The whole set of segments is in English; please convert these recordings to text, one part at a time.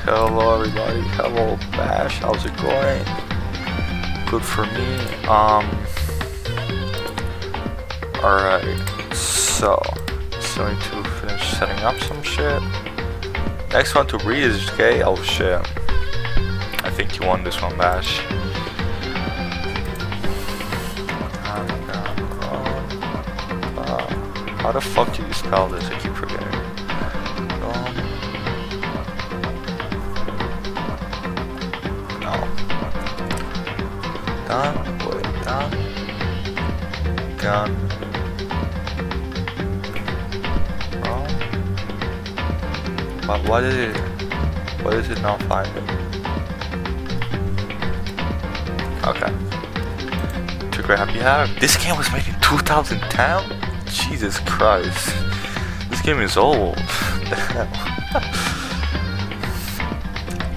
Hello everybody, hello Bash, how's it going? Good for me. Alright, so still need to finish setting up some shit. Next one to read is gay. Oh shit. I think you won this one, Bash. How the fuck do you spell this? I keep forgetting. Gun. Oh. But what is it not finding? Okay. Trigger Happy Havoc. This game was made in 2010? Jesus Christ. This game is old. The hell?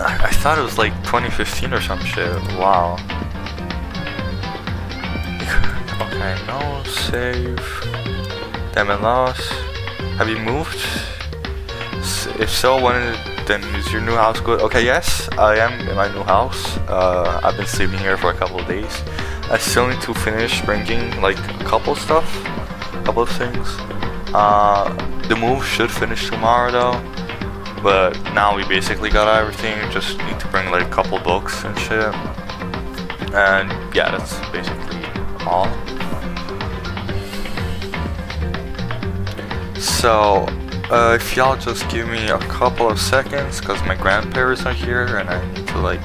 I thought it was like 2015 or some shit. Wow. Okay, no save. Damn it, loss. Have you moved? If so, then is your new house good? Okay, yes, I am in my new house. I've been sleeping here for a couple of days. I still need to finish bringing like a couple of things. The move should finish tomorrow though. But now we basically got everything. Just need to bring like a couple books and shit. And yeah, that's basically all. So, if y'all just give me a couple of seconds, because my grandparents are here and I need to like,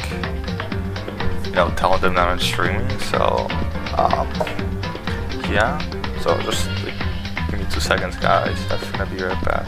tell them that I'm streaming, so, yeah, so just like, give me 2 seconds guys, I'm gonna be right back.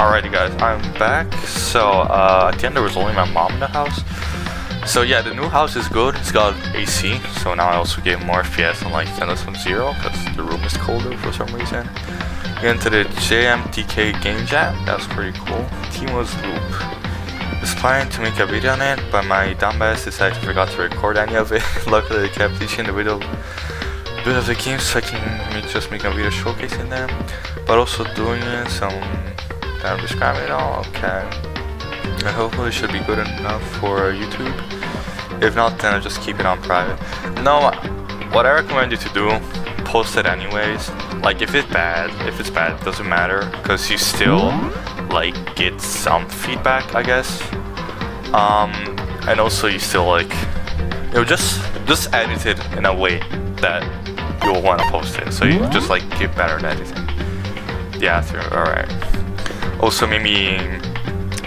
Alrighty guys, I'm back. So at the end there was only my mom in the house. So yeah, the new house is good. It's got AC, so now I also get more FPS on like Zenless from 0 because the room is colder for some reason. Get into the JMTK game jam. That's pretty cool. Team was Loop. I was planning to make a video on it, but my dumbass decided to forgot to record any of it. Luckily, I kept teaching the video bit of the game so I can just make a video showcasing them, but also doing it. Some I'm describing it all. Okay. And hopefully it should be good enough for YouTube. If not, then I'll just keep it on private. No, what I recommend you to do, post it anyways. Like if it's bad, it doesn't matter because you still like get some feedback, I guess. And also you still like, you know, just edit it in a way that you'll want to post it. So you just like get better at editing. Yeah, alright. Also, maybe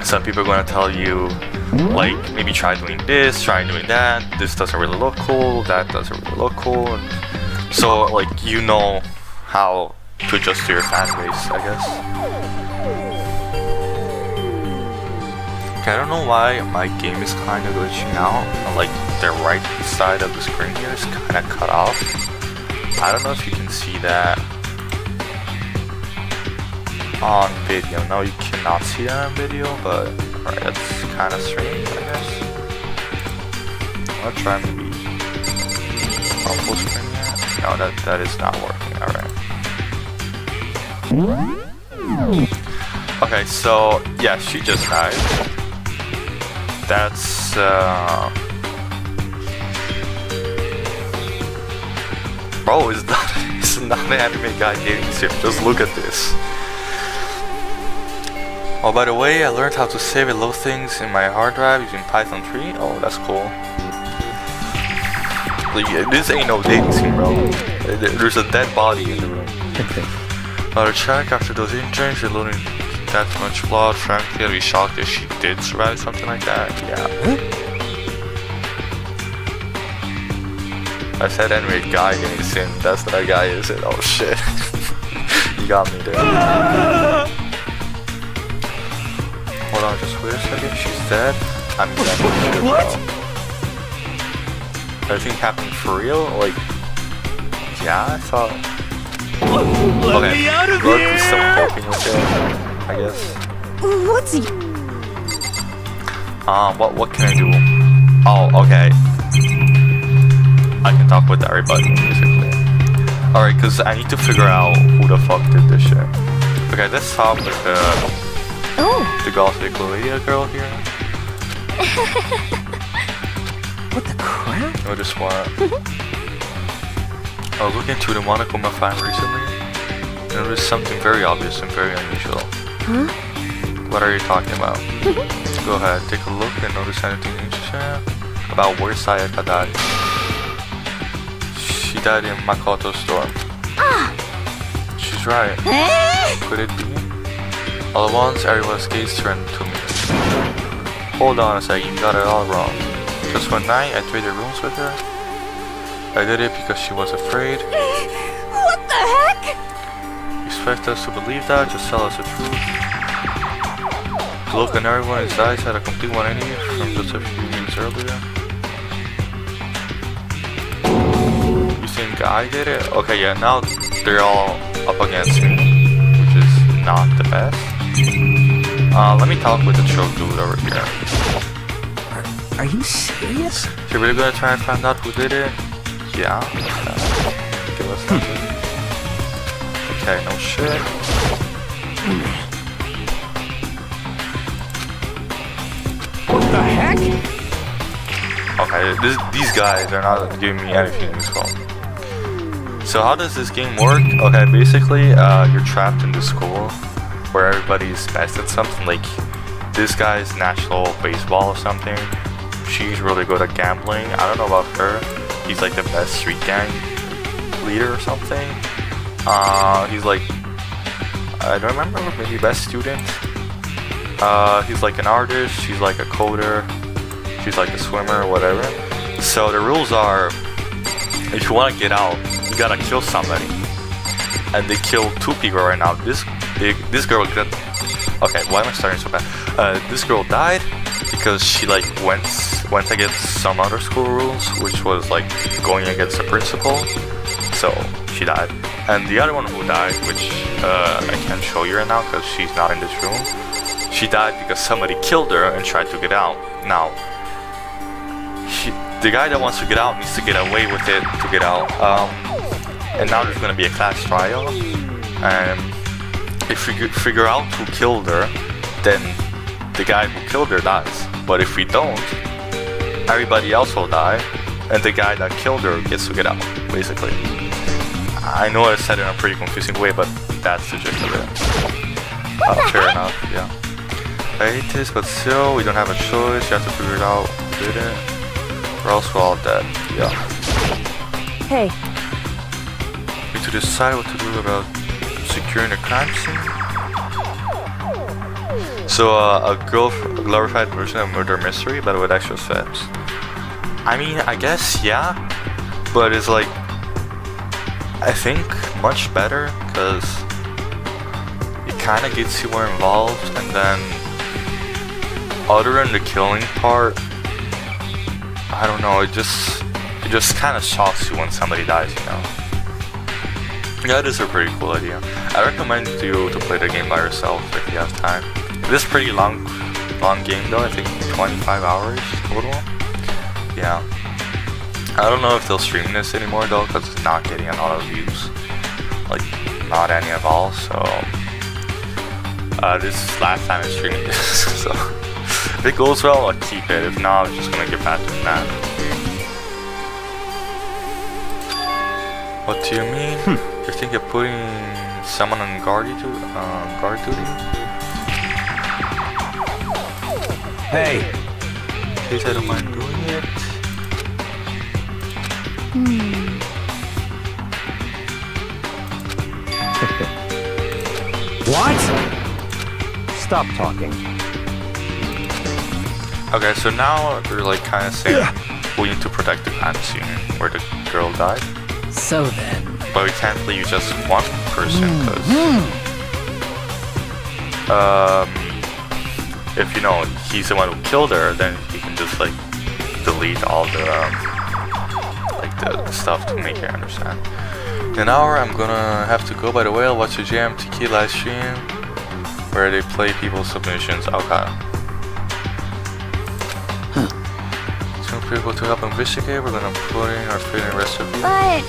some people are going to tell you, like, maybe try doing this, try doing that. This doesn't really look cool, that doesn't really look cool. And so, like, you know how to adjust to your fan base, I guess. Okay, I don't know why my game is kind of glitching out. Like, the right side of the screen here is kind of cut off. I don't know if you can see that on video. No, you cannot see that on video, but alright, that's kind of strange, I guess. I'll try maybe on full screen yet. No, that is not working. Alright. Okay, so yeah, she just died. That's bro, it's not an anime guy dating sim. Just look at this. Oh, by the way, I learned how to save and load things in my hard drive using Python 3. Oh, that's cool. Like, this ain't no dating scene, bro. There's a dead body in the room. Another check after those injuries, reloading that much blood. Frankly, I'd be shocked if she did survive something like that. Yeah. I said anyway, guy getting sin. That's what that guy is. Oh shit. You got me there. Hold on, just wait a second. She's dead. I'm dead. What? Everything happened for real? Like, yeah, I thought. Okay, Look is still coping with it, I guess. What's he? What can I do? Oh, okay. I can talk with everybody, basically. Alright, because I need to figure out who the fuck did this shit. Okay, let's talk with the Gothic Lydia girl here. What the crap? I just want. I was looking through the Monochrome I found recently, and there was something very obvious and very unusual. Huh? What are you talking about? Go ahead, take a look and notice anything interesting about where Sayaka died. She died in Makoto Storm. Ah! She's right. Could it be? All at once, everyone's gaze turned to me. Hold on a second, you got it all wrong. Just one night, I traded rooms with her. I did it because she was afraid. What the heck? You expect us to believe that? Just tell us the truth. The look in everyone's eyes had a complete 180 from just a few minutes earlier. You think I did it? Okay, yeah, now they're all up against me, which is not the best. Let me talk with the choke dude over here. Are you serious? You really gonna try and find out who did it? Yeah. Give us that. Okay, no shit. What the heck? Okay, these guys are not giving me anything useful. So how does this game work? Okay, basically, you're trapped in the school where everybody's best at something. Like, this guy's national baseball or something. She's really good at gambling. I don't know about her. He's like the best street gang leader or something. He's like, I don't remember, maybe best student. He's like an artist. She's like a coder. She's like a swimmer or whatever. So the rules are, if you want to get out, you gotta kill somebody. And they killed 2 people right now. This girl Okay, why am I starting so bad? This girl died because she like went against some other school rules, which was like going against the principal. So she died. And the other one who died, which I can't show you right now because she's not in this room. She died because somebody killed her and tried to get out. Now, the guy that wants to get out needs to get away with it to get out. And now there's gonna be a class trial. And if we figure out who killed her, then the guy who killed her dies. But if we don't, everybody else will die, and the guy that killed her gets to get out, basically. I know I said it in a pretty confusing way, but that's the gist of it. Fair enough, yeah. I hate this, but still, we don't have a choice. You have to figure it out who did it, or else we're all dead. Yeah. Hey. We need to decide what to do about securing the crime scene. So, a glorified version of murder mystery, but with extra steps. I mean, I guess, yeah, but it's like, I think much better, because it kind of gets you more involved, and then, other than the killing part, I don't know, it just kind of shocks you when somebody dies, you know. Yeah, it is a pretty cool idea. I recommend you to play the game by yourself if you have time. This is a pretty long game though, I think 25 hours total. Yeah. I don't know if they'll stream this anymore though, because it's not getting a lot of views. Like, not any at all, so... this is last time I streamed this, so... If it goes well, I'll keep it. If not, I'm just gonna get back to that. What do you mean? You think you're putting someone on guard duty? Hey. Please, I don't mind doing it. What? Stop talking. Okay, so now they're like kind of saying we need to protect the crime scene where the girl died. So then. But we can't leave just one person because if you know he's the one who killed her, then he can just like delete all the like the stuff to make it understand. In an hour I'm gonna have to go. By the way, I'll watch a JMTK live stream where they play people's submissions. Okay. Some people to help investigate. We're gonna put in our favorite recipe. But...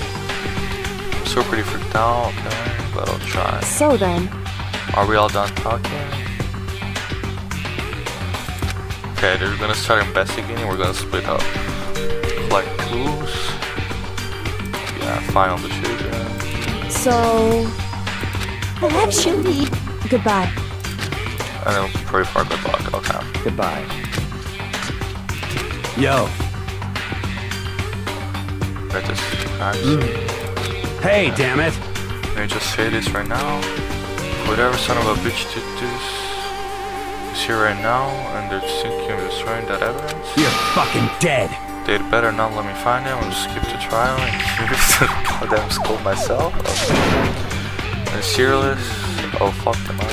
I'm still pretty freaked out, okay, but I'll try. So then... Are we all done talking? Okay, they're gonna start investigating. We're gonna split up. Collect clues. Yeah, final decision. So... Actually... Goodbye. And then pray for good luck. Okay. Goodbye. Yo. Let this Hey, damn it. Let me just say this right now. Whatever son of a bitch did this is here right now, and they're thinking of destroying that evidence. You're fucking dead. They'd better not let me find him. I'll just skip the trial and give it to the goddamn school myself. Okay. And Serious? Oh, fuck them up.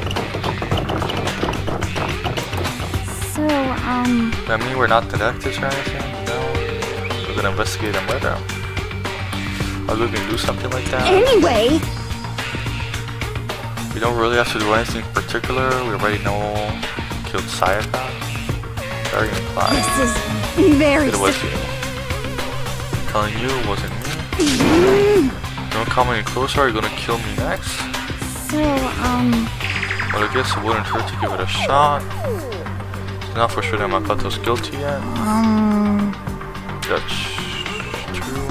So, I mean, we're not detectives or anything, no. We're gonna investigate them later. Are we gonna do something like that? anyway... We don't really have to do anything particular. We already know who killed Sayaka. Very implied. This is very... It was you. Telling you it wasn't me. Don't come any closer, are you gonna kill me next? So, Well, I guess it wouldn't hurt to give it a shot. It's not for sure that Makato's guilty yet. That's true.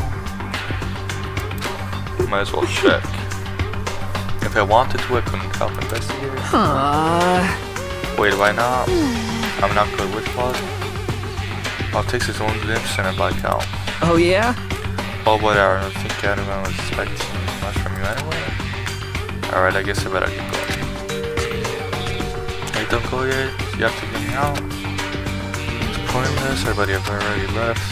Might as well check. If I wanted to, I couldn't help investigate. Wait, why not? I'm not good with blood. All takes his own glimpse and I black out. Oh yeah? Oh, whatever. I don't think anyone was expecting much from you anyway. Alright, I guess I better get going. Hey, don't go yet. You have to get me out. It's pointless. Everybody have already left.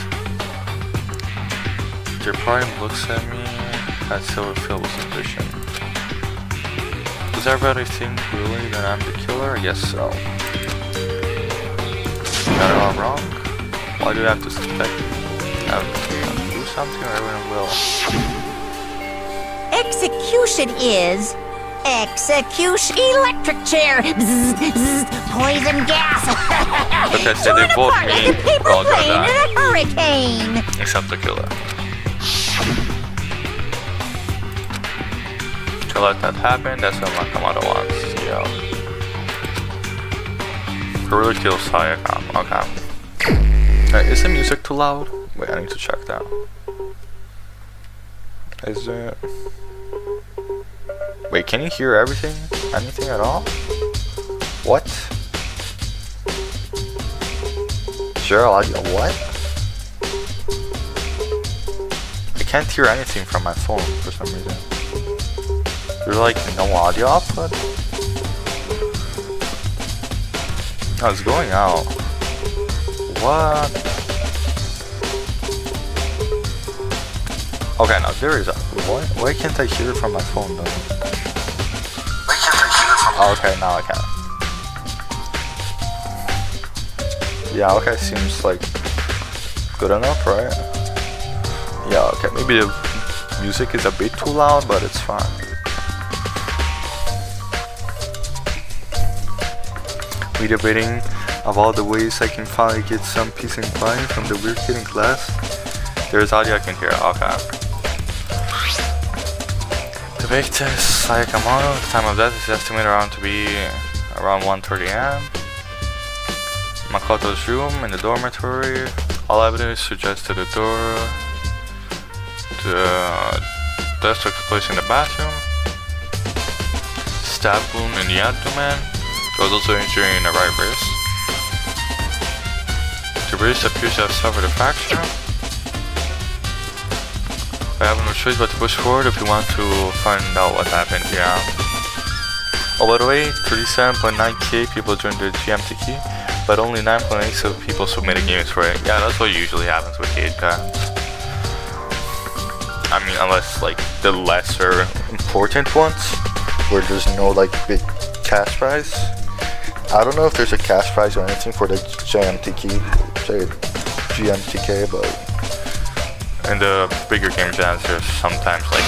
Your prime looks at me. I still filled with suspicion. Does everybody think really that I'm the killer? I guess so. Got it all wrong? Why do I have to suspect? Have to do something or everyone will? Execution is execution. Electric chair. Bzz, bzz, poison gas. Okay, so they both Torn mean like a paper we're all gonna plane die. in a hurricane. Except the killer. To let that happen, that's when my come out at once. Yeah. Who really kills Sayaka? Okay. Is the music too loud? Wait, I need to check that. Is it? Wait, can you hear everything? Anything at all? What? Zero audio? What? I can't hear anything from my phone for some reason. There's like no audio output? Oh, it's going out. What? Okay, now there is a... Why can't I hear it from my phone though? Oh, okay, now I can. Yeah, okay, seems like good enough, right? Yeah, okay, maybe the music is a bit too loud, but it's fine. We debating of all the ways I can finally get some peace and quiet from the weird kid in class. There's audio I can hear, okay. The victim is Sayakamoto. The time of death is estimated around to be around 1:30 a.m. Makoto's room in the dormitory. All evidence suggests that the death took place in the bathroom. Stab wound in the abdomen. There was also injury in the right wrist. The wrist appears to have suffered a fracture. I have no choice but to push forward if we want to find out what happened here. Oh, by the way, 37.9k people joined the GMTK, but only 9.8 of people submitted games for it. Yeah, that's what usually happens with gate packs. I mean, unless like the lesser important ones, where there's no like big cash prize. I don't know if there's a cash prize or anything for the GMTK, but in the bigger game jams, there's sometimes like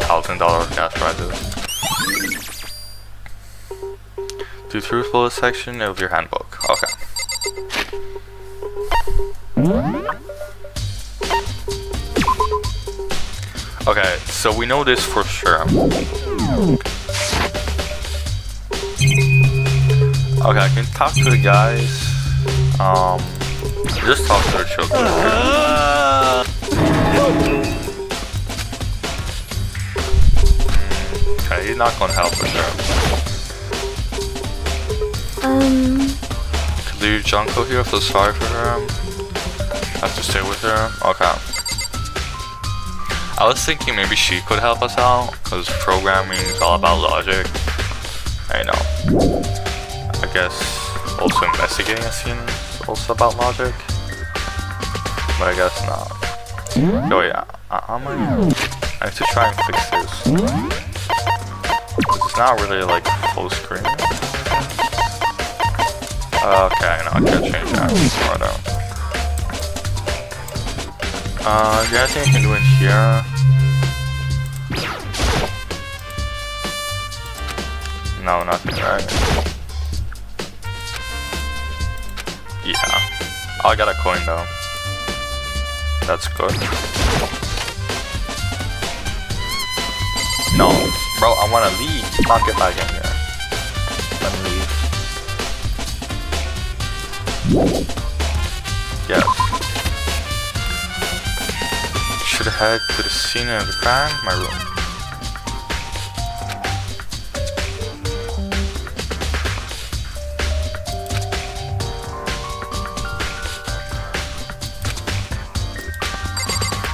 $1,000 cash prizes. Do truthful section of your handbook. Okay. Okay, so we know this for sure. Okay, I can talk to the guys. Just talk to the children. Okay, he's not gonna help with her. Could leave Junko here, feel sorry for her. Have to stay with her. Okay. I was thinking maybe she could help us out, because programming is all about logic. I know. I guess also investigating a scene is also about logic. But I guess not. Oh yeah, I have to try and fix this. It's not really like full screen. Okay, no, I can't change that. The other thing I can do in here. No, nothing, right? Yeah. Oh, I got a coin though. That's good. No, bro, I wanna leave. Not get back in here. Let me leave. Yes. Should head to the scene of the crime, my room.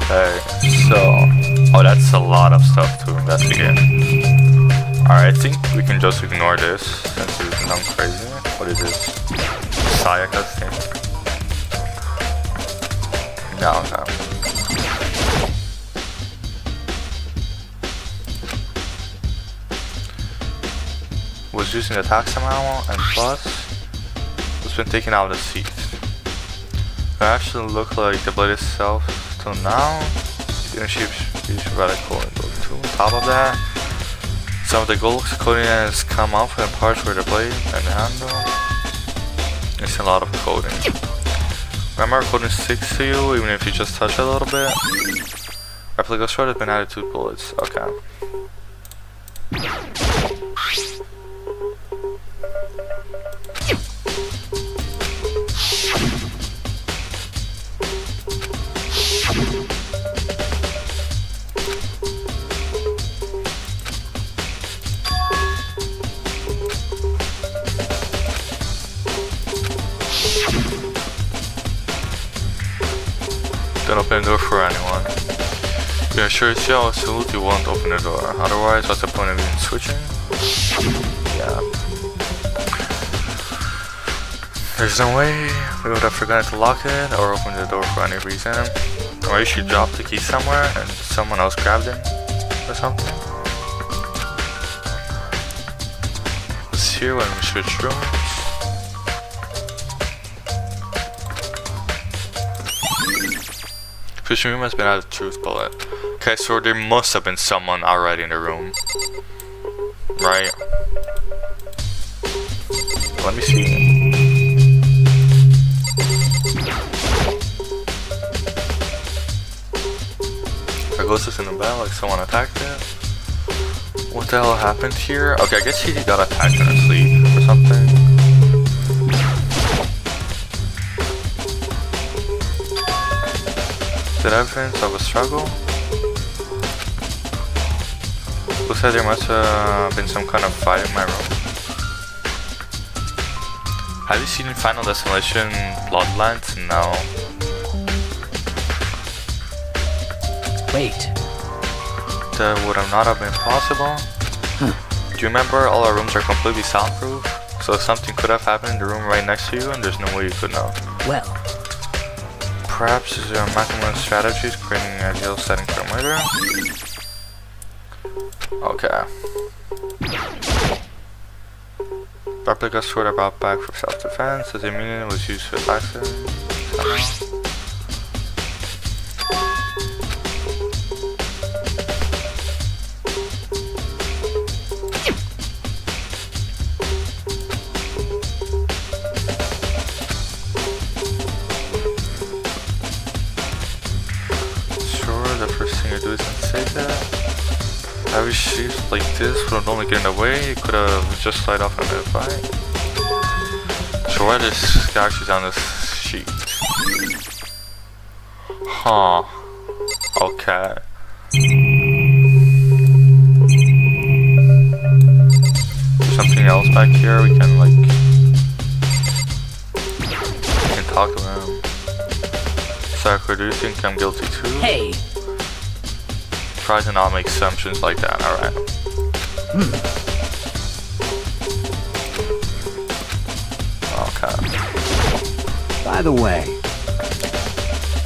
Okay, so... Oh, that's a lot of stuff to investigate. Alright, I think we can just ignore this, since it's not crazy. What is this? Sayaka's thing? No, no. was using the attack somehow, and plus, it's been taken out of the seat. It actually looked like the blade itself till now. It didn't shape rather cool and gold too. On top of that, some of the gold coating has come off in parts where the blade and the handle. It's a lot of coating. Remember, coating sticks to you even if you just touch it a little bit. Replica sword has been added 2 bullets. Okay. Don't open the door for anyone. Yeah, sure it's you, absolutely won't open the door. Otherwise, what's the point of even switching? Yeah. There's no way we would have forgotten to lock it or open the door for any reason. Or you should drop the key somewhere and someone else grabbed it or something. It's here when we switch rooms. Switching room has been added truth bullet. Okay, so there must have been someone already in the room. Right? Let me see. Our ghost is in the bed, like someone attacked it. What the hell happened here? Okay, I guess he got attacked in his sleep or something. Is it evidence of a struggle? Who said there must have been some kind of fight in my room? Have you seen Final Destination Bloodlines? No. Wait. That would have not have been possible. Do you remember all our rooms are completely soundproof? So something could have happened in the room right next to you and there's no way you could know. Well. Perhaps is your maximum strategy is creating an ideal setting for murder? Okay. Replica sword I brought back for self-defense. As immunity was used for accident. The first thing you do is save that. I wish sheets like this would only get in the way. You could have just slide off and move by. So why this guy actually on this sheet? Huh. Okay. Something else back here we can like talk to him. Sakura, do you think I'm guilty too? Hey. Try to not make assumptions like that, alright. Okay. By the way.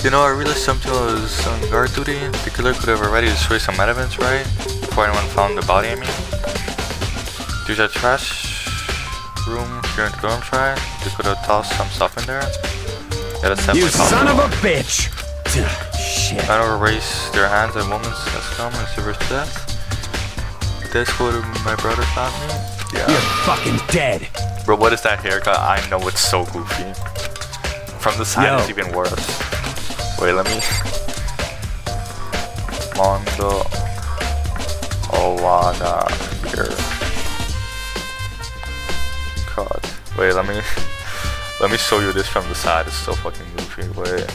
You know, I realized something was on guard duty. The killer could have already destroyed some evidence, right? Before anyone found the body, I mean. There's a trash room here in the dorm, right? They could have tossed some stuff in there. Yeah, that's definitely possible. You son of a bitch! Shit. Men will raise their hands at women's has come and severe to death. That's what my brother taught me. Yeah. You're fucking dead. Bro, what is that haircut? I know it's so goofy. From the side, it's even worse. Wait, let me. Mondo Owada here. God. Wait, let me show you this from the side. It's so fucking goofy. Wait.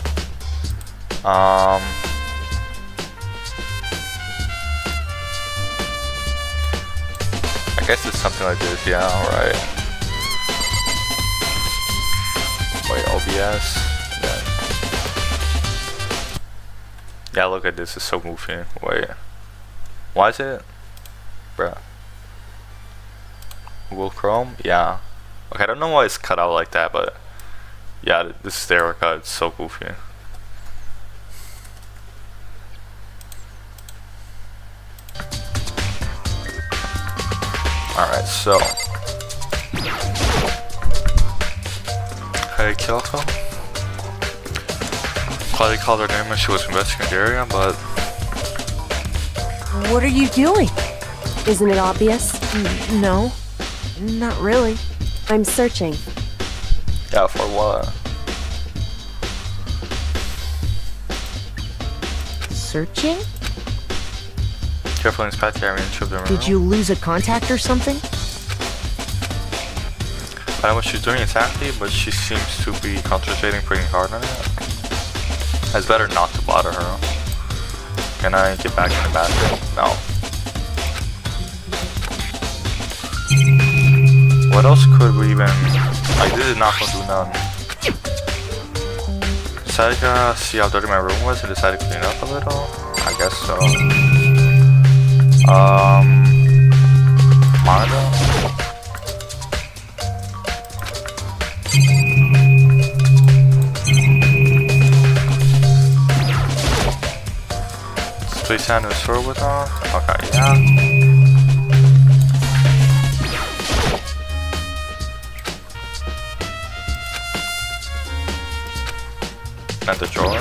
I guess it's something like this, yeah, alright. Wait, OBS. Yeah, look at this, it's so goofy. Wait. Why is it? Bruh. Google Chrome? Yeah. Okay, I don't know why it's cut out like that, but yeah, this is the haircut, it's so goofy. Alright, so kill him. Probably called her name when she was investigating the area, but What are you doing? Isn't it obvious? No, not really. I'm searching. yeah, for what? Searching? Careful inspect the area and chip them. Did you lose a contact or something? I don't know what she's doing exactly, but she seems to be concentrating pretty hard on it. It's better not to bother her. Can I get back in the bathroom? No. What else could we even... Like, this is not gonna do none. Decided to see how dirty my room was and decided to clean it up a little. I guess so. Monitor? Please hand the sword with her. Okay, yeah. And the drawer.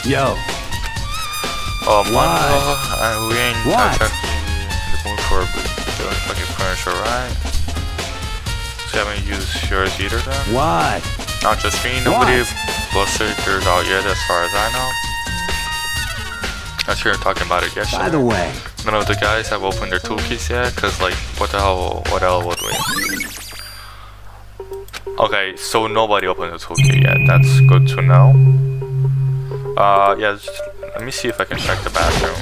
Yo, Oh, Why? we ain't What? exactly in the mood for doing fucking furniture, right? So you haven't used yours either then? what? Not just me, nobody What? busted yours out yet as far as I know. I sure talking about it yesterday. By the way, None of the guys have opened their toolkits yet, cause like, what the hell would we? Okay, so nobody opened the toolkit yet, that's good to know. Yeah, let me see if I can check the bathroom.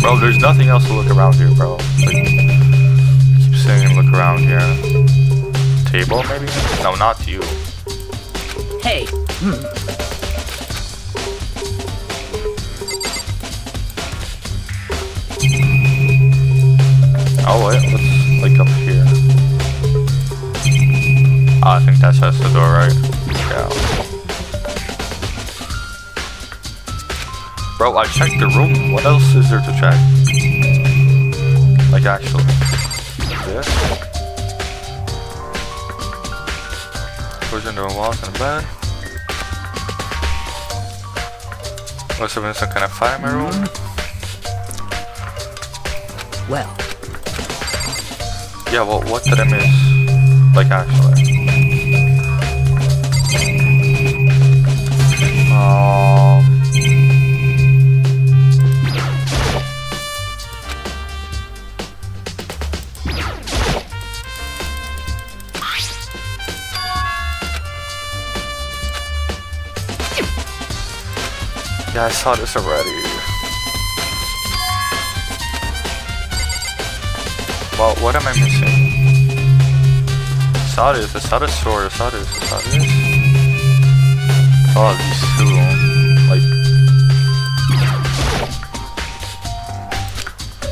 Bro, there's nothing else to look around here, bro. Like, keep saying look around here. Table, maybe? No, not you. Hey, Oh wait, what's like up here? Oh, I think that's just the door, right? Yeah. Bro, I checked the room. What else is there to check? Like actually. This? Goes into a walls and a bed. Must have been some kind of fire in my room. well, Yeah, well, what did I miss? Like, actually. Yeah, I saw this already. Well, what am I missing? Saw this, I saw the sword, I saw this, I saw this. Oh, these two. Like...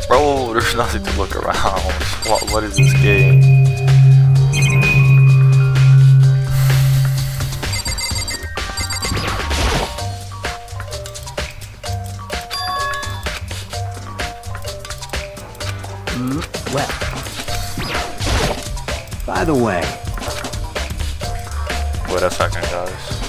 Bro, there's nothing to look around. What is this game? well. by the way, Wait a second, guys.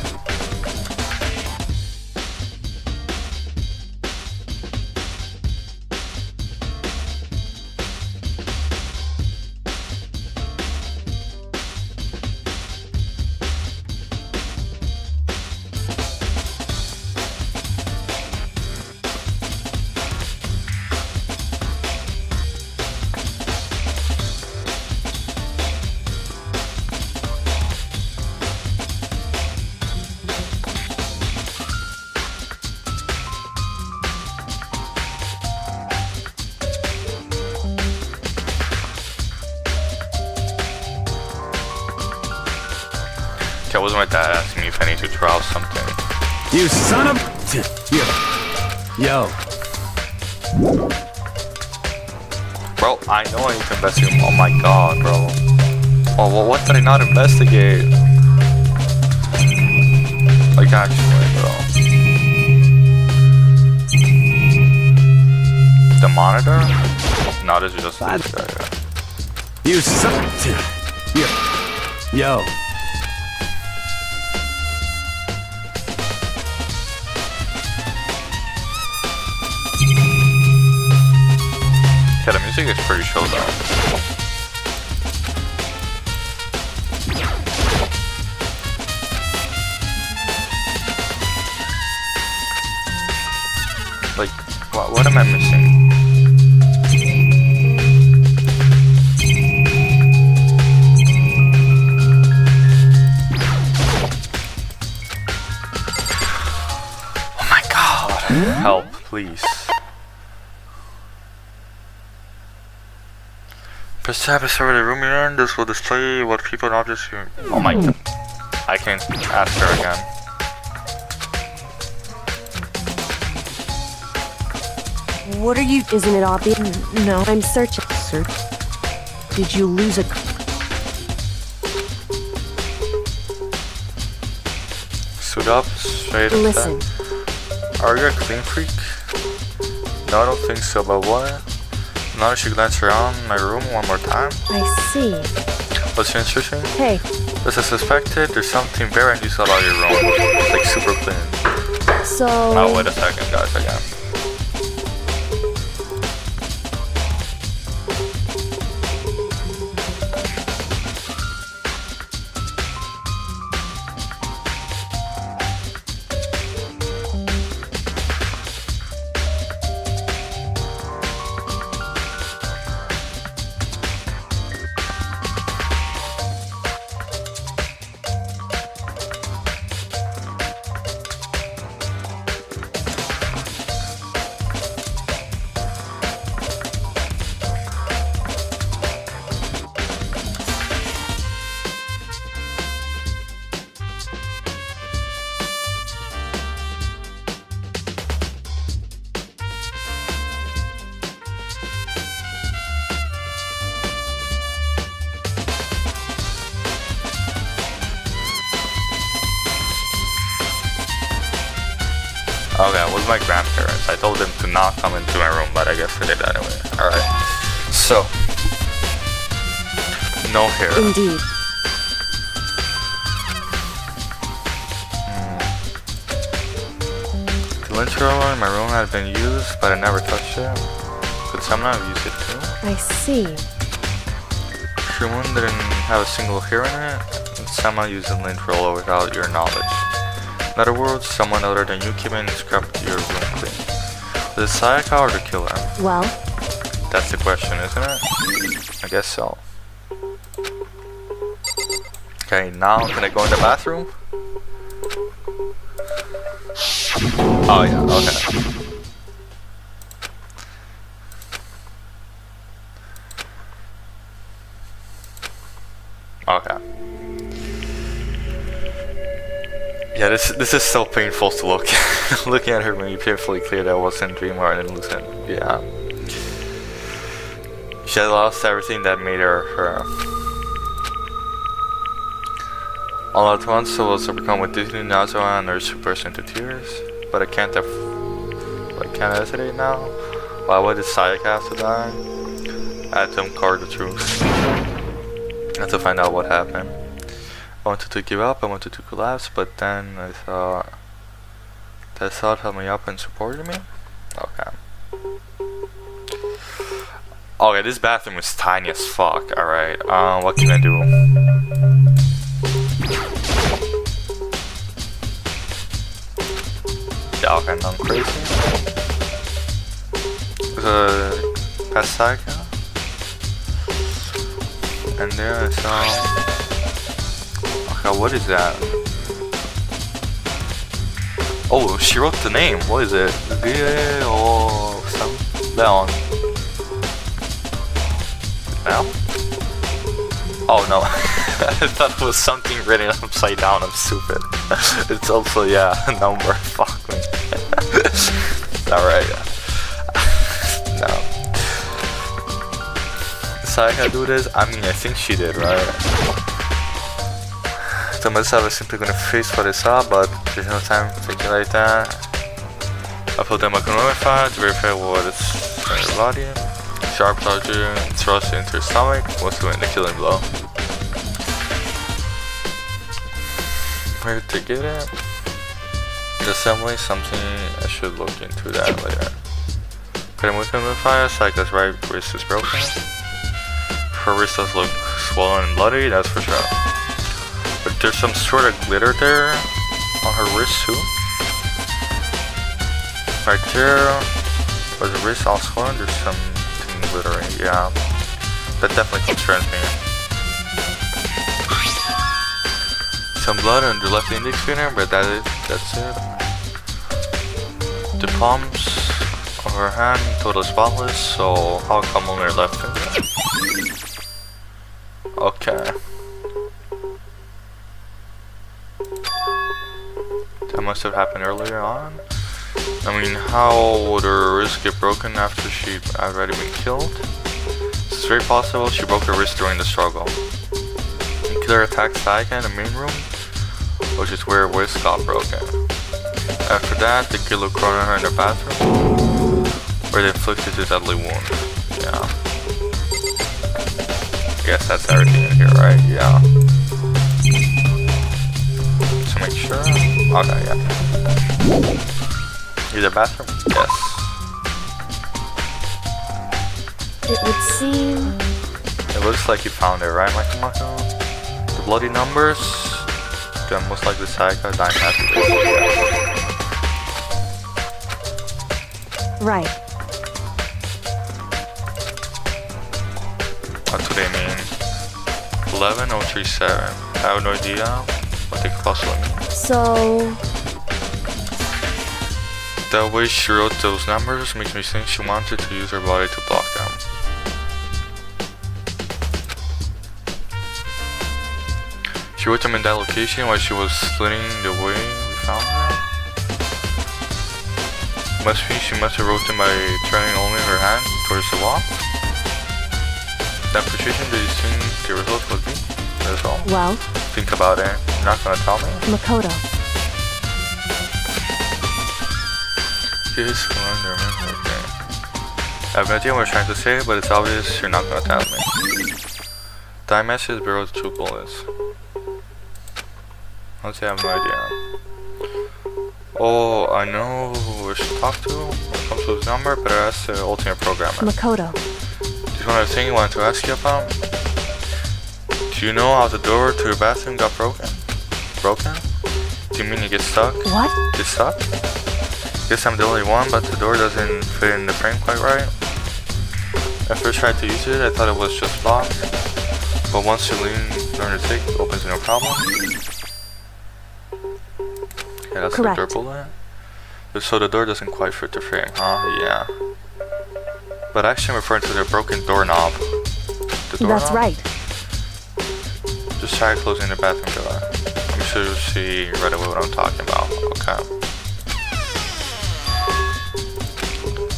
That was my dad asking me if I need to draw something. you son of... Yo, Bro, I know I need to investigate. Oh my god, bro. Oh, well, what did I not investigate? Like, actually, bro. the monitor? No, this is just Fine. yeah. You son. Yo. Yeah, the music is pretty chill though. Like, what am I missing? Oh my god! Help, please. Press tab to serve the room you're in. This will display what people and objects you. Oh my god. I can't ask her again. What are you? Isn't it obvious? No, I'm searching. Search? Did you lose a... Suit up, straight up. Listen, Are you a clean freak? No, I don't think so, but what? Now I should glance around my room one more time. I see. What's interesting? Hey, As I suspected, there's something very unusual about your room. It's like super clean. so... Oh, wait a second, guys, again. Okay, with my grandparents. I told them to not come into my room, but I guess they did anyway. Alright. So. No hair. Indeed. The lint roller in my room had been used, but I never touched it. Could someone have used it too? I see. Your room didn't have a single hair in it, and someone used the lint roller without your knowledge. In other words, someone other than you came in and scrubbed your room clean. Was it Sayaka or the killer? Well, That's the question, isn't it? I guess so. Okay, now can I go in the bathroom? Oh yeah, okay. Okay. Yeah, this is so painful to look at. Looking at her made me painfully clear that I wasn't dreaming or an illusion. Yeah. She had lost everything that made her her. All at once, I was overcome with Disney nausea and urge to burst into tears. But I can't hesitate now. Why did Sayaka have to die? I had to uncover the truth. I had to find out what happened. I wanted to give up, I wanted to collapse, but then I thought that thought held me up and supported me? Okay. Okay, this bathroom is tiny as fuck, alright. What can I do? Yeah, okay, I'm crazy. Past Sayaka. And there I saw... Okay, what is that? Oh, she wrote the name. What is it? Leon. Leon? Oh no. I thought it was something written upside down. I'm stupid. It's also, yeah, a number. Fuck me. Alright. No. Sayaka do this? I mean, I think she did, right? The myself is simply gonna face what I saw, but there's no time thinking like that. Upload Danganronpa to verify what it's in your body. Sharp charger thrust into your stomach, most doing the killing blow. Where to get it? The assembly, something I should look into that later. Getting with him in fire, Psycho's right wrist is broken. Her wrist does look swollen and bloody, that's for sure. But there's some sort of glitter there on her wrist too. Right there, where the wrist all swollen, there's something glittering, yeah. That definitely concerns me. Some blood on the left index finger, but that's it. The palms of her hand totally spotless, so how come on her left finger? Okay. That must have happened earlier on. I mean, how would her wrist get broken after she'd already been killed? It's very possible she broke her wrist during the struggle. The killer attacked Saika in the main room, which is where her wrist got broken. After that, the killer cornered her in the bathroom, where they inflicted the deadly wound. Yeah. I guess that's everything in here, right? Yeah. To make sure. Okay, yeah. Either bathroom? Yes. It would seem... It looks like you found it, right, Mako? The bloody numbers? Then most likely Saika dying after this. Right. What do they mean? 11037. I have no idea what they could possibly mean. So... The way she wrote those numbers makes me think she wanted to use her body to block them. She wrote them in that location while she was slitting the way we found her. Must be she must have wrote them by turning only her hand towards the wall. That precision, do you think the result would be? That's all. Well... Think about it. You're not gonna tell me? Makoto. Here's Wonderman. Okay. I have no idea what you're trying to say, but it's obvious you're not gonna tell me. Die message below 2 bullets. Honestly, I have no idea. Oh, I know who we should talk to when it comes to his number, but that's the ultimate programmer. Makoto. There's one other thing I wanted to ask you about. Do you know how the door to your bathroom got broken? Broken? Do you mean you get stuck? What? Get stuck? Guess I'm the only one, but the door doesn't fit in the frame quite right. I first tried to use it, I thought it was just locked. But once you learn the trick, it opens no problem. Yeah, that's Correct. the door bullet. So the door doesn't quite fit the frame, huh? Yeah. But actually I'm referring to the broken doorknob. The doorknob? That's right. Just try closing the bathroom door. I'm sure you'll see right away what I'm talking about. Okay.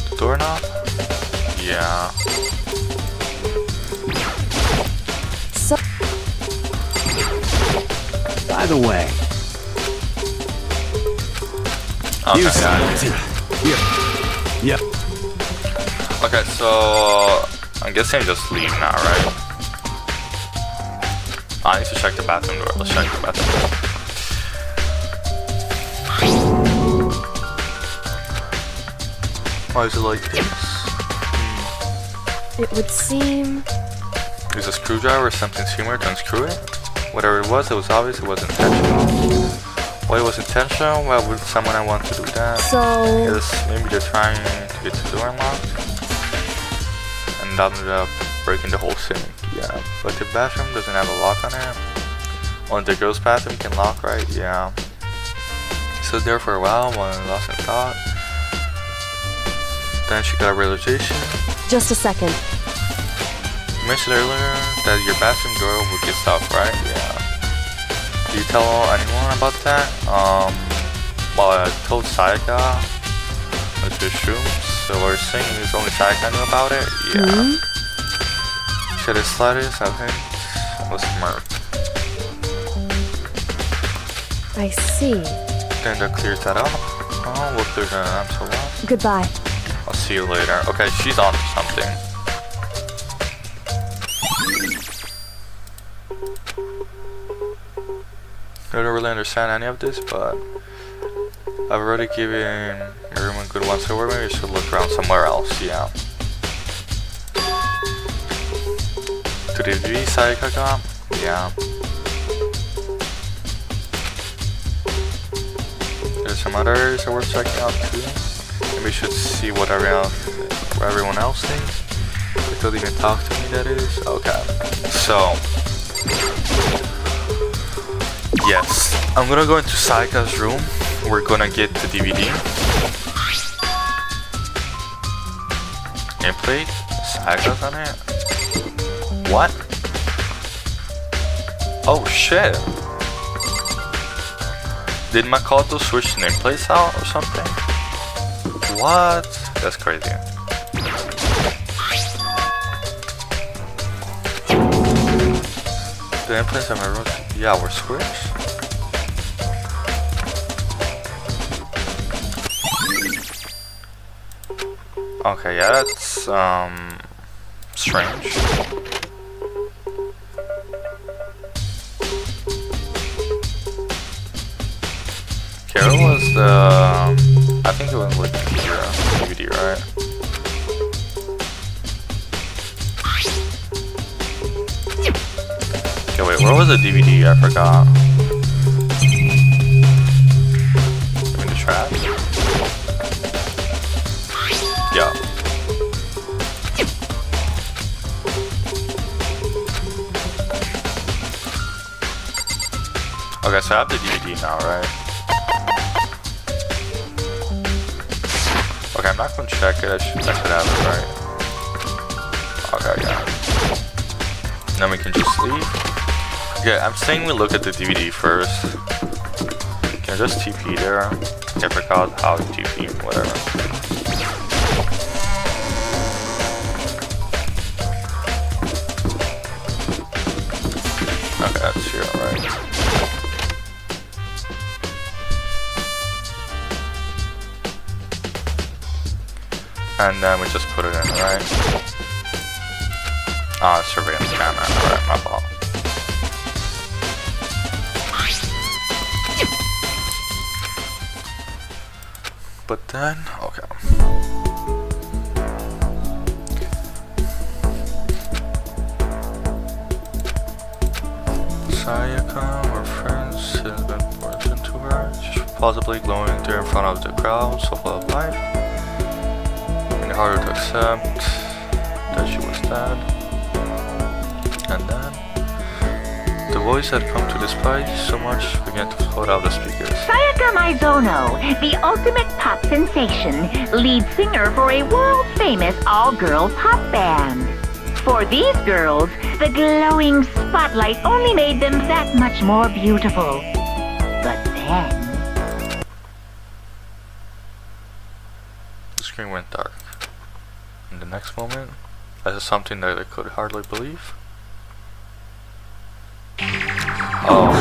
The doorknob? Yeah. So... By the way... Okay, You yeah. Yep. Okay, so I'm guessing just leave now, right? I need to check the bathroom door. Let's check the bathroom door. Why is it like this? It would seem... There's a screwdriver or something similar to unscrew it. Whatever it was obvious it was intentional. Why it was intentional? Well, with someone I want to do that. So... Yes, maybe they're trying to get the door unlocked. And that ended up breaking the whole sink. Yeah, but the bathroom doesn't have a lock on it. Only the girls' bathroom can lock, right? Yeah. Stood there for a while I lost in thought. Then she got a realization. Just a second. You mentioned earlier that your bathroom door would get stuck, right? Yeah. Did you tell anyone about that? Well, I told Saika, which is true. So what you're saying is only Saika knew about it? Yeah. She had the slightest, I think, was smirked. I see. Then that clears that up. Oh, look, they're gonna answer what? Goodbye. I'll see you later. Okay, she's on to something. I don't really understand any of this, but I've already given your room a good once over. Maybe you should look around somewhere else, yeah. To the V Sayaka got? Yeah. There's some others that we're checking out too. Maybe we should see what everyone else thinks. They could even talk to me, that is. Okay. So. Yes. I'm gonna go into Sayaka's room. We're gonna get the DVD. Nameplate. Sayaka's on it. What? Oh shit. Did Makoto switch nameplates out or something? What? That's crazy. The nameplates on my road, yeah, were switched. Okay, yeah, that's strange. Carol was the I think it was like the DVD, right? Okay, wait, where was the DVD? I forgot. In the trash? Yeah. Okay, so I have the DVD now, right? Okay, I'm not gonna check it. I should have it, right? Okay, yeah. Then we can just leave. Okay, I'm saying we look at the DVD first. Can I just TP there? I forgot how to TP, whatever. Okay, that's here, right? And then we just put it in, right? Ah, surveillance camera. Alright, my fault. But then, okay. Sayaka, our friends, has been important to her. She's possibly glowing there in front of the crowd, so full of life. Harder to accept that she was dead. And then the voice had come to despise so much began to float out the speakers. Sayaka Maizono, the ultimate pop sensation, lead singer for a world-famous all-girl pop band. For these girls, the glowing spotlight only made them that much more beautiful. But then... The screen went dark. In the next moment, this is something that I could hardly believe. Oh.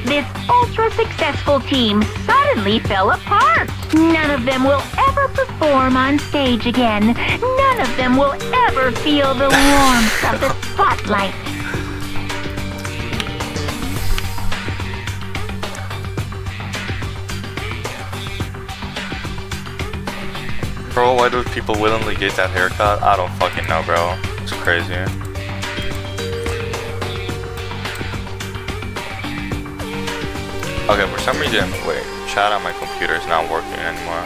This ultra-successful team suddenly fell apart. None of them will ever perform on stage again. None of them will ever feel the warmth of the spotlight. Bro, why do people willingly get that haircut? I don't fucking know, bro. It's crazy. Okay, for some reason, wait, chat on my computer is not working anymore.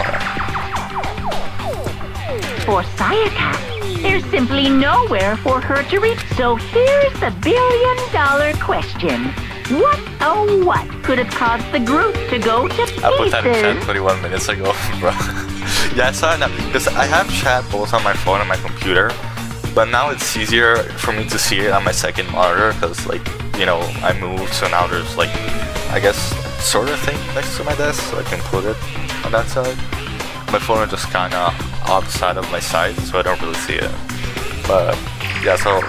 Okay. For Sayaka, there's simply nowhere for her to reach. So here's the billion-dollar question. What, oh what, could have caused the group to go to pieces? I put that in chat 21 minutes ago, bro. Yeah, I saw it now, because I have chat both on my phone and my computer, but now it's easier for me to see it on my second monitor, because, like, you know, I moved, so now there's, like, I guess sort of thing next to my desk, so I can put it on that side. My phone is just kind of outside of my sight, so I don't really see it. But yeah, so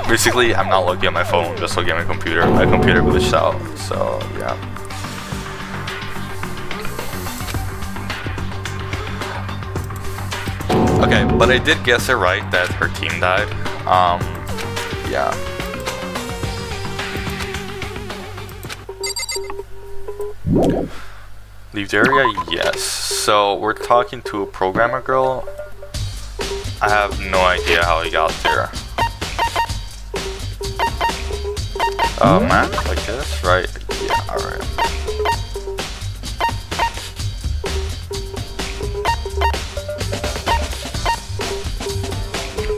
basically I'm not looking at my phone, just looking at my computer. My computer glitched out, so yeah. Okay, but I did guess it right that her team died. Yeah. Leave the area? Yes. So we're talking to a programmer girl. I have no idea how he got there. Man, like this, right? Yeah, alright.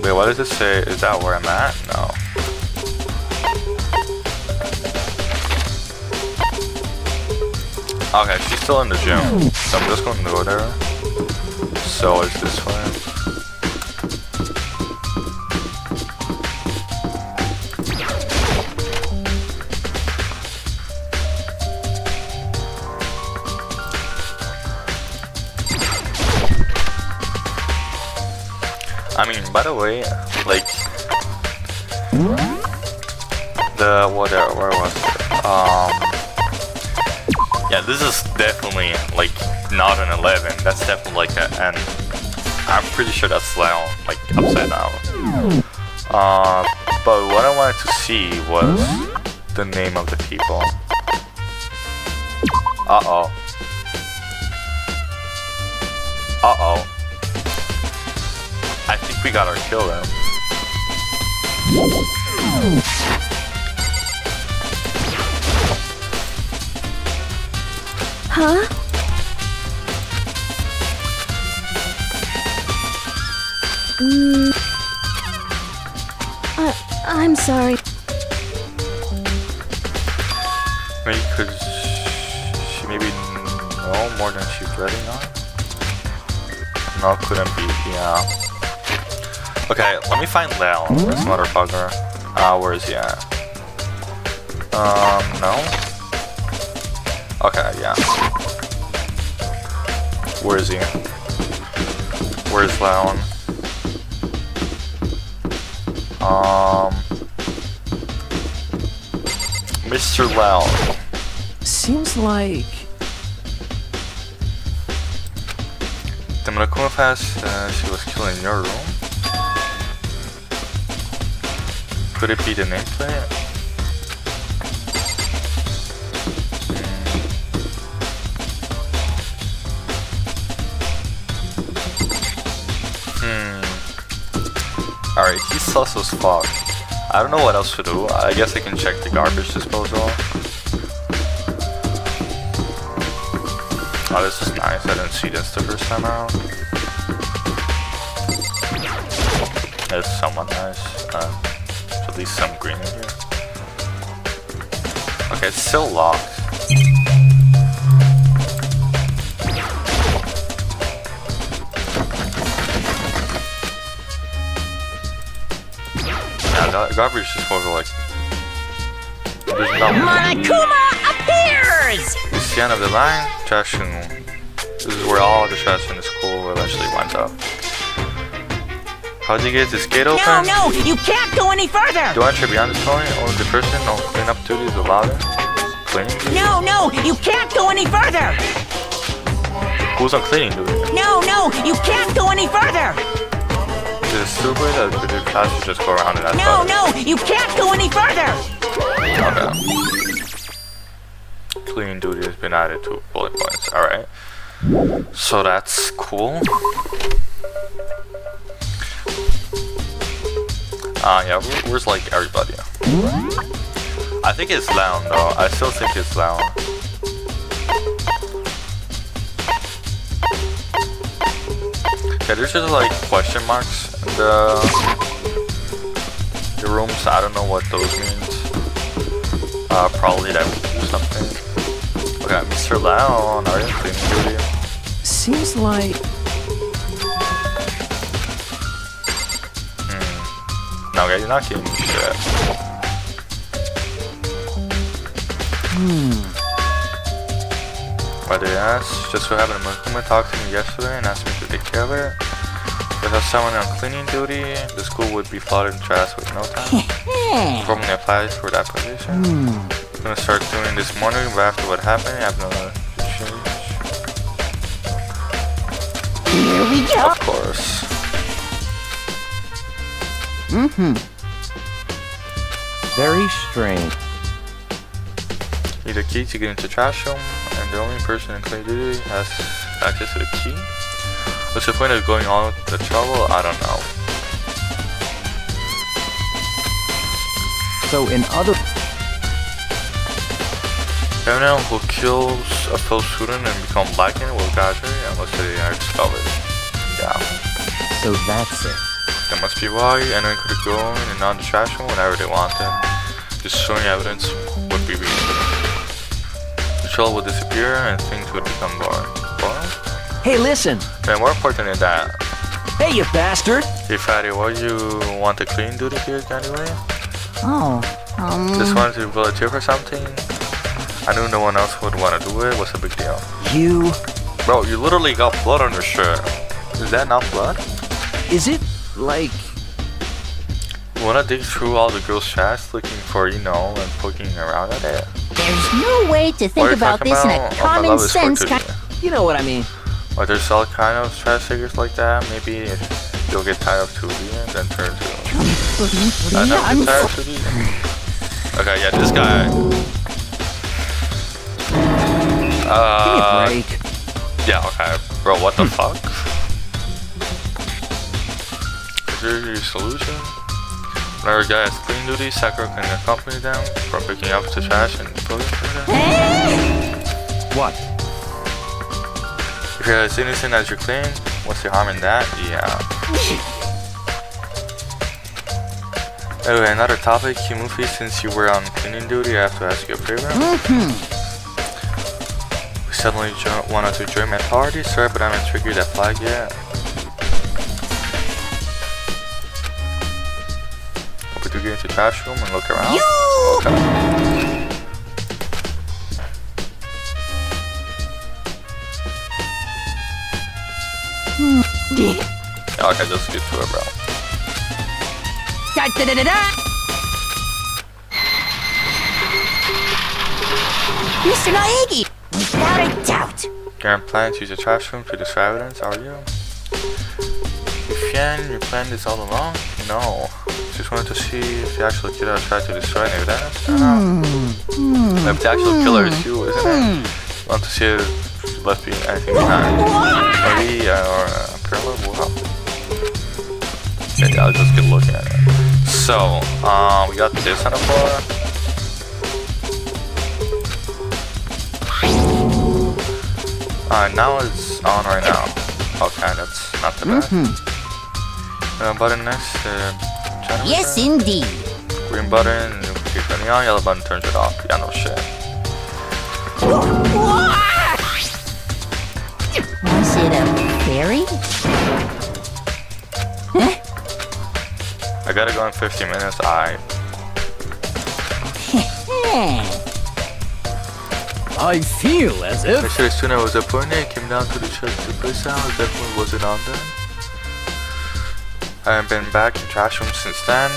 Wait, what does it say? Is that where I'm at? No. Okay, she's still in the gym, so I'm just going to go there. So it's this way. I mean, by the way, like the where was it? Yeah, this is definitely like not an 11. That's definitely like an. I'm pretty sure that's down, like upside down. But what I wanted to see was the name of the people. Uh-oh. Uh-oh. I think we got our kill then. Huh? I'm sorry. Maybe because she maybe know more than she's letting on? No, couldn't be, yeah. Okay, let me find Leon, this motherfucker. Where is he at? No? Okay, yeah. Where is he? Where's Leon? Mr. Leon. Seems like... Then when I come fast, she was killing in your room. Could it be the nameplate? Alright, he's sus as fuck. I don't know what else to do. I guess I can check the garbage disposal. Oh, this is nice. I didn't see this the first time out. It's somewhat nice. At least some green in here. Okay, it's still locked. Yeah, garbage disposal, like... There's nothing. Monokuma appears! It's the end of the line. Trash and... This is where all the trash in the school eventually went up. How'd you get this gate open? No, no, you can't go any further! Do I enter beyond this point? Only the person, no cleanup duties allowed? Cleaning? No, no, you can't go any further! Who's on cleaning duty? No, no, you can't go any further! Is it stupid that the class should just go around in that No, spot? no, you can't go any further! Okay. Cleaning duty has been added to bullet points. Alright. So that's cool. Yeah, where's like everybody? I think it's Leon though. I still think it's Leon. Okay, there's just like question marks in the rooms. I don't know what those means. Probably that means something. Okay, Mr. Leon, are you cleaning duty? Seems like... No, okay, you're not getting shit. Why they asked? Just so happened Mukuma talked to me yesterday and asked me to take care of it. Without someone on cleaning duty, the school would be flooded in trash with no time. Probably applies for that position. I'm gonna start doing this morning, but after what happened, I have no change. Here we go. Of course. Very strange. Need a key to get into the trash room, and the only person in clean duty has access to the key. What's the point of going all the trouble? I don't know. So in other... Anyone who kills a fellow student and become blackened will graduate unless they are discovered. Yeah. So that's it. That must be why anyone could go in and out of the trash room whenever they wanted. Just showing evidence would be reasonable. The trouble would disappear and things would become boring. Boring? Hey, listen! And more important than that. Hey, you bastard! Hey fatty, why do you want a clean duty gig anyway? Oh, Just wanted to volunteer for something? I knew no one else would want to do it. What's the big deal? You... Bro, you literally got blood on your shirt. Is that not blood? Is it, like... You wanna dig through all the girls' chests looking for, you know, and poking around at it? there's no way to What think are you about talking this in a about? Oh, my common love is for sense today. You know what I mean. Or there's all kind of trash figures like that. Maybe if you'll get tired of 2D and then turn to... I never get tired of 2D. Okay, yeah, this guy... Give me a break. Yeah, okay. Bro, what the fuck? Is there your solution? Whenever a guy has clean duty, Sakura can accompany them for picking up the trash and pulling for them. What? If you're as innocent as you're clean, what's the harm in that? Yeah. Anyway, another topic, Kimufi, since you were on cleaning duty, I have to ask you a favor. We suddenly wanted to join my party, sorry, but I haven't triggered that flag yet. Hope we do get into the trash room and look around. Okay. Okay, just get to it, bro. Mr. Naegi! Without a doubt! You're planning to use the trash room to destroy evidence, are you? Fian, you planned this all along? No. Just wanted to see if the actual killer tried to destroy any evidence. If the actual killer is you, isn't it? Want to see if she left anything behind. Maybe, or a parallel world. Okay, I'll just keep looking at it. So, we got this on the floor. Now it's on right now. Okay, that's not the bad. Button next to generator. Yes, indeed. Green button, keep turning on, yellow button turns it off. Yeah, no shit. Was it a fairy? I gotta go in 15 minutes, I feel as if... Actually, as soon as I was appointed, I came down to the church to place out. I definitely wasn't on there. I haven't been back in trash room since then.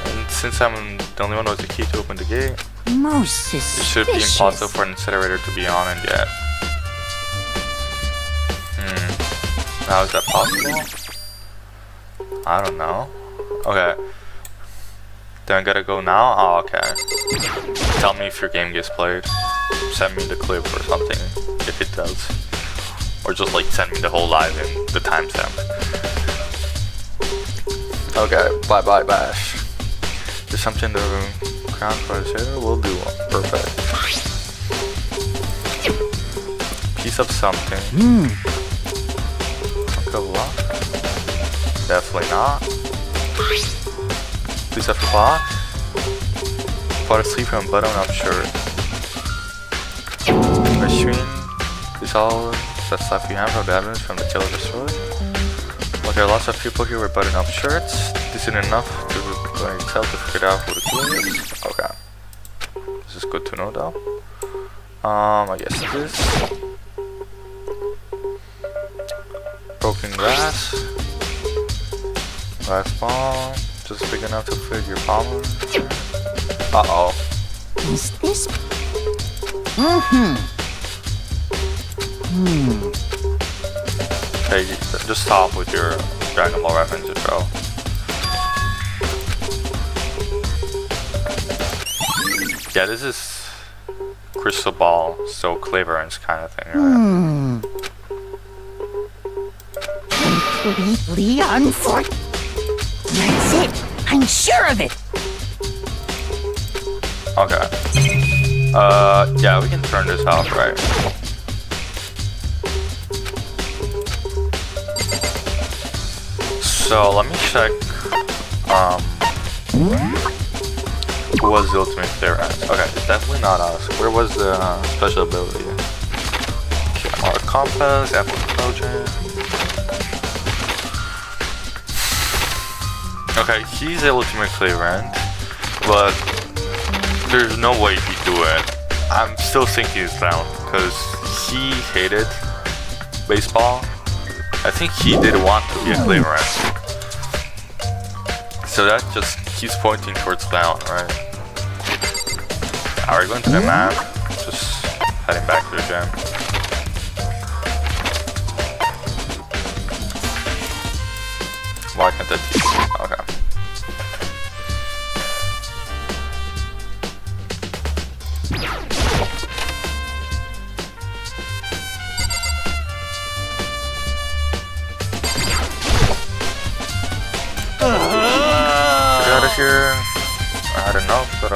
And since I'm the only one with the key to open the gate, Most it suspicious. should be impossible for an incinerator to be on and yet. How is that possible? I don't know. Okay. Then I gotta go now? Oh, okay. Tell me if your game gets played. Send me the clip or something, if it does. Or just like send me the whole live and the timestamp. Okay, bye Bash. There's something the crown for here, we'll do one. Perfect. Piece of something. Okay, what? Definitely not. Piece of cloth. Part of sleep and button up shirt. Machine is all that stuff you have from the evidence from the tail of the sword. Well, there are lots of people here with button up shirts. This isn't enough to tell to figure out who the killer is. Okay. This is good to know though. I guess it is. broken glass. Glass ball. Just big enough to fit your palm. Uh-oh. Is this... Hey, just stop with your Dragon Ball references, bro. Yeah, this is crystal ball, so cleverance kind of thing, right? Completely unfortunate. That's it. I'm sure of it. Okay. Yeah, we can turn this off, right? So let me check. Who was the ultimate clearance? Okay, it's definitely not us. Where was the special ability? Our compass, apple Trojan. Okay, he's the ultimate clearance, but there's no way he'd do it. I'm still thinking it's down because he hated baseball. I think he did want to be a clearance. So that just keeps pointing towards clown, right? Are we going to the map? Just heading back to the gym. Why can't that teach me? Okay. Get out of here. I don't know, but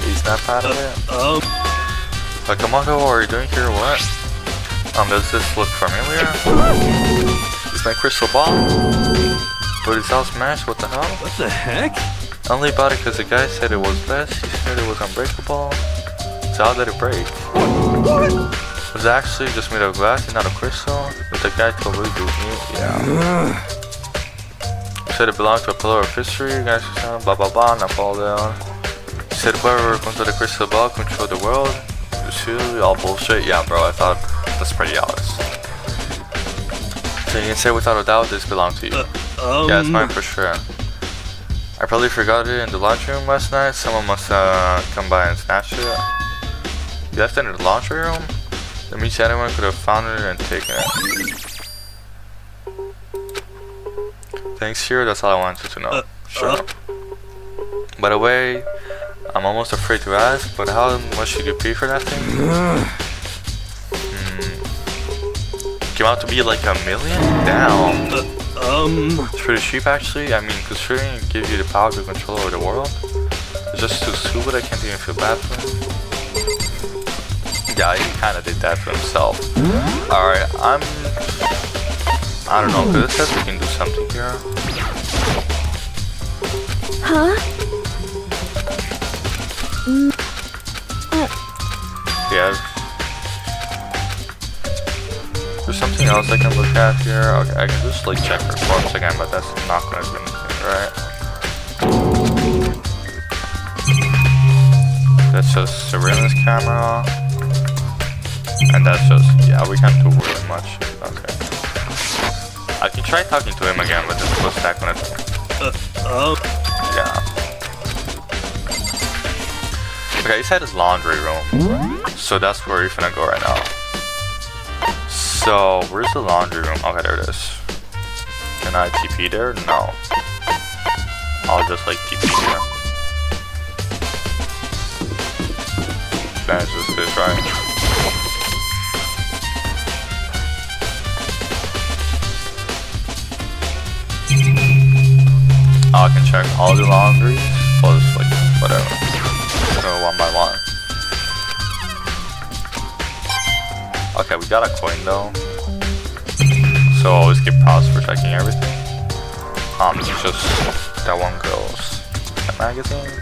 he's not part of it. Sakamoto, what are you doing here? What? Does this look familiar? Is my crystal ball? But it's all smashed, what the hell? What the heck? Only bought it because the guy said it was best. He said it was unbreakable. So how did it break? It was actually just made of glass and not of crystal. But the guy totally duped me. Yeah. He said it belonged to a pillar of history. Guys, blah blah blah, Napoleon. He said whoever controlled the crystal ball controlled the world. It's really all bullshit. Yeah, bro, I thought that's pretty obvious. So you can say without a doubt this belonged to you. Yeah, it's mine for sure. I probably forgot it in the laundry room last night. Someone must come by and snatched it. You left it in the laundry room? That means anyone could have found it and taken it. Thanks, here. That's all I wanted to know. Sure. By the way, I'm almost afraid to ask, but how much should you pay for that thing? Came out to be like $1 million? Damn. It's pretty cheap actually. I mean, considering it gives you the power to control over the world. It's just too stupid, I can't even feel bad for him. Yeah, he kinda did that to himself. Alright, I don't know, because it says we can do something here. Huh? Yeah. There's something else I can look at here. Okay, I can just like check her corpse again, but that's not gonna do anything, right? That's just surveillance camera. And that's just, yeah, we can't do really much. Okay. I can try talking to him again, but this was that gonna do? Yeah. Okay, he said his laundry room. So that's where he's gonna go right now. So, where's the laundry room? Okay, there it is. Can I TP there? No. I'll just like TP here. That's just this, right? I can check all the laundries, plus like whatever. So one by one. Okay, we got a coin though. So always get props for checking everything. This is just that one girl's magazine.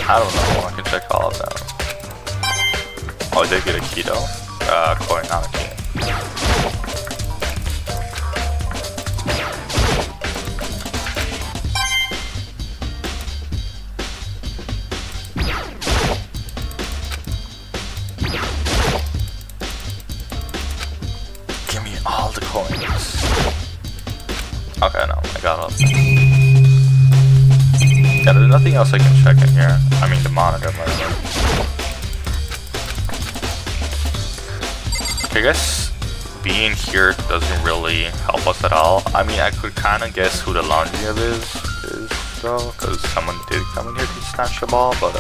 I don't know, I can check all of them. Oh, they get a key though. Coin, not a key. up. Yeah, there's nothing else I can check in here. I mean, the monitor, whatever. I guess being here doesn't really help us at all. I mean, I could kind of guess who the laundry of is though, because someone did come in here to snatch the ball, but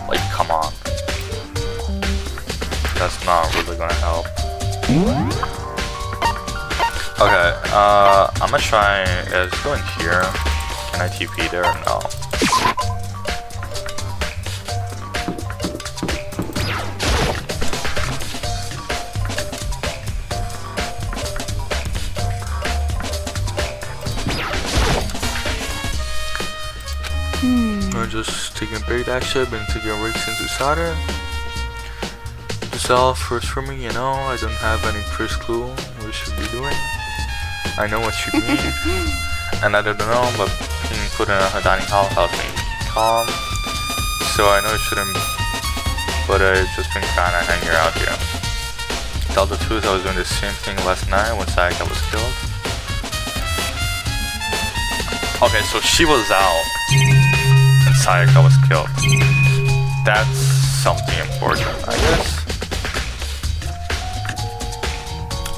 like, come on. That's not really gonna help. Okay, I'm gonna try, let's go in here. Can I TP there? No. We're just taking a break actually, been taking a break since we started. It's all first for me, you know, I don't have any first clue what we should be doing. I know what you mean, and I don't know, but being put in a dining hall helped me calm. So I know it shouldn't, but I've just been kinda hanging out here. To tell the truth, I was doing the same thing last night when Sayaka was killed. Okay, so she was out and Sayaka was killed. That's something important, I guess.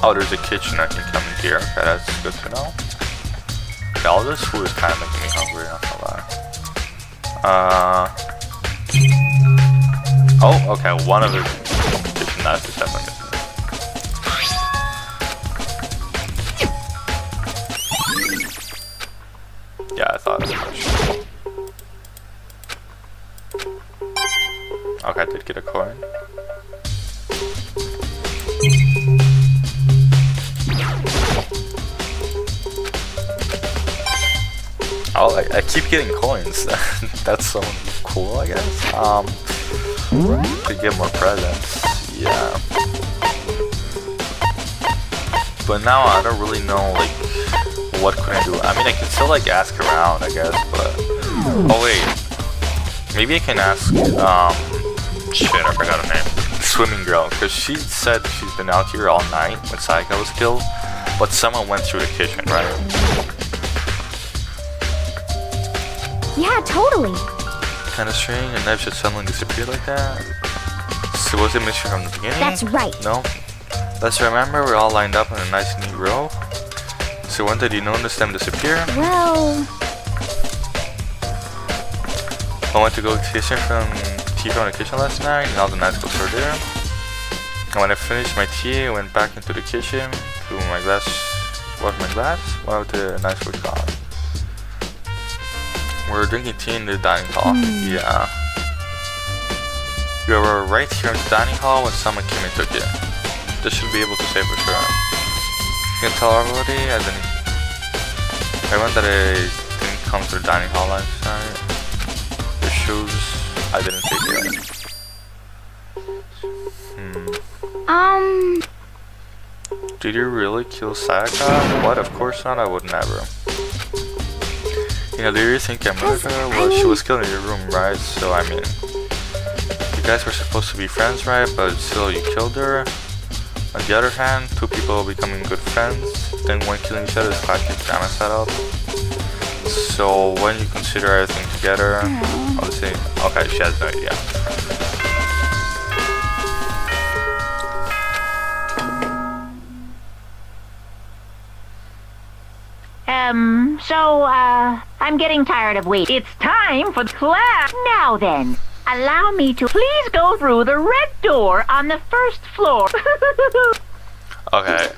Oh, there's a kitchen I can come in here. Okay, that's good to know. Okay, all this food is kind of making me hungry, not gonna lie. Oh, okay, one of the kitchen knives is definitely missing. Yeah, I thought as much. Okay, I did get a coin. Oh, I keep getting coins. That's so cool, I guess. To get more presents. Yeah. But now I don't really know, like, what could I do? I mean, I can still, like, ask around, I guess, but... Oh, wait. Maybe I can ask, shit, I forgot her name. Swimming girl, because she said she's been out here all night when Sayaka was killed, but someone went through the kitchen, right? Yeah, totally. Kinda strange, and knife just suddenly disappeared like that. So was it mission from the beginning? That's right. No. Let's remember, we're all lined up in a nice neat row. So when did you notice them disappear? Well... I went to go to the kitchen from tea from the kitchen last night, and all the nice clothes were there. And when I finished my tea, I went back into the kitchen, threw my glass, washed my glass, went out to a nice food car. We're drinking tea in the dining hall. Yeah. We were right here in the dining hall when someone came and took it. This should be able to say for sure. You can tell everybody, everyone that I didn't come to the dining hall last night. The shoes, I didn't take it. Did you really kill Sayaka? What? Of course not, I would never. You know, do you think I murdered her? Well, she was killed in your room, right? So, I mean, you guys were supposed to be friends, right? But still, you killed her. On the other hand, two people becoming good friends, then one killing each other is classic drama setup. So, when you consider everything together, obviously, okay, she has no idea. I'm getting tired of waiting. It's time for the class. Now then, allow me to please go through the red door on the first floor. Okay.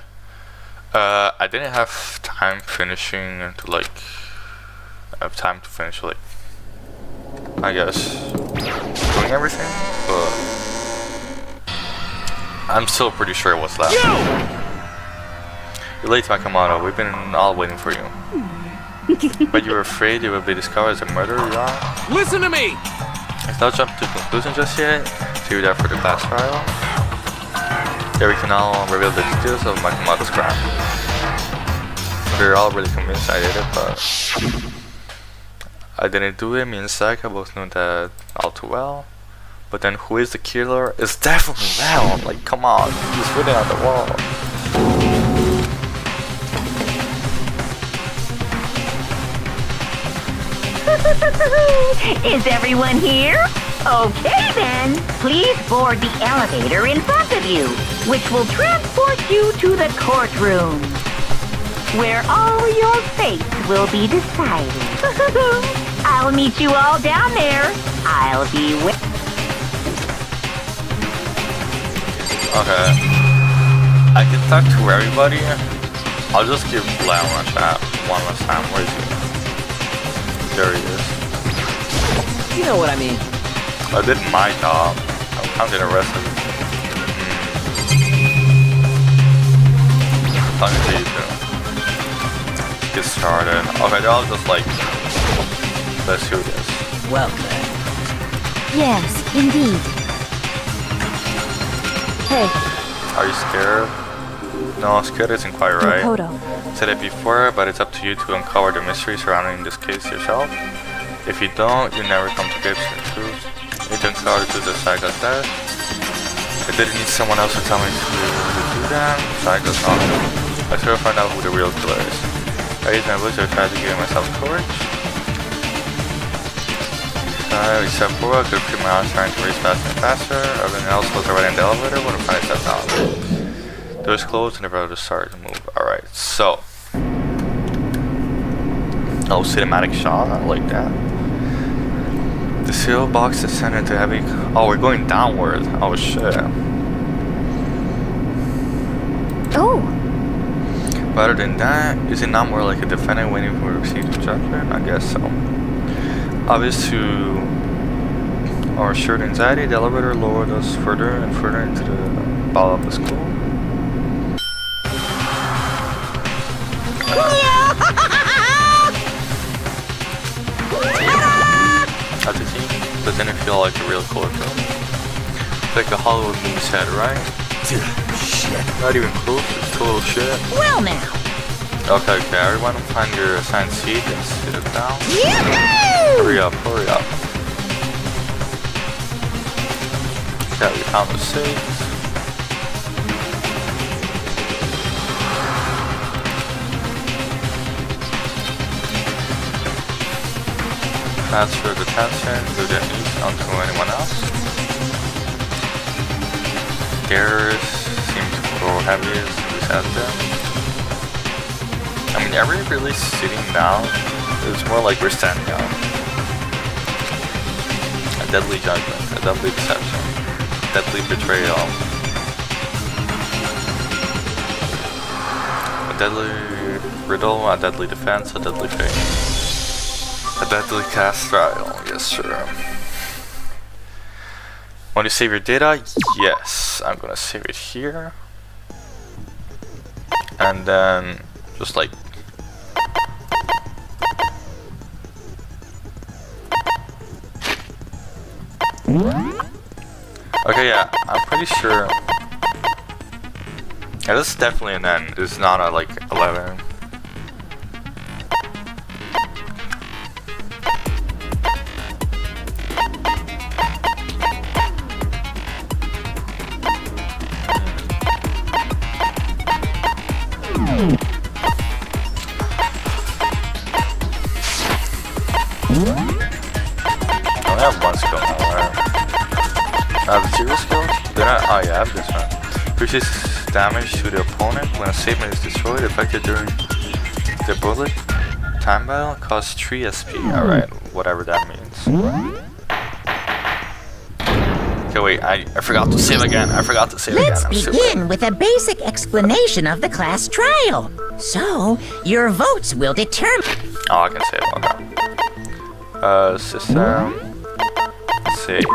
I didn't have time finishing to, like, I guess, doing everything, but I'm still pretty sure it was that. You're late, Makamoto. We've been all waiting for you. But you were afraid you would be discovered as a murderer, you are? Listen to me! Let's not jump to conclusion just yet. So you're there for the class trial. Here we can all reveal the details of Makamoto's crime. We're all really convinced I did it, but I didn't do it. Me and Sayaka both knew that all too well. But then who is the killer? It's definitely Leon. Like, come on, he's written on the wall. Is everyone here? Okay then. Please board the elevator in front of you, which will transport you to the courtroom, where all your fates will be decided. I'll meet you all down there. I'll be waiting. Okay. I can talk to everybody. I'll just give Lamb a shot one last time. Where is he? There he is. You know what I mean. I did my job. I'm counting the rest of it. Talking to you too. Get started. Okay, they're all just like, let's do this. Well then. Yes, indeed. Hey, Are you scared? No, scared isn't quite right. Makoto. Said it before, but it's up to you to uncover the mystery surrounding this case yourself. If you don't, you never come to grips with the truth. You need to uncover the truth of Saika's death. I didn't need someone else to tell me to do that. Saika's not. I should have found out who the real killer is. I used my books to try to give myself courage. Except for I could keep my eyes trying to race faster and faster. Everything else was already in the elevator when I finally stepped down. The doors closed and the road started to move. Alright, so. Oh, cinematic shot. I like that. The seal box descended to heavy. Oh, we're going downward. Oh, shit. Oh, But other than that, is it not more like a defendant waiting for received judgment? I guess so. Obvious to our shared anxiety, the elevator lowered us further and further into the bottom of the school. As a team, doesn't it feel like a real courtroom? Like a Hollywood movie set, right? Shit. Not even close, it's total shit. Well now. Okay, everyone find your assigned seat and sit it down. Yoo-hoo! Hurry up, hurry up. Okay, we found the safe. Transfer the tension, do the news onto anyone else. Stairs seem to grow heavy as we sat there. I mean, are we really sitting down? It's more like we're standing up. A deadly judgment, a deadly deception, a deadly betrayal. A deadly riddle, a deadly defense, a deadly fate. A deadly cast trial, yes sir. Want to save your data? Yes, I'm gonna save it here. And then, just like... Okay, yeah, I'm pretty sure... Yeah, this is definitely an end. This is not a, like, 11. I only have one skill now, right? I have 0 skills? Then oh yeah, I have this one. Increases damage to the opponent when a statement is destroyed, affected during the bullet. Time battle costs 3 SP. Alright, whatever that means. Okay, wait, I forgot to save again. I forgot to save Let's again. begin with a basic explanation of the class trial. So, your votes will determine... Oh, I can save, okay. System, save,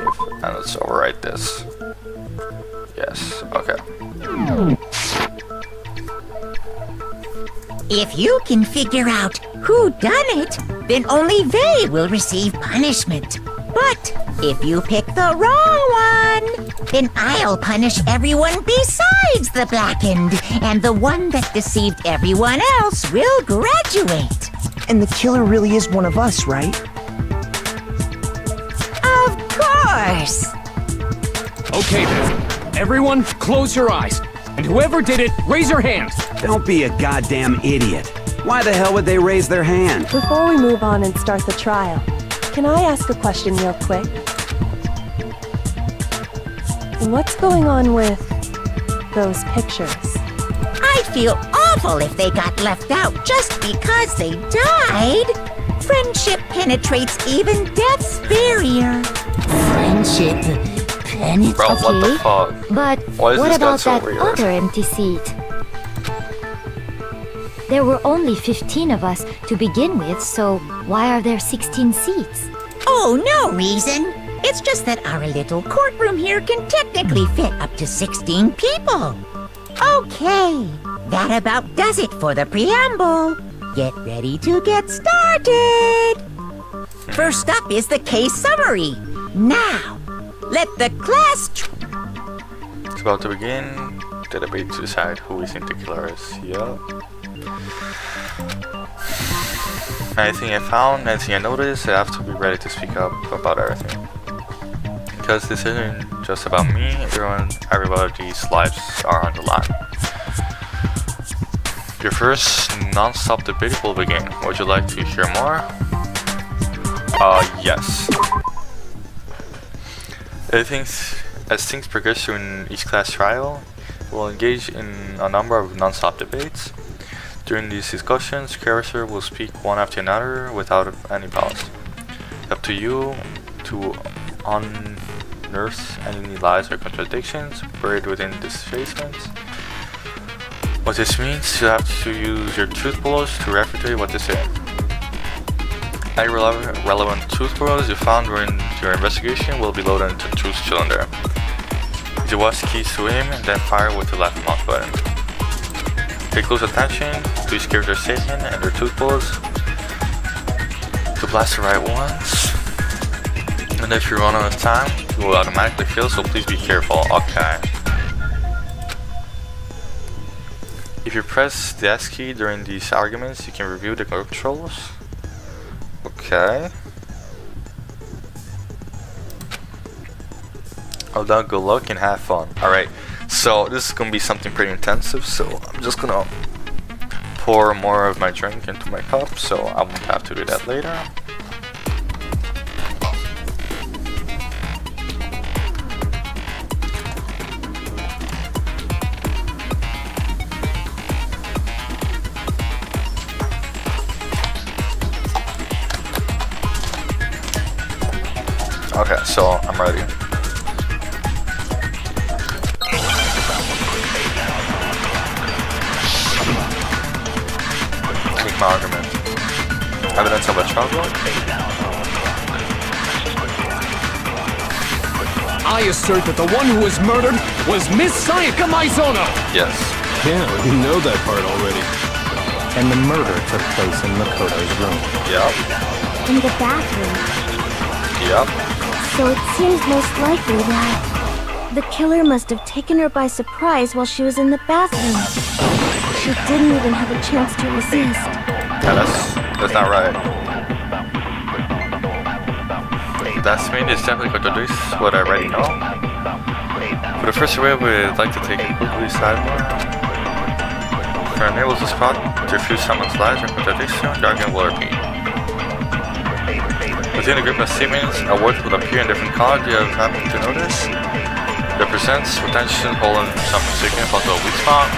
and let's overwrite this. Yes, okay. If you can figure out who done it, then only they will receive punishment. But if you pick the wrong one, then I'll punish everyone besides the blackened, and the one that deceived everyone else will graduate. And the killer really is one of us, right? Of course! Okay then. Everyone, close your eyes. And whoever did it, raise your hand. Don't be a goddamn idiot. Why the hell would they raise their hand? before we move on and start the trial, Can I ask a question real quick? What's going on with those pictures? I'd feel awful if they got left out just because they died. Friendship penetrates even death's barrier. Friendship penetrates. Bro, what the fuck? But Why is what this guy about so that weird? other empty seat? There were only 15 of us to begin with, so why are there 16 seats? Oh, no reason. It's just that our little courtroom here can technically fit up to 16 people. Okay, that about does it for the preamble. Get ready to get started. First up is the case summary. Now, let the class... It's about to begin. The debate to decide who we think the killer is. Yup. Anything I found, anything I noticed, I have to be ready to speak up about everything. Because this isn't just about me, everybody's lives are on the line. Your first non-stop debate will begin. Would you like to hear more? Yes. As things progress in each class trial, we'll engage in a number of non-stop debates. During these discussions, characters will speak one after another without any pause. Up to you to unearth any lies or contradictions buried within these statements. What this means, you have to use your truth bullets to refute what they say. Any relevant truth bullets you found during your investigation will be loaded into the truth cylinder. You watch keys to aim and then fire with the left mouse button. Pay close attention to each character's statement and their truth bullets to blast the right ones. And if you run out of time, you will automatically fail, so please be careful. Okay. If you press the S key during these arguments, you can review the controls. Okay. Well done, good luck and have fun. Alright, so this is gonna be something pretty intensive, so I'm just gonna pour more of my drink into my cup, so I won't have to do that later. Okay, so I'm ready. Make my argument. Evidence of a struggle? I assert that the one who was murdered was Miss Sayaka Maizono! Yes. Yeah, we know that part already. And the murder took place in Makoto's room. Yep. In the bathroom. Yep. So it seems most likely that the killer must have taken her by surprise while she was in the bathroom. She didn't even have a chance to resist. Yeah, that's not right. That's mean it's definitely contradicts what I already know. For the first way, we'd like to take a quickly sidebar. For enables the spot to refute someone's lies or contradiction, the argument will repeat. Within a group of statements, a word will appear in different colors you have happened to notice. Represents retention, holding something significant about a weak spot.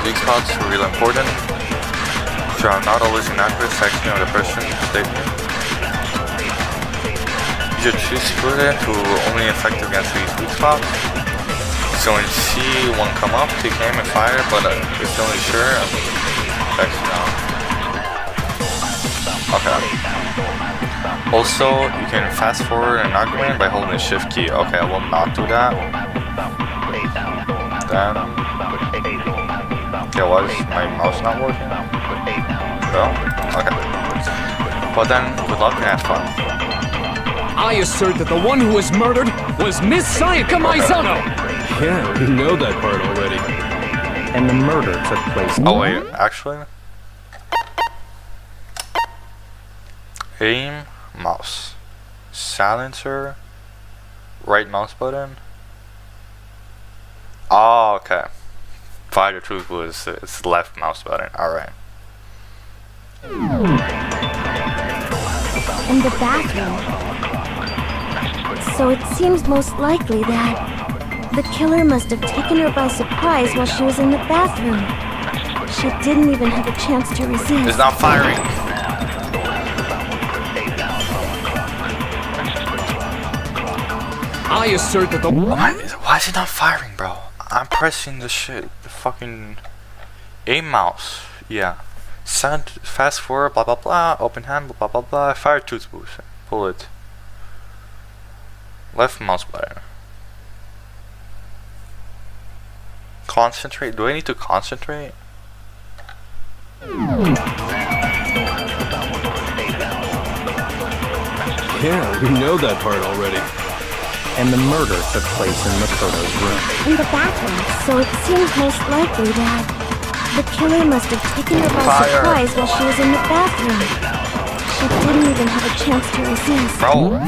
Weak spots are really important. Which are not always inaccurate section of the person's statement. You should choose split it to only effect against these weak spots. So when you see one come up, take aim and fire, but if you're only sure, effects now. Okay. Also, you can fast forward an argument by holding the shift key. Okay, I will not do that. Then... Okay, why is my mouse not working? No? Okay. Well then, good luck and have fun. I assert that the one who was murdered was Miss Sayaka Maizono! Yeah, we know that part already. And the murder took place. Oh wait, actually? Aim, mouse. Silencer, right mouse button. Oh, okay. Fire the truth was it's left mouse button. Alright. in the bathroom. So it seems most likely that the killer must have taken her by surprise while she was in the bathroom. She didn't even have a chance to resist. It's not firing. I assert that the... Why is it not firing, bro? I'm pressing the shit. The fucking aim mouse. Yeah. Sound, fast forward, blah blah blah. Open hand, blah blah blah. Fire tooth boost. Pull it. Left mouse button. Concentrate. Do I need to concentrate? Yeah, we know that part already. And the murder took place in Makoto's room. In the bathroom. So it seems most likely that the killer must have taken her by surprise while she was in the bathroom. She didn't even have a chance to resist. Bro.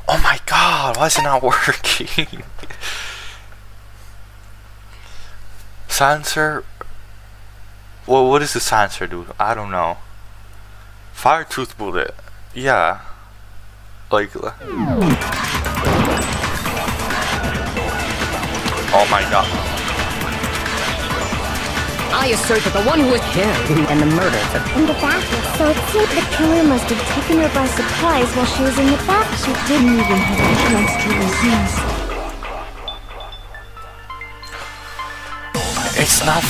Oh my god, why is it not working? Silencer? Well, what does the silencer do? I don't know. Fire tooth bullet. Yeah. Like. Oh my god. I assert that the one who was killed And the murder took In the bathroom. So it seems the killer must have taken her by surprise while she was in the bath. She didn't even have a chance to resist. It's not.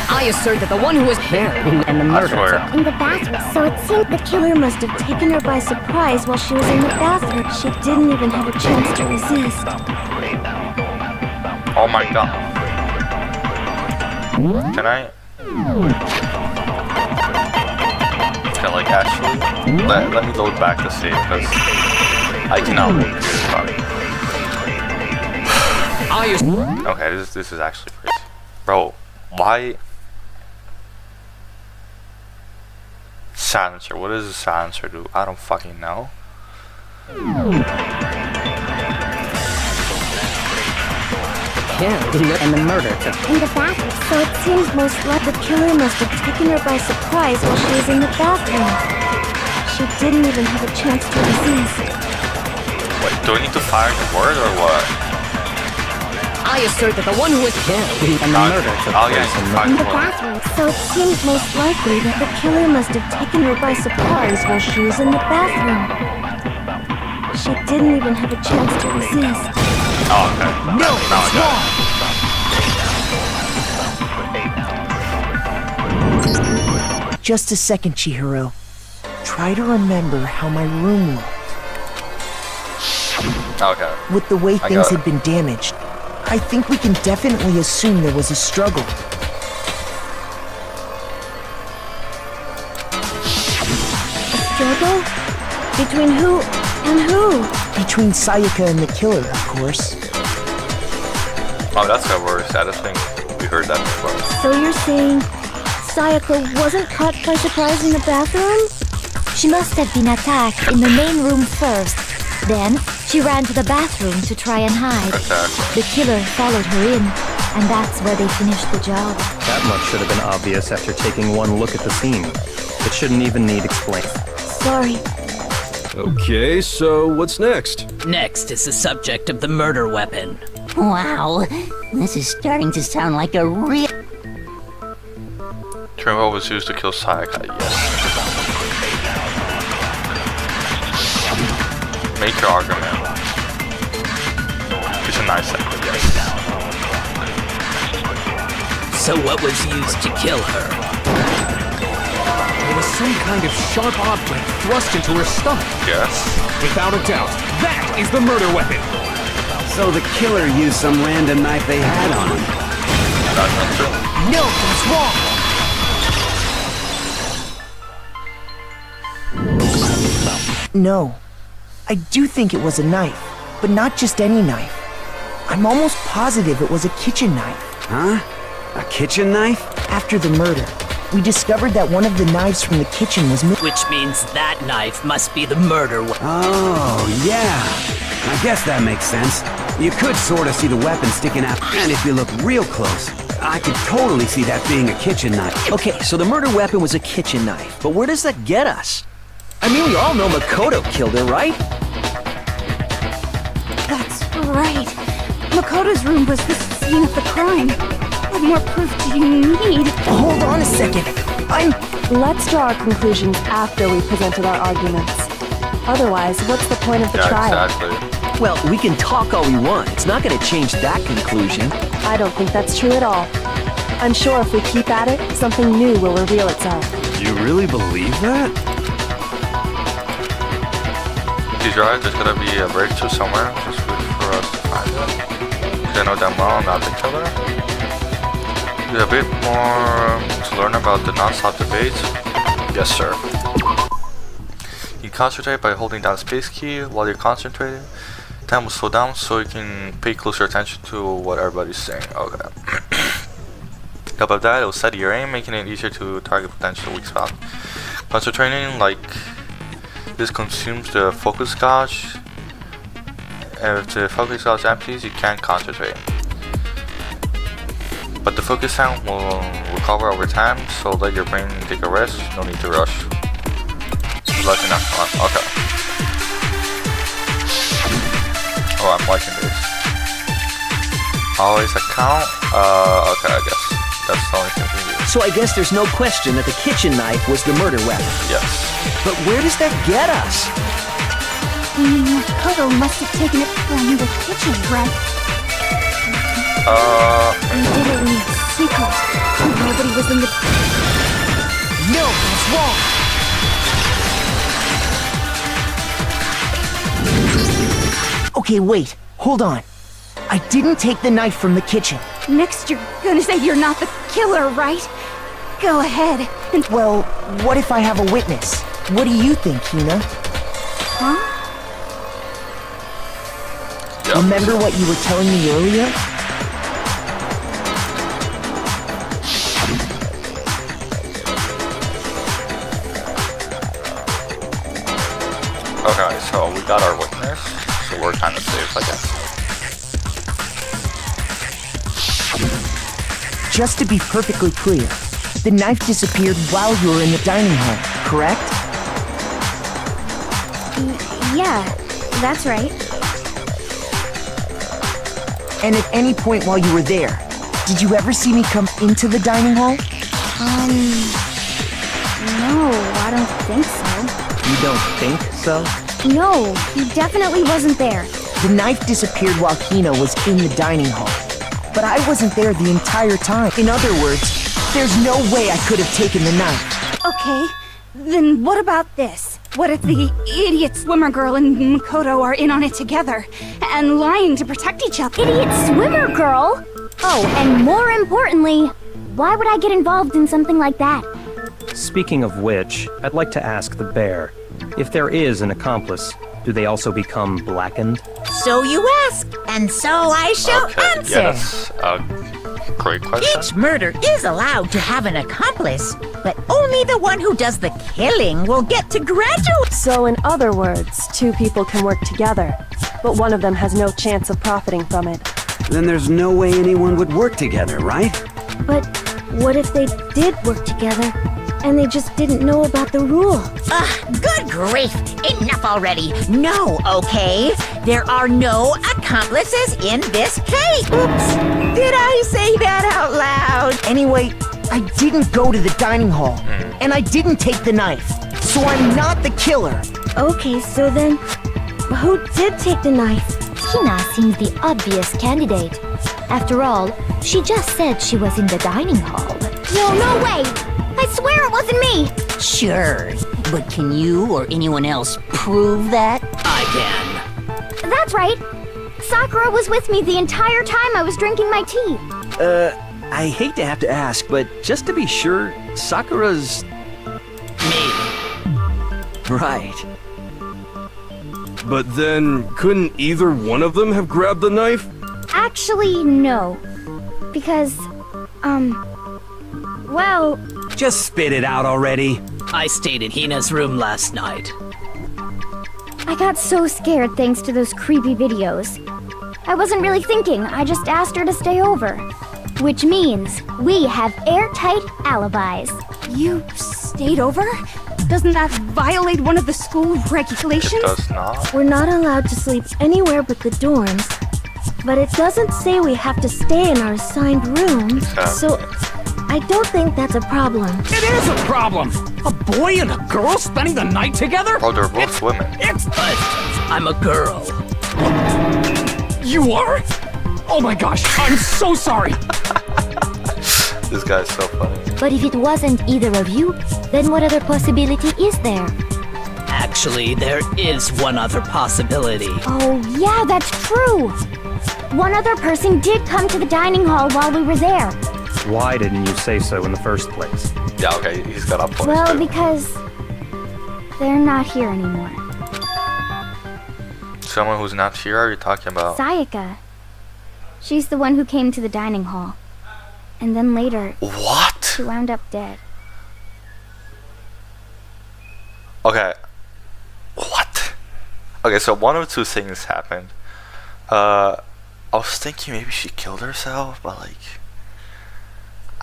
I assert that the one who was killed and the I murder swear. took In the bathroom. So it seemed the killer must have taken her by surprise while she was in the bathroom. She didn't even have a chance to resist. Oh my god. Can I? Okay, like actually, let me load back to see because I cannot move this body. Okay, this is actually crazy, bro. Why? Silencer. What does a silencer do? I don't fucking know. and the murder took In the bathroom. So it seems most likely the killer must have taken her by surprise while she was in the bathroom. She didn't even have a chance to resist. Wait, do I need to fire the word or what? I assert that the one who was killed and the murder took Oh yeah, place in fire In the the word. bathroom. So it seems most likely that the killer must have taken her by surprise while she was in the bathroom. She didn't even have a chance to resist. Oh, okay. No, Now I got it. Just a second, Chihiro. Try to remember how my room looked. Okay. With the way I things got it. had been damaged, I think we can definitely assume there was a struggle. Struggle? Between who and who? Between Sayaka and the killer, of course. Oh, that's got worse. I just think we heard that before. So you're saying Sayaka wasn't caught by surprise in the bathroom? She must have been attacked in the main room first. Then, she ran to the bathroom to try and hide. Exactly. The killer followed her in, and that's where they finished the job. That much should have been obvious after taking one look at the scene. It shouldn't even need explaining. Sorry. Okay, so what's next? Next is the subject of the murder weapon. Wow, this is starting to sound like a real... Trimbo was used to kill Sayaka, yes. Make your argument. It's a nice second, yes. So what was used to kill her? It was some kind of sharp object thrust into her stomach. Yes. Without a doubt, that is the murder weapon. So the killer used some random knife they had on him. That's not true. No, that's wrong. No. I do think it was a knife, but not just any knife. I'm almost positive it was a kitchen knife. Huh? A kitchen knife? After the murder, we discovered that one of the knives from the kitchen was missing. Which means that knife must be the murder weapon. Oh, yeah. I guess that makes sense. You could sort of see the weapon sticking out, and if you look real close, I could totally see that being a kitchen knife. Okay, so the murder weapon was a kitchen knife, but where does that get us? I mean, we all know Makoto killed her, right? That's right. Makoto's room was the scene of the crime. What more proof do you need? Hold on a second. Let's draw our conclusions after we presented our arguments. Otherwise, what's the point of the trial? Exactly. Well, we can talk all we want. It's not going to change that conclusion. I don't think that's true at all. I'm sure if we keep at it, something new will reveal itself. You really believe that? He's right, there's gotta be a breakthrough somewhere. Just wait for us to find it. Because I know damn well I'm not the killer. There's a bit more to learn about the non-stop debates. Yes, sir. You concentrate by holding down the space key while you're concentrating. Time will slow down so you can pay closer attention to what everybody's saying. Okay. Top of that, it will steady your aim, making it easier to target potential weak spots. Concentrating like this consumes the focus gauge. And if the focus gauge empties, you can't concentrate. But the focus time will recover over time, so let your brain take a rest. No need to rush. Lucky enough. Okay. Oh, I'm liking this. Always a count. Okay, I guess that's the only thing we do. So I guess there's no question that the kitchen knife was the murder weapon. Yes. But where does that get us? Makoto must have taken it from the kitchen, right? He did it in secret. Nobody was in the... No, that's wrong. Okay, wait. Hold on. I didn't take the knife from the kitchen. Next, you're gonna say you're not the killer, right? Go ahead. And... Well, what if I have a witness? What do you think, Hina? Huh? Yep. Remember what you were telling me earlier? Okay, so we got our witness, so we're kind of safe, I guess. Just to be perfectly clear, the knife disappeared while you were in the dining hall, correct? Yeah, that's right. And at any point while you were there, did you ever see me come into the dining hall? No, I don't think so. You don't think so? No, he definitely wasn't there. The knife disappeared while Hina was in the dining hall. But I wasn't there the entire time. In other words, there's no way I could have taken the knife. Okay, then what about this? What if the idiot swimmer girl and Makoto are in on it together and lying to protect each other? Idiot swimmer girl? Oh, and more importantly, why would I get involved in something like that? Speaking of which, I'd like to ask the bear, if there is an accomplice, do they also become blackened? So you ask, and so I shall answer. Yeah, that's a great question. Each murder is allowed to have an accomplice, but only the one who does the killing will get to graduate. So in other words, two people can work together, but one of them has no chance of profiting from it. Then there's no way anyone would work together, right? But what if they did work together and they just didn't know about the rule? Good grief! Enough already! No, okay? There are no accomplices in this case! Oops! Did I say that out loud? Anyway, I didn't go to the dining hall, and I didn't take the knife, so I'm not the killer. Okay, so then, who did take the knife? Hina seems the obvious candidate. After all, she just said she was in the dining hall. No way! I swear it wasn't me! Sure, but can you or anyone else prove that? I can. That's right. Sakura was with me the entire time I was drinking my tea. I hate to have to ask, but just to be sure, Sakura's... Me. Right. But then, couldn't either one of them have grabbed the knife? Actually, no. Because, well... Just spit it out already. I stayed in Hina's room last night. I got so scared thanks to those creepy videos. I wasn't really thinking, I just asked her to stay over. Which means we have airtight alibis. You stayed over? Doesn't that violate one of the school regulations? It does not. We're not allowed to sleep anywhere but the dorms. But it doesn't say we have to stay in our assigned rooms. So I don't think that's a problem. It is a problem! A boy and a girl spending the night together? Oh, they're both women. I'm a girl. You are? Oh my gosh, I'm so sorry! This guy's so funny. But if it wasn't either of you, then what other possibility is there? Actually, there is one other possibility. Oh, yeah, that's true. One other person did come to the dining hall while we were there. Why didn't you say so in the first place? Yeah, okay, he's got a point. Well, because they're not here anymore. Someone who's not here, are you talking about? Sayaka. She's the one who came to the dining hall. And then later... What? She wound up dead. Okay. What? Okay, so one of two things happened. I was thinking maybe she killed herself, but like...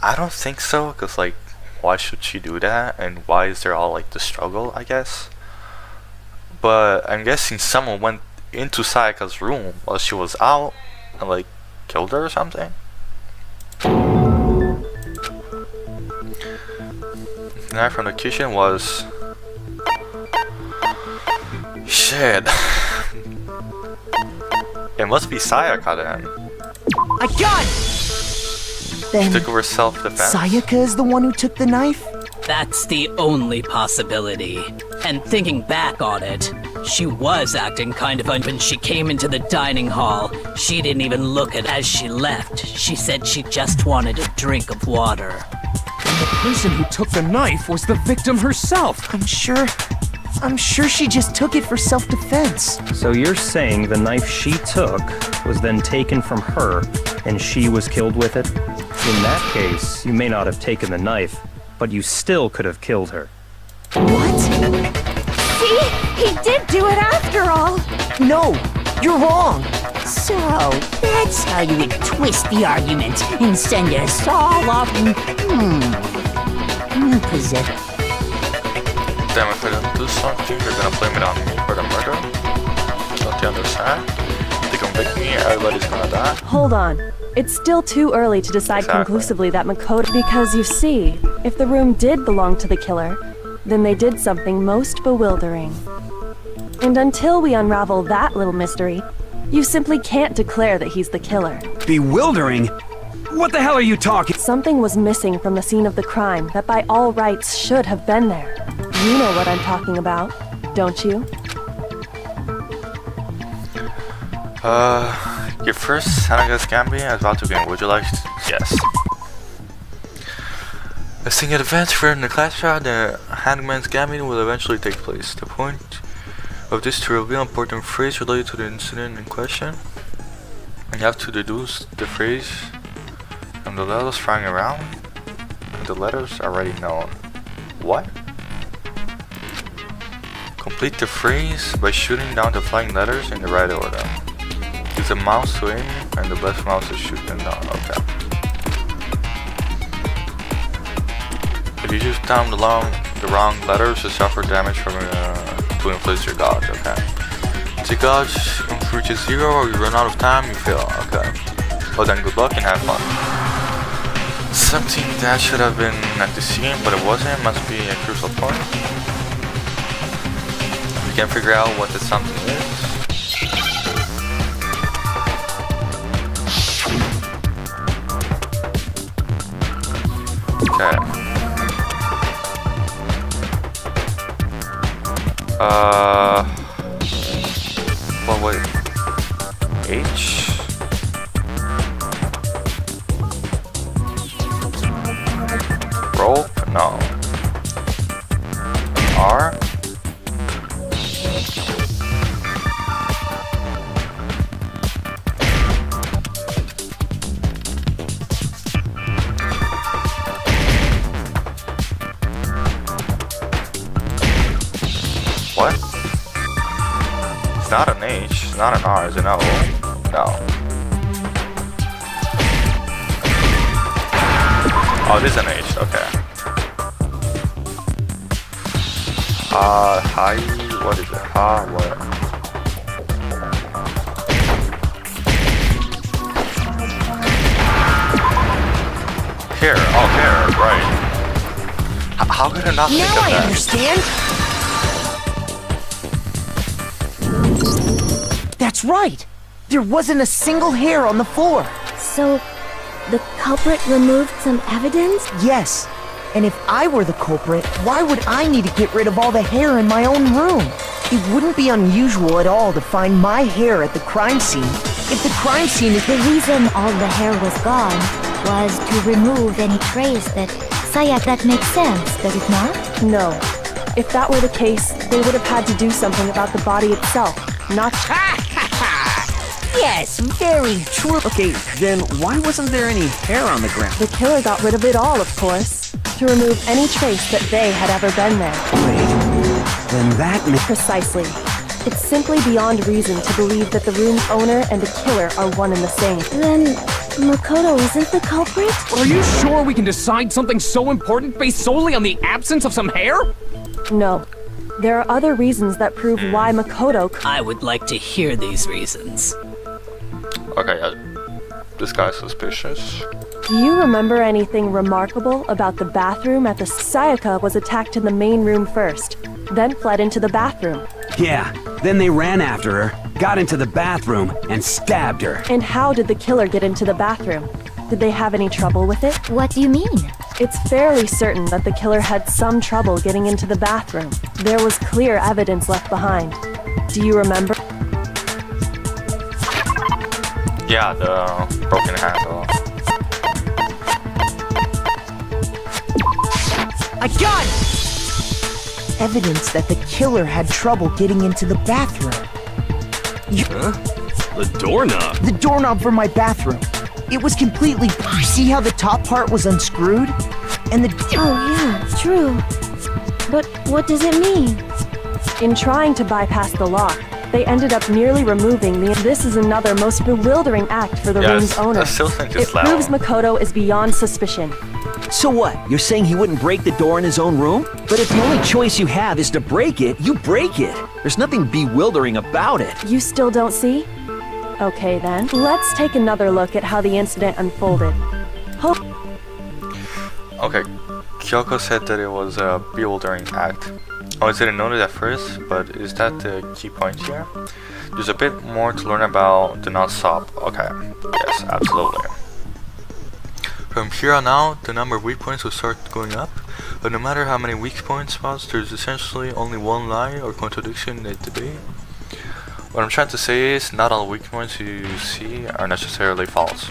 I don't think so, because like, why should she do that? And why is there all like the struggle, I guess? But I'm guessing someone went into Sayaka's room while she was out and like killed her or something. The knife from the kitchen was... Shit. It must be Sayaka then. I got! Then She took over self-defense. Sayaka is the one who took the knife? That's the only possibility. And thinking back on it, she was acting kind of when she came into the dining hall. She didn't even look at as she left. She said she just wanted a drink of water. And the person who took the knife was the victim herself. I'm sure she just took it for self-defense. So you're saying the knife she took was then taken from her and she was killed with it? In that case, you may not have taken the knife, but you still could have killed her. What? See? He did do it after all! No, you're wrong. So, that's how you would twist the argument and send us all off and... Damn, if I don't do something, they're gonna blame it on me for the murder. Don't you understand? They convict me, everybody's gonna die. Hold on. It's still too early to decide conclusively that Makoto... Because you see, if the room did belong to the killer, then they did something most bewildering. And until we unravel that little mystery, you simply can't declare that he's the killer. Bewildering? What the hell are you talking? Something was missing from the scene of the crime that by all rights should have been there. You know what I'm talking about, don't you? Your first Sanaga's Gambit is about to begin. Would you like to? Yes. A single advance for in the class shot, the Hangman's Gambit will eventually take place. The point of this to reveal important phrase related to the incident in question. You have to deduce the phrase from the letters flying around. The letters already known. What? Complete the phrase by shooting down the flying letters in the right order. Use a mouse to aim and the left mouse to shoot them down. Okay. If you shoot down the wrong letters, you suffer damage from to inflict your dodge. Okay. If the dodge reaches 0 or you run out of time, you fail. Okay. Well then, good luck and have fun. Something that should have been at the scene, but it wasn't. Must be a crucial point. You can figure out what the something is. Okay. Well, wait. H? Rope? No. R? What? It's not an H, it's not an R, it's an O. No. Oh, this is an H, okay. Hi, what is it? What? Here, oh here, right. How could I not think of that? Now I understand! That's right! There wasn't a single hair on the floor! So, the culprit removed some evidence? Yes. And if I were the culprit, why would I need to get rid of all the hair in my own room? It wouldn't be unusual at all to find my hair at the crime scene. If the crime scene is... The reason all the hair was gone was to remove any trace that... Sayak, that makes sense, does it not? No. If that were the case, they would have had to do something about the body itself, not... Yes, very true. Okay, then why wasn't there any hair on the ground? The killer got rid of it all, of course, to remove any trace that they had ever been there. Wait, then that makes... Precisely. It's simply beyond reason to believe that the room's owner and the killer are one and the same. Then, Makoto isn't the culprit? Are you sure we can decide something so important based solely on the absence of some hair? No. There are other reasons that prove why Makoto... I would like to hear these reasons. Okay, this guy's suspicious. Do you remember anything remarkable about the bathroom at the... Sayaka was attacked in the main room first, then fled into the bathroom. Yeah, then they ran after her, got into the bathroom, and stabbed her. And how did the killer get into the bathroom? Did they have any trouble with it? What do you mean? It's fairly certain that the killer had some trouble getting into the bathroom. There was clear evidence left behind. Do you remember? Yeah, the broken handle. I got it! Evidence that the killer had trouble getting into the bathroom. Huh? The doorknob? The doorknob for my bathroom. It was completely... See how the top part was unscrewed? And the... Oh yeah, true. But what does it mean? In trying to bypass the lock, they ended up nearly removing the... This is another most bewildering act for the room's owner. I still think It it's loud. proves Makoto is beyond suspicion. So what? You're saying he wouldn't break the door in his own room? But if the only choice you have is to break it, you break it. There's nothing bewildering about it. You still don't see? Okay then, let's take another look at how the incident unfolded. Okay, Kyoko said that it was a bewildering act. I didn't notice at first, but is that the key point here? There's a bit more to learn about the non-stop. Okay, yes, absolutely. From here on out, the number of weak points will start going up, but no matter how many weak point spots, there's essentially only one lie or contradiction in the debate. What I'm trying to say is, not all weak points you see are necessarily false.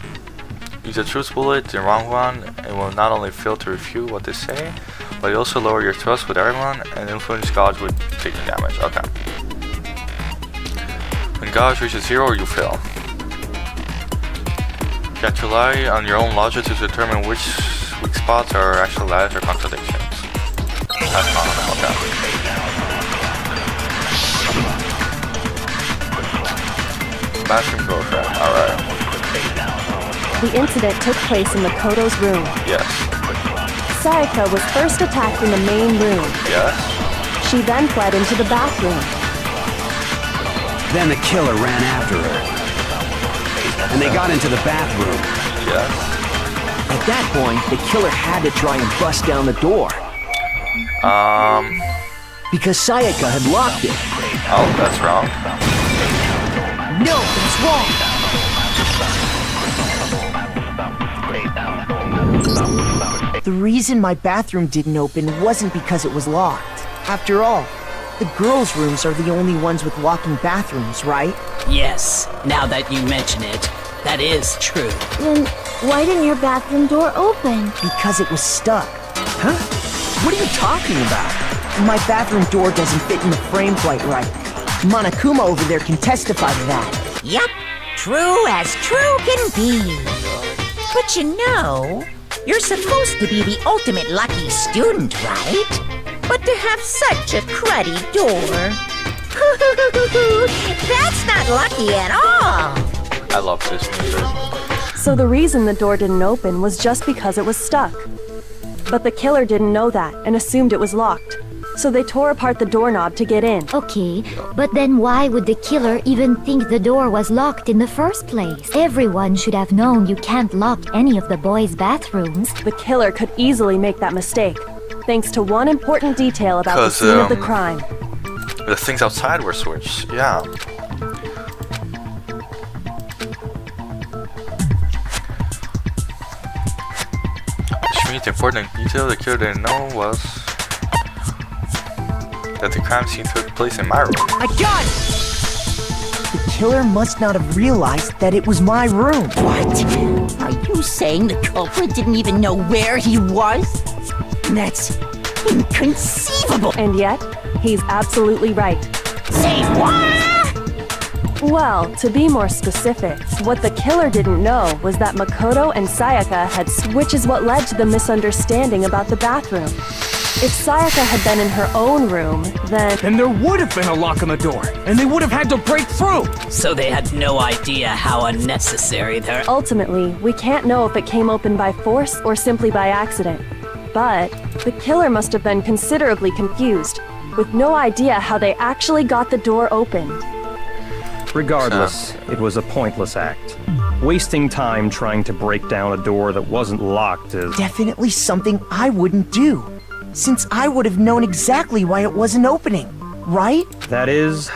Use a truth bullet, the wrong one, and will not only fail to refute what they say, but it also lower your trust with everyone and influence gods with taking damage. Okay. When gods reaches 0, you fail. You have to rely on your own logic to determine which weak spots are actual lies or contradictions. That's fine, okay. Bathroom girlfriend, alright. The incident took place in Makoto's room. Yes. Sayaka was first attacked in the main room. Yes. She then fled into the bathroom. Then the killer ran after her. And they got into the bathroom. Yes. At that point, the killer had to try and bust down the door. Because Sayaka had locked it. Oh, that's wrong. No, it's wrong! The reason my bathroom didn't open wasn't because it was locked. After all, the girls' rooms are the only ones with walking bathrooms, right? Yes, now that you mention it, that is true. Then why didn't your bathroom door open? Because it was stuck. Huh? What are you talking about? My bathroom door doesn't fit in the frame quite right. Monokuma over there can testify to that. Yup, true as true can be. But you know, you're supposed to be the ultimate lucky student, right? But to have such a cruddy door... That's not lucky at all! I love this music. So the reason the door didn't open was just because it was stuck. But the killer didn't know that and assumed it was locked. So they tore apart the doorknob to get in. Okay, but then why would the killer even think the door was locked in the first place? Everyone should have known you can't lock any of the boys' bathrooms. The killer could easily make that mistake, thanks to one important detail about the scene of the crime. The things outside were switched, yeah. Which means the important detail the killer didn't know was that the crime scene took place in my room. I got it! The killer must not have realized that it was my room. What? Are you saying the culprit didn't even know where he was? That's inconceivable. And yet, he's absolutely right. Say what? Well, to be more specific, what the killer didn't know was that Makoto and Sayaka had which is what led to the misunderstanding about the bathroom. If Sayaka had been in her own room, then there would have been a lock on the door, and they would have had to break through! So they had no idea how unnecessary their... Ultimately, we can't know if it came open by force or simply by accident. But the killer must have been considerably confused, with no idea how they actually got the door opened. Regardless, it was a pointless act. Wasting time trying to break down a door that wasn't locked is... Definitely something I wouldn't do, since I would have known exactly why it wasn't opening, right? That is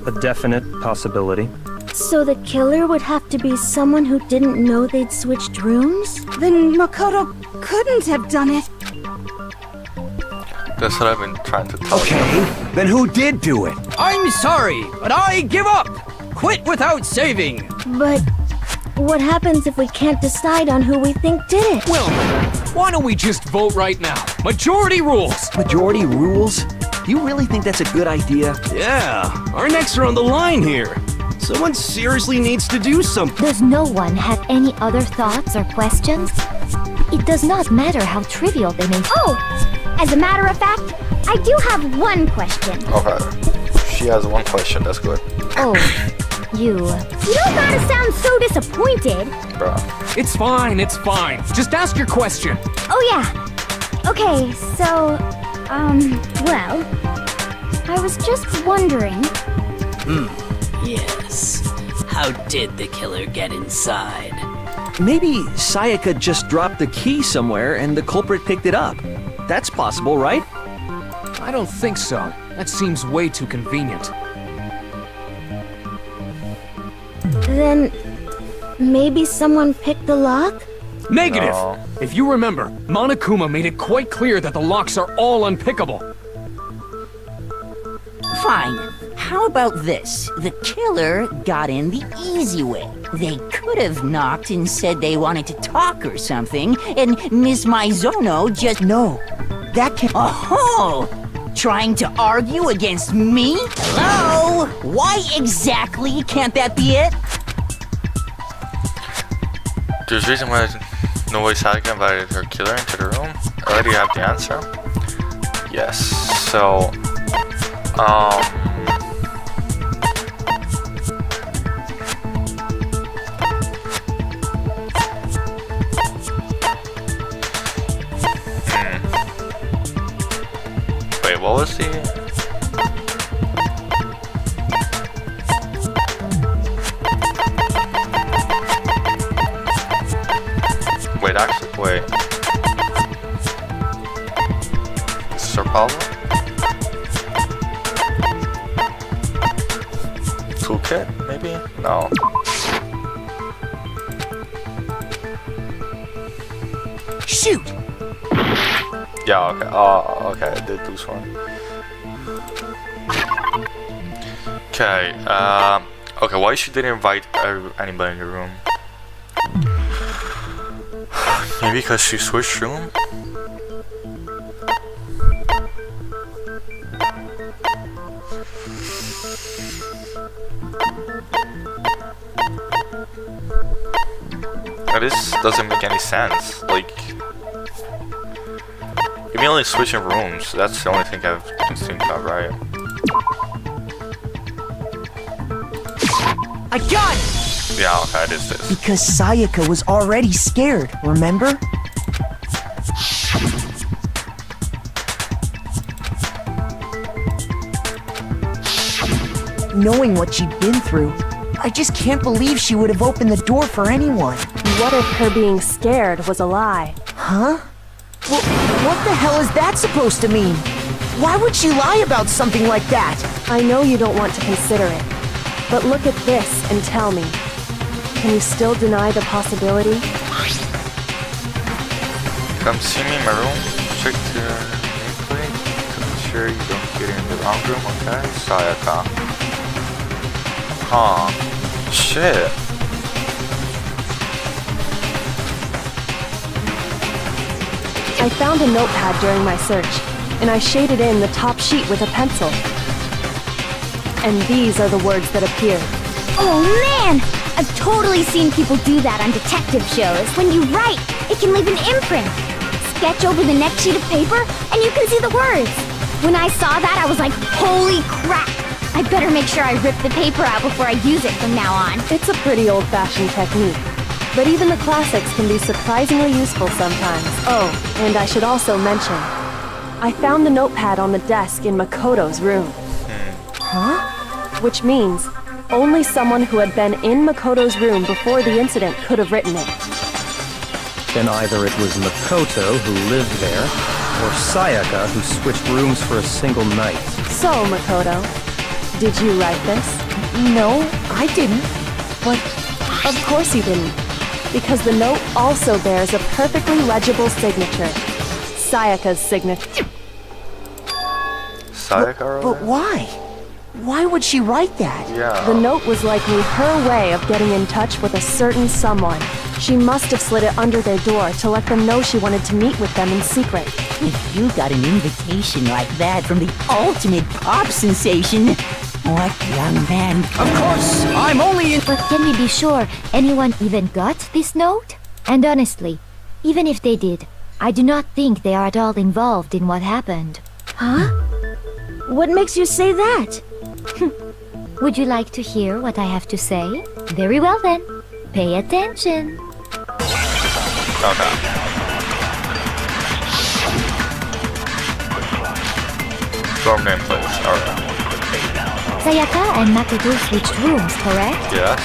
a definite possibility. So the killer would have to be someone who didn't know they'd switched rooms? Then Makoto couldn't have done it. That's what I've been trying to tell you. Okay, then who did do it? I'm sorry, but I give up! Quit without saving! But what happens if we can't decide on who we think did it? Well, why don't we just vote right now? Majority rules! Majority rules? Do you really think that's a good idea? Yeah, our necks are on the line here. Someone seriously needs to do something. Does no one have any other thoughts or questions? It does not matter how trivial they may be. Oh! As a matter of fact, I do have one question. Okay. She has one question, that's good. Oh, you. You don't gotta sound so disappointed. Bruh. It's fine, it's fine. Just ask your question. Oh yeah. Okay, so, well, I was just wondering. Yes. How did the killer get inside? Maybe Sayaka just dropped the key somewhere and the culprit picked it up. That's possible, right? I don't think so. That seems way too convenient. Then, maybe someone picked the lock? Negative! No. If you remember, Monokuma made it quite clear that the locks are all unpickable. Fine. How about this? The killer got in the easy way. They could have knocked and said they wanted to talk or something, and Miss Maizono just... No, that can't... Oh! Trying to argue against me? Hello? Why exactly can't that be it? There's a reason why nobody Sayaka invited her killer into the room. I already have the answer. Yes, so... Wait, what was the... Wait, actually, wait. Is this our problem? Toolkit, maybe? No. Shoot! Yeah, okay. Oh, okay, I did lose one. Okay, okay, why she didn't invite anybody in the room? Maybe because she switched room? Now, this doesn't make any sense. Like, you mean only switching rooms? That's the only thing I can think of, right? I got it! Yeah, okay, it is this. Because Sayaka was already scared, remember? knowing what she'd been through, I just can't believe she would have opened the door for anyone. What if her being scared was a lie? Huh? Well, what the hell is that supposed to mean? Why would she lie about something like that? I know you don't want to consider it, but look at this and tell me. Can you still deny the possibility? Come see me in my room. Check the nameplate to make sure you don't get in the wrong room, okay? Sayaka. Huh. Shit. I found a notepad during my search, and I shaded in the top sheet with a pencil. And these are the words that appeared. Oh man! I've totally seen people do that on detective shows. When you write, it can leave an imprint. Sketch over the next sheet of paper, and you can see the words. When I saw that, I was like, holy crap! I better make sure I rip the paper out before I use it from now on. It's a pretty old-fashioned technique, but even the classics can be surprisingly useful sometimes. Oh, and I should also mention, I found the notepad on the desk in Makoto's room. Huh? Which means only someone who had been in Makoto's room before the incident could have written it. Then either it was Makoto who lived there, or Sayaka who switched rooms for a single night. So, Makoto, did you write this? No, I didn't. But Of course you didn't, because the note also bears a perfectly legible signature. Sayaka's signature. Sayaka? But why? Why would she write that? Yeah. The note was likely her way of getting in touch with a certain someone. She must have slid it under their door to let them know she wanted to meet with them in secret. If you got an invitation like that from the ultimate pop sensation, what young man? Of course, I'm only in. But can we be sure anyone even got this note? And honestly, even if they did, I do not think they are at all involved in what happened. Huh? What makes you say that? Would you like to hear what I have to say? Very well then. Pay attention. Okay. Storm nameplates, alright. Sayaka and Makoto switched rooms, correct? Yes.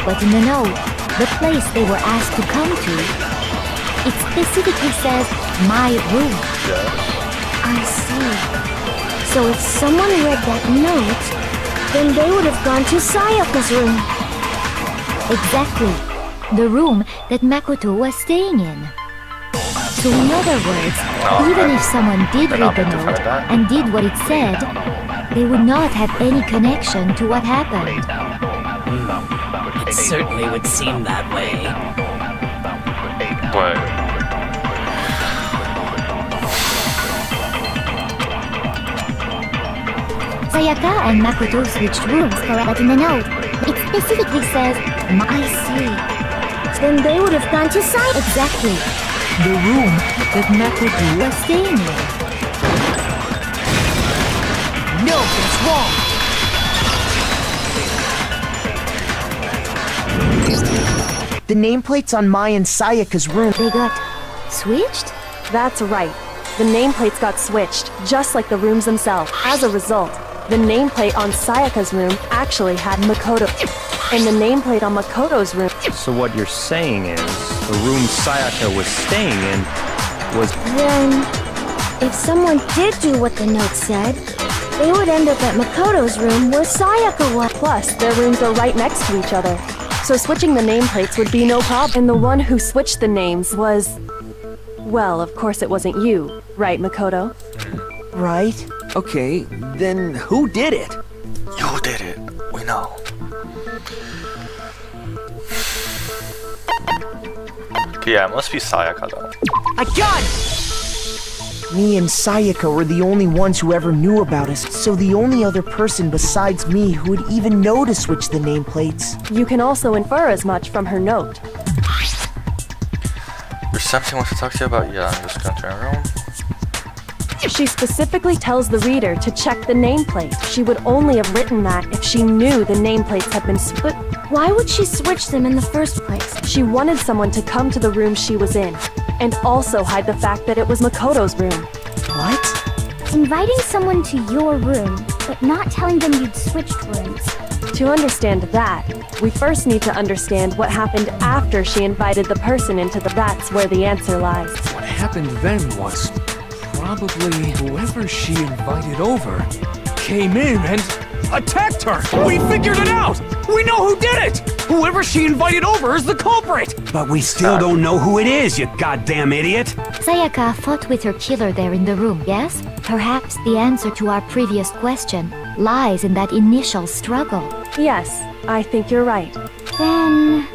But in the note, the place they were asked to come to, it specifically says, my room. Yes. I see. So if someone read that note, then they would have gone to Sayaka's room. Exactly. The room that Makoto was staying in. So in other words, even if someone did read the note and did what it said, they would not have any connection to what happened. It certainly would seem that way. But Sayaka and Makoto switched rooms, correct? But in the note, it specifically says, I see. Then they would have gone to Sayaka. Exactly. The room that Makoto was staying in. No, that's wrong! The nameplates on Mai and Sayaka's room. They got switched? That's right. The nameplates got switched, just like the rooms themselves. As a result, the nameplate on Sayaka's room actually had Makoto, and the nameplate on Makoto's room. So what you're saying is, the room Sayaka was staying in was... Then, if someone did do what the note said, they would end up at Makoto's room where Sayaka was. Plus, their rooms are right next to each other, so switching the nameplates would be no problem. And the one who switched the names was... Well, of course it wasn't you, right, Makoto? Right? Okay, then who did it? you did it. We know. Yeah, it must be Sayaka though. I got it! Me and Sayaka were the only ones who ever knew about us, so the only other person besides me who would even know to switch the nameplates. You can also infer as much from her note. There's something I want to talk to you about. Yeah, I'm just going to her room. She specifically tells the reader to check the nameplate. She would only have written that if she knew the nameplates had been split. Why would she switch them in the first place? She wanted someone to come to the room she was in, and also hide the fact that it was Makoto's room. What? Inviting someone to your room but not telling them you'd switched rooms. To understand that, we first need to understand what happened after she invited the person into the... That's where the answer lies. What happened then was probably whoever she invited over came in and attacked her. We figured it out. We know who did it. Whoever she invited over is the culprit. But we still don't know who it is, you goddamn idiot. Sayaka fought with her killer there in the room, yes? Perhaps the answer to our previous question lies in that initial struggle. Yes, I think you're right. Then...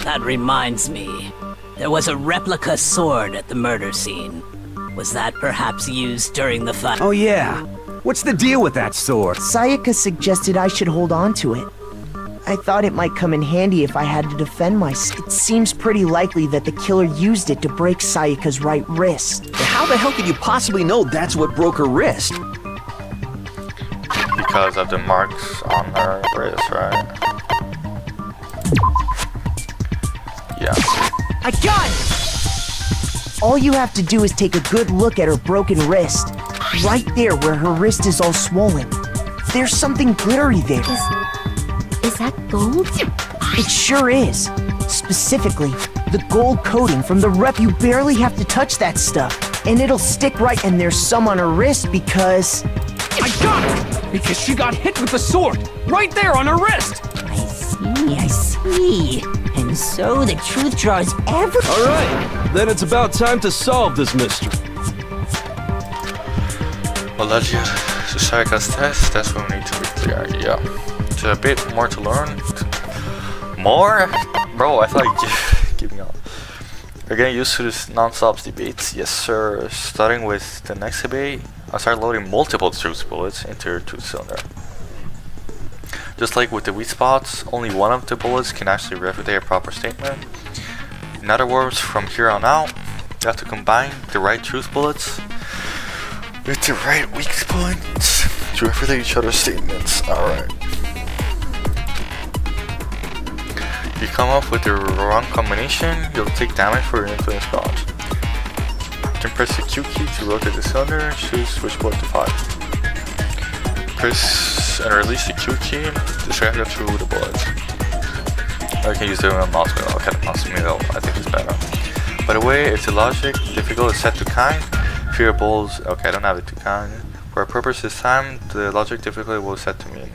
That reminds me. There was a replica sword at the murder scene. Was that perhaps used during the fight? Oh yeah. What's the deal with that sword? Sayaka suggested I should hold on to it. I thought it might come in handy if I had to defend myself. It seems pretty likely that the killer used it to break Sayaka's right wrist. How the hell could you possibly know that's what broke her wrist? Because of the marks on her wrist, right? Yeah. I got it! All you have to do is take a good look at her broken wrist. Right there where her wrist is all swollen. There's something glittery there. Is that gold? It sure is. Specifically, the gold coating from the rep. You barely have to touch that stuff, and it'll stick right. And there's some on her wrist because... I got it! Because she got hit with the sword, right there on her wrist! I see. And so the truth draws ever... Alright, then it's about time to solve this mystery. Well, let's get to Sayaka's test. That's what we need to be clear. Yeah. There's a bit more to learn. More? Bro, I feel like giving up. We're getting used to this non-stop debates. Yes, sir. Starting with the next debate, I'll start loading multiple truth bullets into your truth cylinder. Just like with the weak spots, only one of the bullets can actually refute a proper statement. In other words, from here on out, you have to combine the right truth bullets with the right weak points to refute each other's statements. Alright. If you come up with the wrong combination, you'll take damage for your influence dodge. You can press the Q key to rotate the cylinder, choose switch bullet to 5. Press and release the Q key to transfer through the bullets. Or you can use the mouse wheel. Okay, the mouse wheel I think is better. By the way, if the logic difficult is set to kind, if your bulls, okay, I don't have it to kind. For our purpose this time, the logic difficulty will set to mean.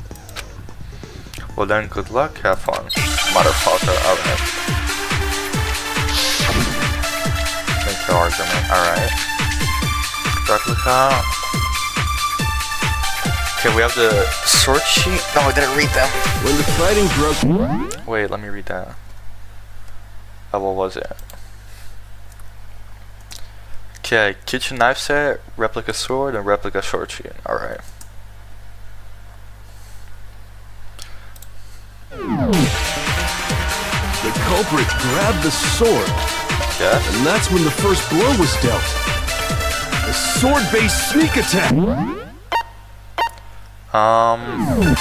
Well then, good luck, have fun. Motherfucker, alright. Make your argument, alright. Replica. Okay, we have the sword sheet. No, I didn't read them. When the fighting broke... Wait, let me read that. What was it? Okay, kitchen knife set, replica sword, and replica sword sheet. Alright. The culprit grabbed the sword. Yes. And that's when the first blow was dealt. A sword-based sneak attack. And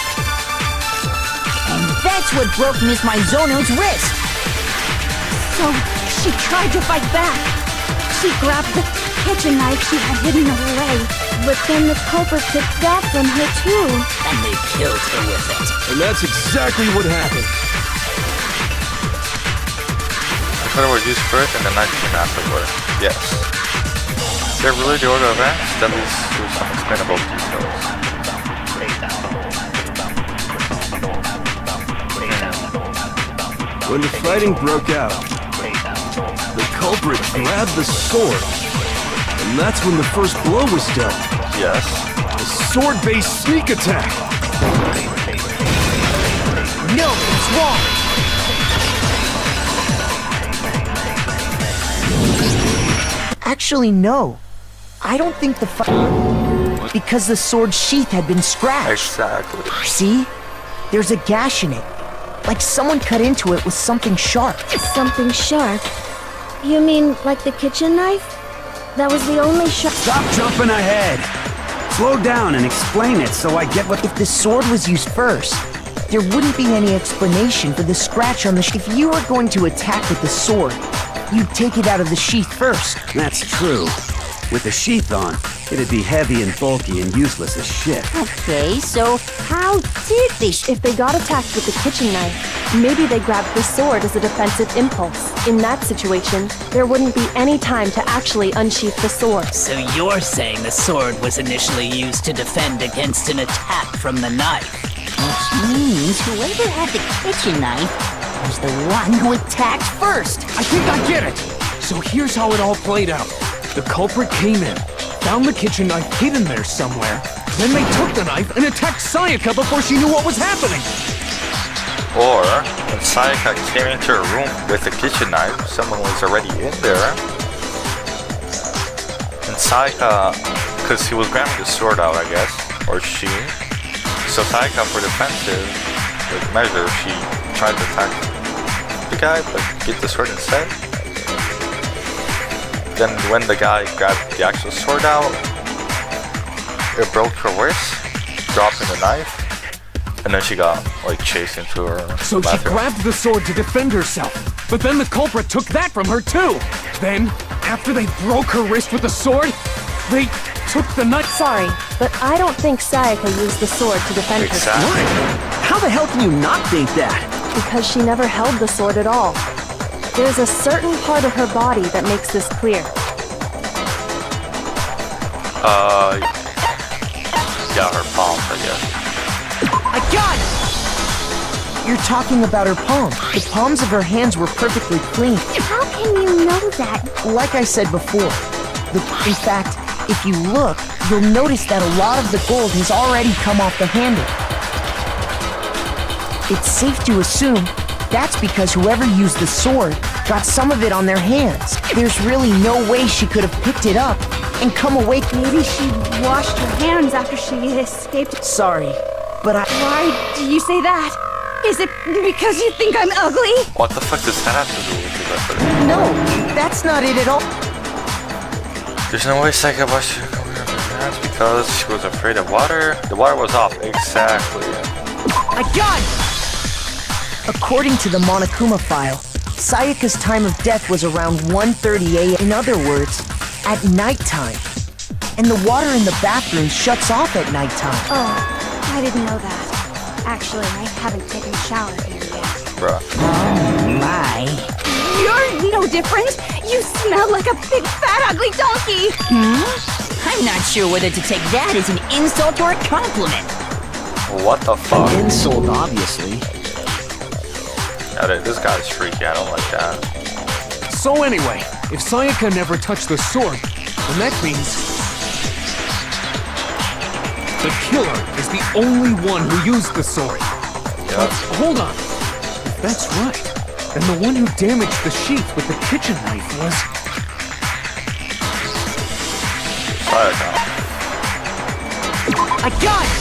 that's what broke Miss Mizono's wrist. So, she tried to fight back. She grabbed the kitchen knife she had hidden away. But then the culprit took that from her too. And they killed her with it. And that's exactly what happened. The cutter was used first and the knife came afterward. Yes. They're really the order of events that leads to some explainable details. When the fighting broke out, the culprit grabbed the sword. And that's when the first blow was dealt. Yes. A sword-based sneak attack. No, it's wrong. Actually, no. I don't think the fight... Because the sword sheath had been scratched. Exactly. See? There's a gash in it. Like someone cut into it with something sharp. Something sharp? You mean like the kitchen knife? That was the only sharp... Stop jumping ahead! Slow down and explain it so I get what... If the sword was used first, there wouldn't be any explanation for the scratch on the sheath. If you were going to attack with the sword, you'd take it out of the sheath first. That's true. With the sheath on, it'd be heavy and bulky and useless as shit. Okay, so how did they... If they got attacked with the kitchen knife, maybe they grabbed the sword as a defensive impulse. In that situation, there wouldn't be any time to actually unsheath the sword. So you're saying the sword was initially used to defend against an attack from the knife? Which means whoever had the kitchen knife was the one who attacked first. I think I get it. So here's how it all played out. The culprit came in, found the kitchen knife hidden there somewhere. Then they took the knife and attacked Sayaka before she knew what was happening. Or, when Sayaka came into her room with the kitchen knife, someone was already in there. And Sayaka, because he was grabbing the sword out, I guess, or she. So Sayaka, for defensive measure, she tried to attack the guy, but get the sword instead. Then when the guy grabbed the actual sword out, it broke her wrist, dropping the knife, and then she got chased into her So bathroom. she grabbed the sword to defend herself, but then the culprit took that from her too. Then, after they broke her wrist with the sword, they took the knife. Sorry, but I don't think Sayaka used the sword to defend herself. Exactly. How the hell can you not think that? Because she never held the sword at all. There's a certain part of her body that makes this clear. Yeah, her palms, I guess. I got it! You're talking about her palm. The palms of her hands were perfectly clean. How can you know that? Like I said before, in fact, if you look, you'll notice that a lot of the gold has already come off the handle. It's safe to assume that's because whoever used the sword got some of it on their hands. There's really no way she could have picked it up and come away. Maybe she washed her hands after she escaped. Sorry, but Why do you say that? Is it because you think I'm ugly? What the fuck does that have to do with it? No, that's not it at all. There's no way Sayaka washed her hands because she was afraid of water. The water was off. Exactly. I got it! According to the Monokuma file, Sayaka's time of death was around 1:30 a.m. In other words, at nighttime. And the water in the bathroom shuts off at nighttime. Oh, I didn't know that. Actually, I haven't taken a shower here yet. Bruh. Oh my. You're no different. You smell like a big fat ugly donkey. I'm not sure whether to take that as an insult or a compliment. What the fuck? An insult, obviously. Yeah, this guy's freaky. I don't like that. So anyway, if Sayaka never touched the sword, then that means the killer is the only one who used the sword. But hold on. If that's right, then the one who damaged the sheath with the kitchen knife was... Sayaka. I got it!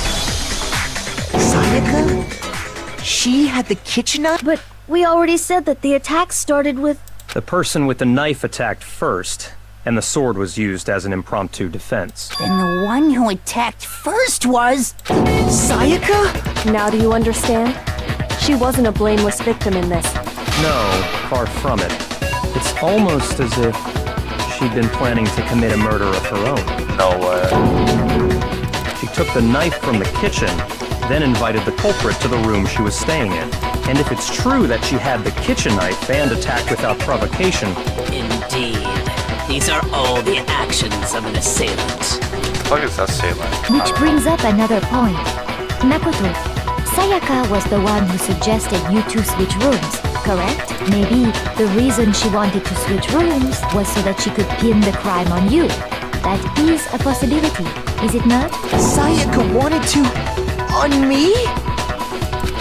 Sayaka? She had the kitchen knife? But we already said that the attack started with... The person with the knife attacked first, and the sword was used as an impromptu defense. Then the one who attacked first was... Sayaka? Now do you understand? She wasn't a blameless victim in this. No, far from it. It's almost as if she'd been planning to commit a murder of her own. No way. She took the knife from the kitchen, then invited the culprit to the room she was staying in. And if it's true that she had the kitchen knife and attacked without provocation... Indeed. These are all the actions of an assailant. What is that assailant? Which brings up another point. Makoto, Sayaka was the one who suggested you two switch rooms, correct? Maybe the reason she wanted to switch rooms was so that she could pin the crime on you. That is a possibility, is it not? Sayaka wanted to... on me?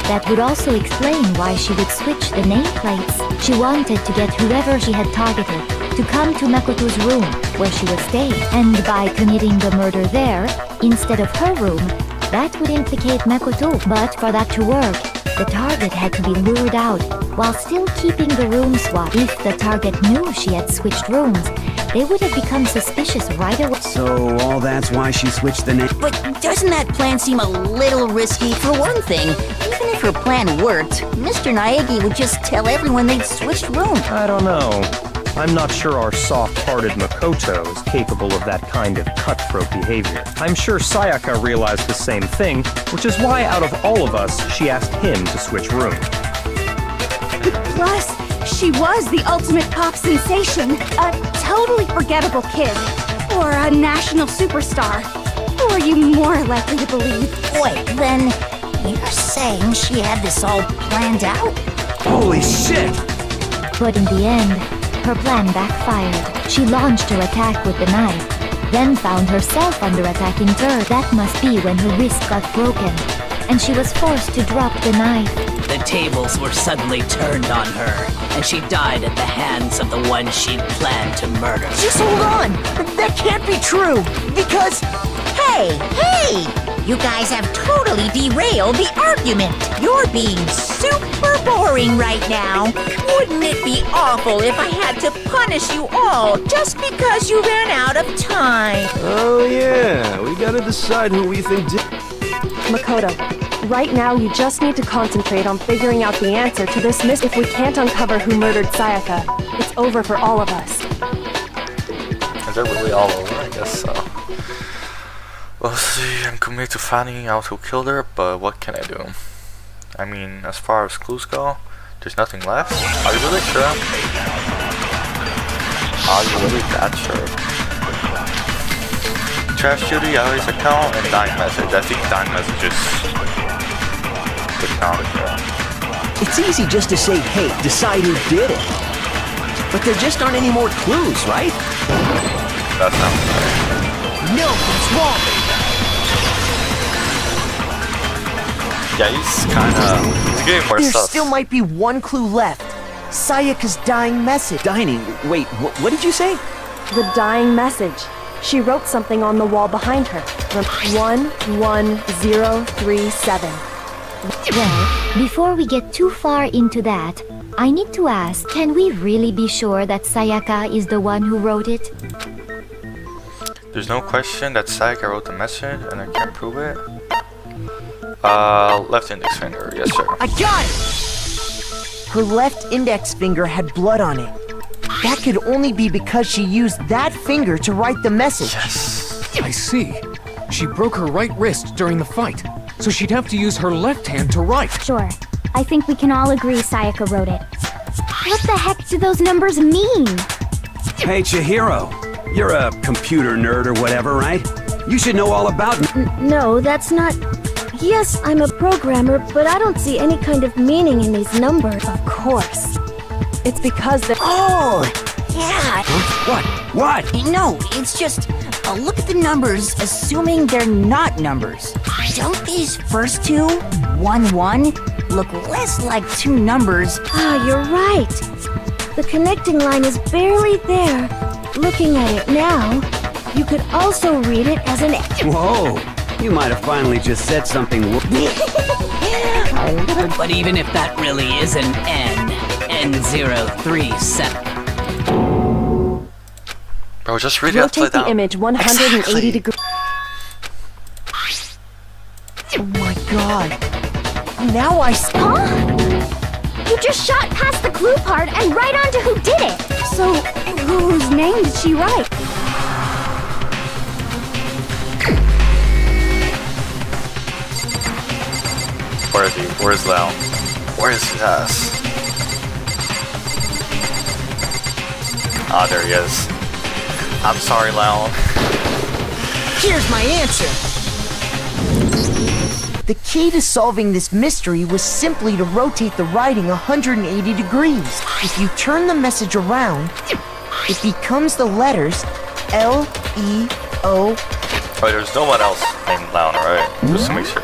That would also explain why she would switch the nameplates. She wanted to get whoever she had targeted to come to Makoto's room, where she was staying. And by committing the murder there, instead of her room, that would implicate Makoto. But for that to work, the target had to be lured out, while still keeping the room swap. If the target knew she had switched rooms, they would have become suspicious right away. So all that's why she switched the name. But doesn't that plan seem a little risky? For one thing, even if her plan worked, Mr. Naegi would just tell everyone they'd switched rooms. I don't know. I'm not sure our soft-hearted Makoto is capable of that kind of cutthroat behavior. I'm sure Sayaka realized the same thing, which is why out of all of us, she asked him to switch rooms. Plus, she was the ultimate pop sensation, a totally forgettable kid, or a national superstar. Who are you more likely to believe? Wait, then you're saying she had this all planned out? Holy shit! But in the end, her plan backfired. She launched her attack with the knife, then found herself under attack in turn. That must be when her wrist got broken, and she was forced to drop the knife. The tables were suddenly turned on her, and she died at the hands of the one she'd planned to murder. Just hold on! That can't be true! Because... Hey! You guys have totally derailed the argument. You're being super boring right now. Wouldn't it be awful if I had to punish you all just because you ran out of time? Oh yeah, we gotta decide who we think did... Makoto, right now you just need to concentrate on figuring out the answer to this mystery. If we can't uncover who murdered Sayaka, it's over for all of us. Is it really all over? I guess so. We'll see, I'm committed to finding out who killed her, but what can I do? I mean, as far as clues go, there's nothing left. Are you really sure? Are you really that sure? Trash Judy, Ali's account, and dying message. I think dying message is the count here. It's easy just to say, hey, decide who did it. But there just aren't any more clues, right? That sounds right. No, it's wrong! Yeah, he's getting more There sus. still might be one clue left. Sayaka's dying message. Dining? Wait, what did you say? The dying message. She wrote something on the wall behind her. 11037. Well, before we get too far into that, I need to ask, can we really be sure that Sayaka is the one who wrote it? There's no question that Sayaka wrote the message, and I can't prove it. Left index finger, yes sir. I got it! Her left index finger had blood on it. That could only be because she used that finger to write the message. Yes. I see. She broke her right wrist during the fight, so she'd have to use her left hand to write. Sure. I think we can all agree Sayaka wrote it. What the heck do those numbers mean? Hey, Chihiro. You're a computer nerd or whatever, right? You should know all about... No, that's not... Yes, I'm a programmer, but I don't see any kind of meaning in these numbers. Of course. It's because they're... Oh, yeah. What? No, it's just, look at the numbers, assuming they're not numbers. Don't these first two, 1-1, look less like two numbers? Ah, you're right. The connecting line is barely there. Looking at it now, you could also read it as an... Whoa. You might have finally just said something... But even if that really is an N037. Bro, just read it upside Rotate the down. image 180 degrees. Oh my god. Now I... Huh? You just shot past the clue part and right onto who did it. So, whose name did she write? Where is he? Where's Lau? Where's his ass? Ah, there he is. I'm sorry, Lau. Here's my answer. The key to solving this mystery was simply to rotate the writing 180 degrees. If you turn the message around, it becomes the letters L-E-O. Oh, there's no one else named Lau, right? Just to make sure.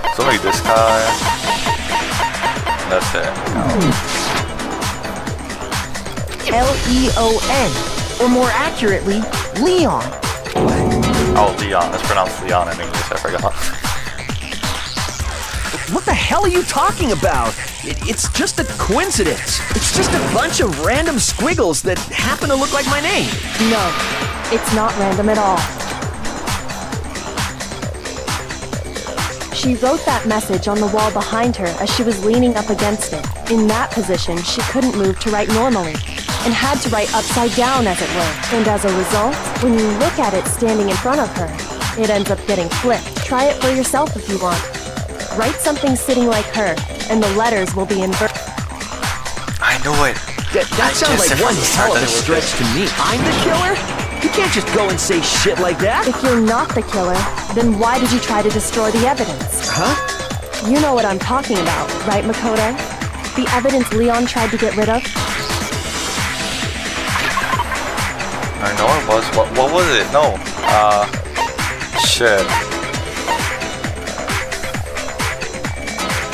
It's only this guy. And that's it. L-E-O-N. Or more accurately, Leon. Oh, Leon. It's pronounced Leon in English, I forgot. What the hell are you talking about? It's just a coincidence. It's just a bunch of random squiggles that happen to look like my name. No, it's not random at all. She wrote that message on the wall behind her as she was leaning up against it. In that position, she couldn't move to write normally. and had to write upside down, as it were. And as a result, when you look at it standing in front of her, it ends up getting flipped. Try it for yourself if you want. Write something sitting like her, and the letters will be inverted. I knew it. That sounds like one hell of a stretch to me. I'm the killer? You can't just go and say shit like that. If you're not the killer, then why did you try to destroy the evidence? Huh? You know what I'm talking about, right, Makoto? The evidence Leon tried to get rid of? I know it was. What was it? No. Shit.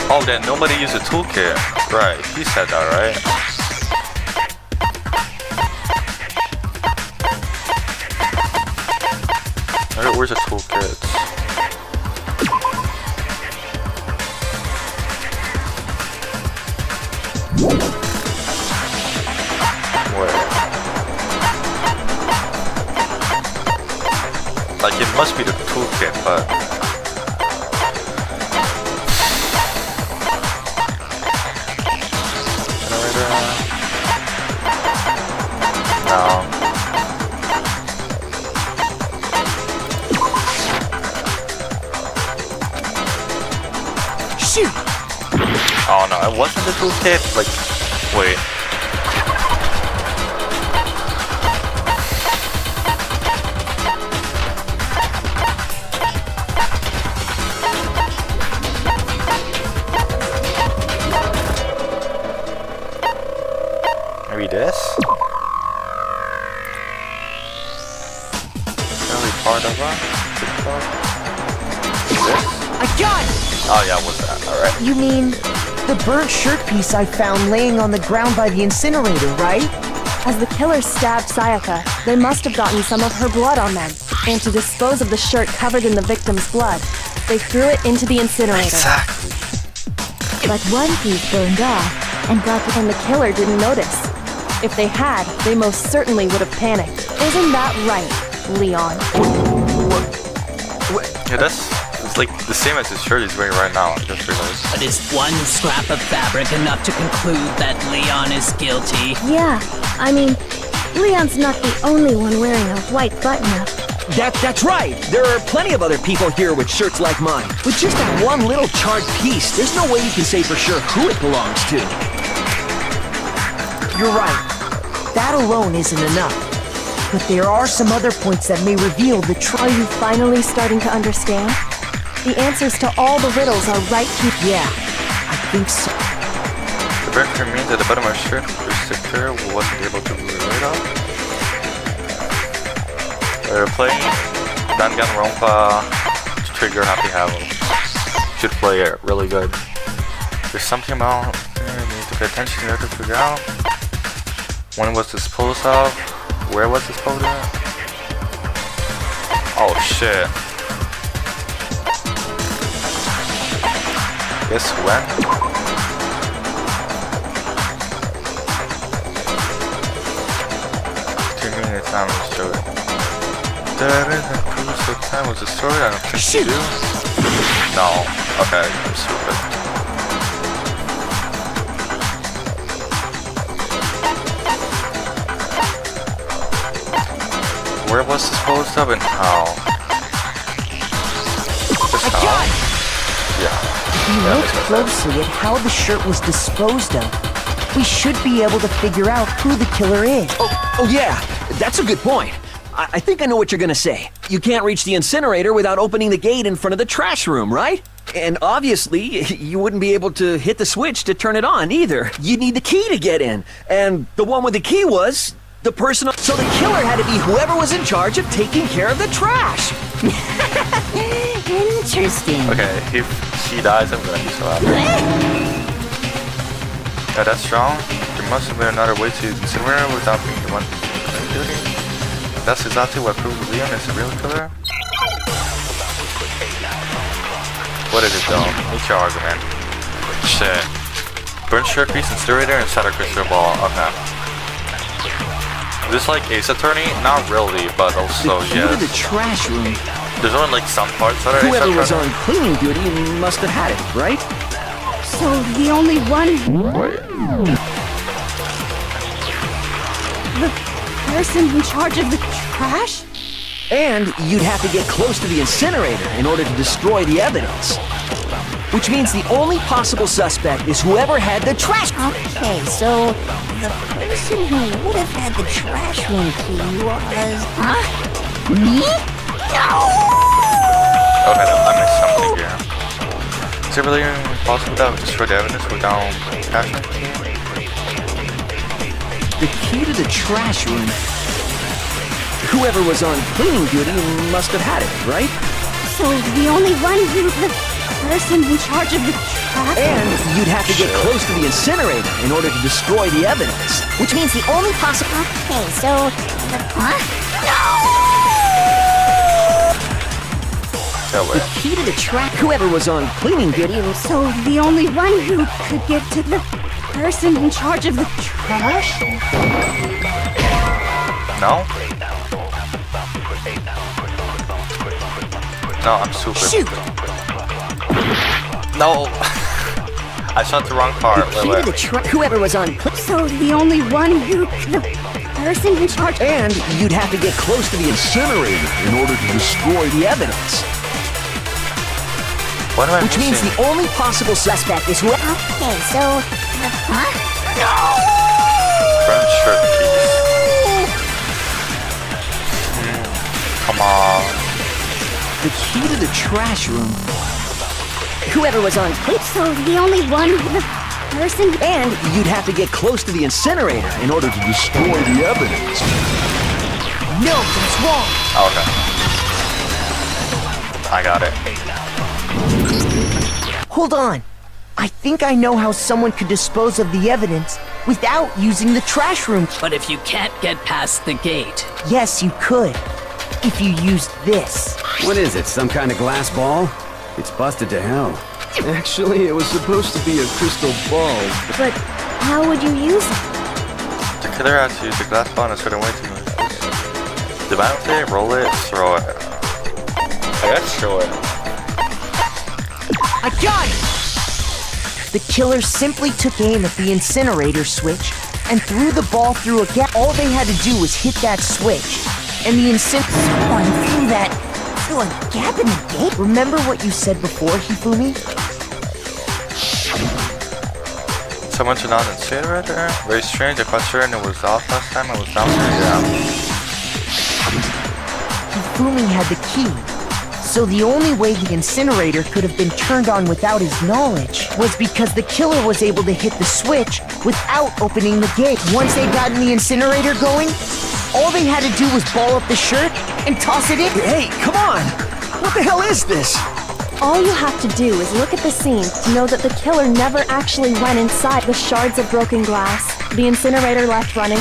Oh, then nobody used a toolkit. Right, he said that, right? Where's the toolkit? Where? Like, it must be the toolkit, but... No. Shoot! Oh no, it wasn't the toolkit. Like, wait. Maybe this? Part of this? I got it! Oh yeah, what's that? Alright. You mean the burnt shirt piece I found laying on the ground by the incinerator, right? As the killer stabbed Sayaka, they must have gotten some of her blood on them. And to dispose of the shirt covered in the victim's blood, they threw it into the incinerator. Exactly. But one piece burned off and got And the killer didn't notice. If they had, they most certainly would have panicked. Isn't that right, Leon? Yeah, it's like the same as his shirt he's wearing right now. I just realized. But is one scrap of fabric enough to conclude that Leon is guilty? Yeah, I mean, Leon's not the only one wearing a white button-up. That's right. There are plenty of other people here with shirts like mine. With just that one little charred piece, there's no way you can say for sure who it belongs to. You're right. That alone isn't enough. But there are some other points that may reveal the truth. Are you finally starting to understand? The answers to all the riddles are right here. Yeah, I think so. The burnt shirt means that the bottom of the shirt was secure, wasn't able to move it up. We're playing Danganronpa to trigger Happy Havoc. Should play it really good. There's something about you need to pay attention to to figure out when it was disposed of, where it was disposed of. Oh shit. Guess when? Time was destroyed. That is a crucial time was destroyed. I don't think you do. No. Okay, I'm stupid. Where was disposed of and how? Just how? Yeah. If you look closely at how the shirt was disposed of, we should be able to figure out who the killer is. Oh yeah, that's a good point. I think I know what you're gonna say. You can't reach the incinerator without opening the gate in front of the trash room, right? And obviously, you wouldn't be able to hit the switch to turn it on either. You'd need the key to get in. And the one with the key was the person. So the killer had to be whoever was in charge of taking care of the trash. Interesting. Okay, if she dies, I'm gonna be so happy. Yeah, that's strong. There must have been another way to consider her without being the one doing it. That's exactly what proves Leon is a real killer. What is it though? What's your argument? Shit. Burnt shirt piece, incinerator, and shatter crystal ball. Okay. Is this like Ace Attorney? Not really, but also Yeah. The trash room. There's only like some parts that are Whoever was on cleaning duty must have had it, right? So the only one... Wait. the person in charge of the trash? And you'd have to get close to the incinerator in order to destroy the evidence. Which means the only possible suspect is whoever had the trash. Okay, so the person who would have had the trash room key was... Huh? Me? No! Okay, no, I missed something here. Is it really possible that we destroy the evidence without passing? The key to the trash room. Whoever was on cleaning duty must have had it, right? So the only one who... the person in charge of the trash... And you'd have to get close to the incinerator in order to destroy the evidence. Which means the only possible... Okay, so... Huh? No way. The key to the trash... Whoever was on cleaning duty... So the only one who could get to the person in charge of the trash? No? No, I'm stupid. Shoot! No! I shot the wrong part. The key to the trash... Whoever was on... So the only one who... the person in charge... And you'd have to get close to the incinerator in order to destroy the evidence. What am I Which means missing? the only possible suspect is who... Okay, so... Huh? Front shirt keys. Come on. The key to the trash room. Whoever was on... So the only one who... the person... And you'd have to get close to the incinerator in order to destroy the evidence. No, that's wrong. Okay. I got it. Hold on. I think I know how someone could dispose of the evidence without using the trash room. But if you can't get past the gate... Yes, you could. If you used this. What is it, some kind of glass ball? It's busted to hell. Actually, it was supposed to be a crystal ball. But how would you use it? The killer has to use the glass ball in a certain way to move it. Bounce it, roll it, throw it. I gotta throw it. I got it! The killer simply took aim at the incinerator switch and threw the ball through a gap. All they had to do was hit that switch, and the incinerator through a gap in the gate. Remember what you said before, Hifumi? Someone turned on the incinerator? Very strange, the question it was off last time, it was down there, Hifumi had the key. So the only way the incinerator could have been turned on without his knowledge was because the killer was able to hit the switch without opening the gate. Once they got in the incinerator going, all they had to do was ball up the shirt and toss it in. Hey, come on! What the hell is this? All you have to do is look at the scene to know that the killer never actually went inside the shards of broken glass, the incinerator left running,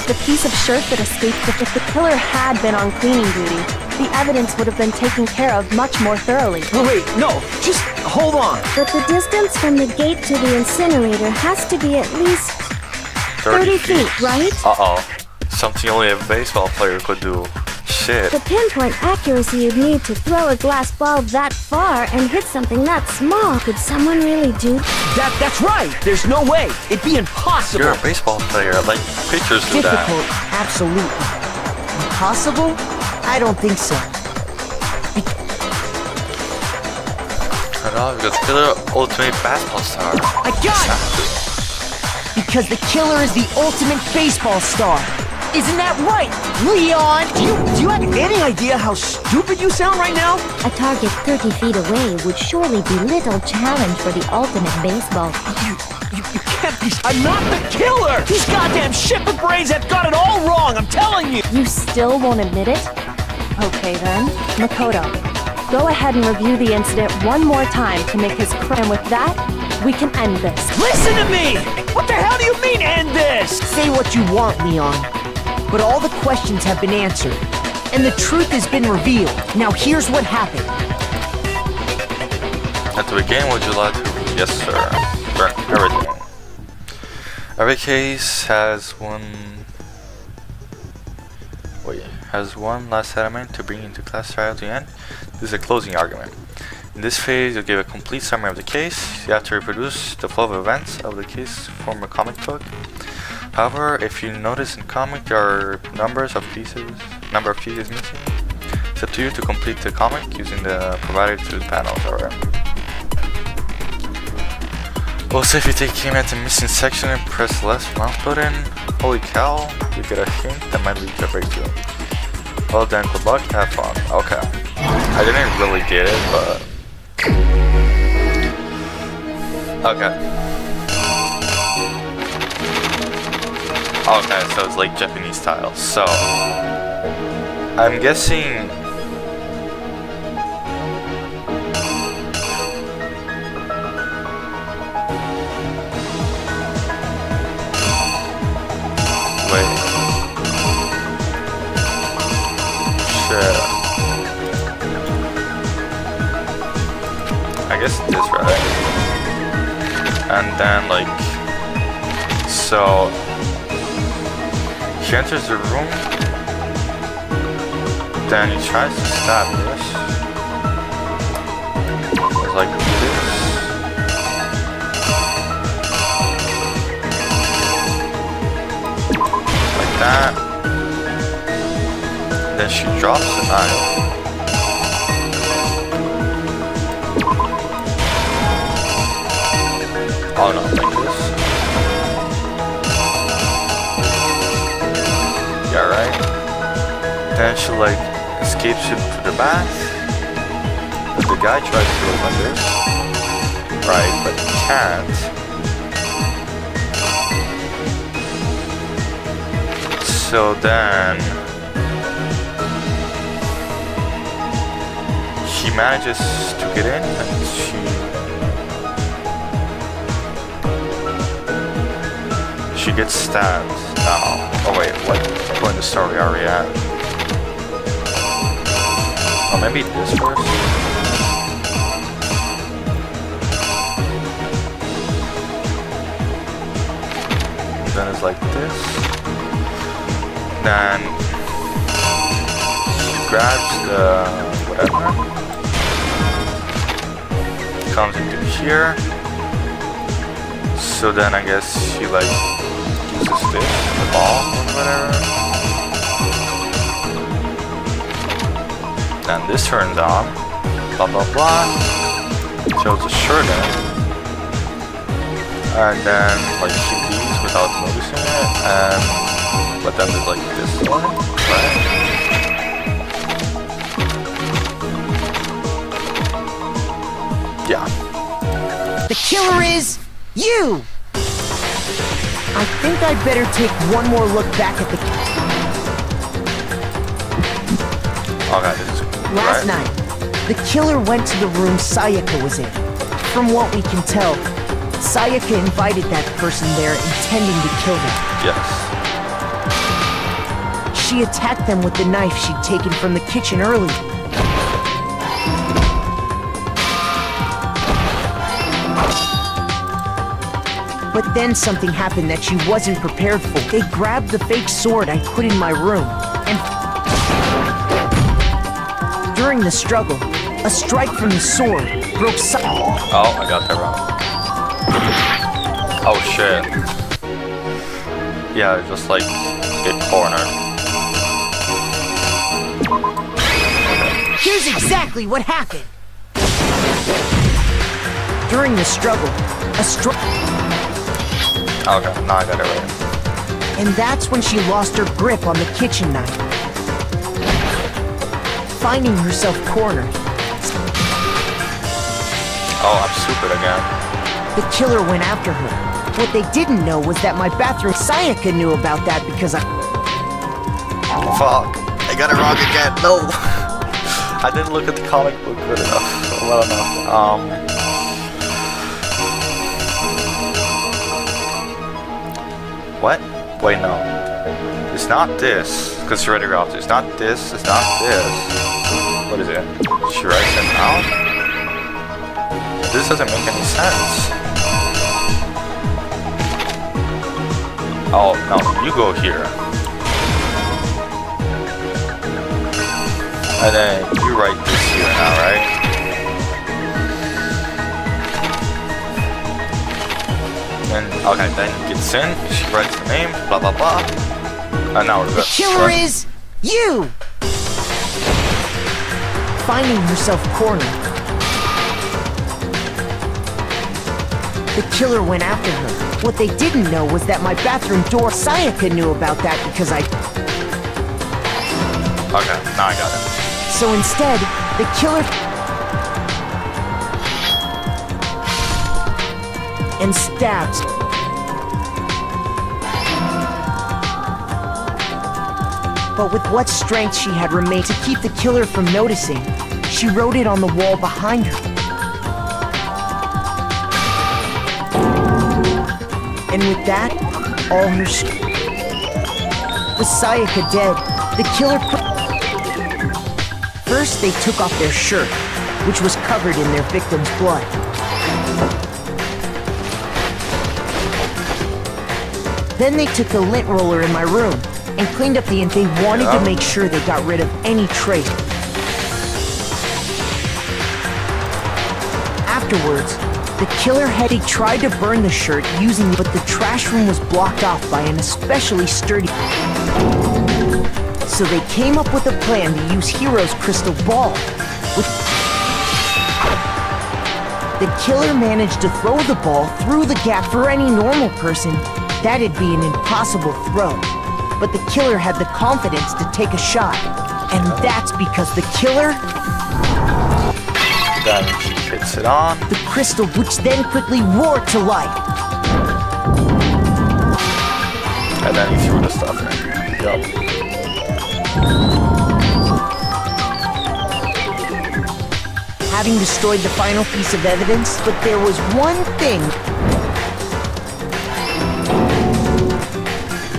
the piece of shirt that escaped. If the killer had been on cleaning duty, the evidence would have been taken care of much more thoroughly. Oh, wait, no, just hold on. But the distance from the gate to the incinerator has to be at least 30 feet, right? Uh-oh. Something only a baseball player could do. Shit. The pinpoint accuracy you'd need to throw a glass ball that far and hit something that small. Could someone really do that? That's right! There's no way! It'd be impossible! You're a baseball player, like pitchers do that. Difficult, absolutely. Impossible? I don't think so. I know, because killer ultimate basketball star. I got it! Because the killer is the ultimate baseball star. Isn't that right, Leon? Do you have any idea how stupid you sound right now? A target 30 feet away would surely be little challenge for the ultimate baseball. You can't be... I'm not the killer! These goddamn shipper brains have got it all wrong, I'm telling you! You still won't admit it? Okay then, Makoto, go ahead and review the incident one more time to make his crime. With that, we can end this. Listen to me! What the hell do you mean, end this? Say what you want, Leon. But all the questions have been answered, and the truth has been revealed. Now here's what happened. At the beginning, would you like to? Yes, sir. Everything. Every case has one last element to bring into class trial at the end. This is a closing argument. In this phase, you'll give a complete summary of the case. You have to reproduce the flow of events of the case from a comic book. However, if you notice in comic there are number of pieces missing. It's up to you to complete the comic using the provided 2 panels. Alright. Also, if you take aim at the missing section and press the left mouse button, holy cow, you get a hint that might lead to a breakthrough. Well then, good luck, have fun. Okay. I didn't really get it, but... Okay. Okay, so it's like Japanese style. So... I'm guessing... Wait. Shit. I guess this, right? And then, like... So... He enters the room, then he tries to stab this. It's like this. Like that. Then she drops the knife. Oh no, like this. Yeah, right? Then she like escapes it to the bath. But the guy tries to open this. Right, but he can't. So then he manages to get in and she gets stabbed now. Oh wait, what point in the story are we at? Oh, maybe this first? Then it's like this. Then she grabs the whatever. Comes into here. So then I guess she like uses this, the ball or whatever. Then this turns on. Blah blah blah. Shows the shirt in. And then like she leaves without noticing it. And but then there's like this one, right? Yeah. The killer is you! I think I'd better take one more look back at the... Okay, this is Last night, the killer went to the room Sayaka was in. From what we can tell, Sayaka invited that person there intending to kill them. Yes. She attacked them with the knife she'd taken from the kitchen earlier. But then something happened that she wasn't prepared for. They grabbed the fake sword I put in my room, and during the struggle, a strike from the sword broke Oh, I got that wrong. Oh shit. Yeah, just like get cornered. Here's exactly what happened. During the struggle, a strike... Okay, now I got it right. And that's when she lost her grip on the kitchen knife. Finding herself cornered. Oh, I'm stupid again. The killer went after her. What they didn't know was that my bathroom... Sayaka knew about that because I... Fuck. I got it wrong again. No. I didn't look at the comic book good enough. Well enough. What? Wait, no. It's not this. Because she read it off. It's not this. It's not this. What is it? She writes it out? This doesn't make any sense. Oh, no. You go here. And then you write this here now, right? And Okay, then he gets in, she writes the name, blah blah blah. And now we're good. The killer is you! Finding herself cornered, the killer went after her. What they didn't know was that my bathroom door, Sayaka knew about that because I... Okay, now I got it. So instead, the killer... and stabs. But with what strength she had remained to keep the killer from noticing, she wrote it on the wall behind her. And with that, all her with Sayaka dead, the killer First, they took off their shirt, which was covered in their victim's blood. Then they took a lint roller in my room and cleaned up the they wanted to make sure they got rid of any trace. Afterwards, the killer he tried to burn the shirt using it, but the trash room was blocked off by an especially sturdy... So they came up with a plan to use Hiro's crystal ball. The killer managed to throw the ball through the gap. For any normal person, that'd be an impossible throw. But the killer had the confidence to take a shot. And that's because the killer... Then he hits it on. The crystal, which then quickly roared to life. And then he threw the stuff in. Yup. Having destroyed the final piece of evidence, but there was one thing.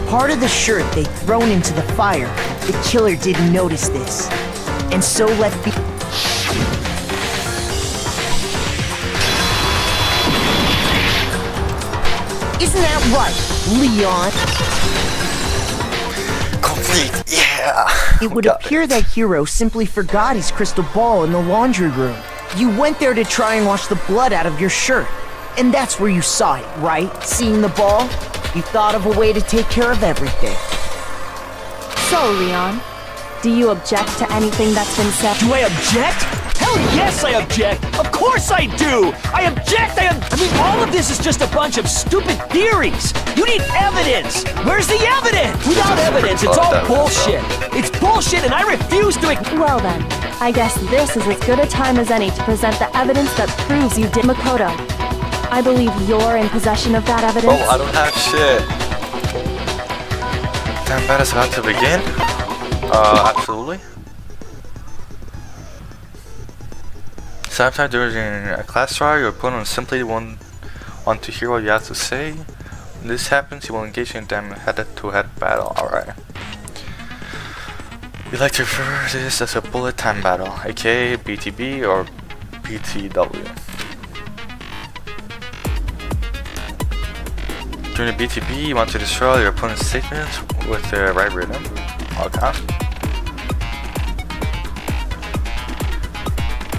Part of the shirt they'd thrown into the fire. The killer didn't notice this, and so let the... Isn't that right, Leon? Complete, yeah! It would appear that Hiro simply forgot his crystal ball in the laundry room. You went there to try and wash the blood out of your shirt. And that's where you saw it, right? Seeing the ball? You thought of a way to take care of everything. So, Leon, do you object to anything that's been said? Do I object? Hell yes, I object! Of course I do! I object! I mean, all of this is just a bunch of stupid theories! You need evidence! Where's the evidence? Without evidence, it's all bullshit! It's bullshit and I refuse to... Well then, I guess this is as good a time as any to present the evidence that proves you did Makoto. I believe you're in possession of that evidence. Oh, I don't have shit. Damn, that is about to begin? Absolutely. Sometimes during a class trial, your opponent simply won't want to hear what you have to say. When this happens, you will engage in them head-to-head battle. Alright. We like to refer to this as a bullet time battle, aka BTB or BTW. During the BTB, you want to destroy your opponent's statements with the right rhythm. Okay.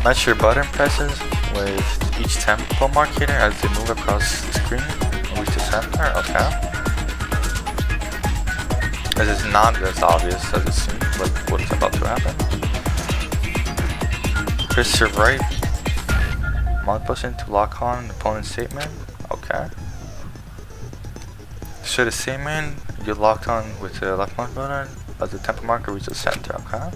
Match your button presses with each tempo marker as they move across the screen and reach the center. Okay. This is not as obvious as it seems, but what's about to happen. Press your right mouse button to lock on the opponent's statement. Okay. To show the statement, you locked on with the left mouse button as the tempo marker reaches the center. Okay.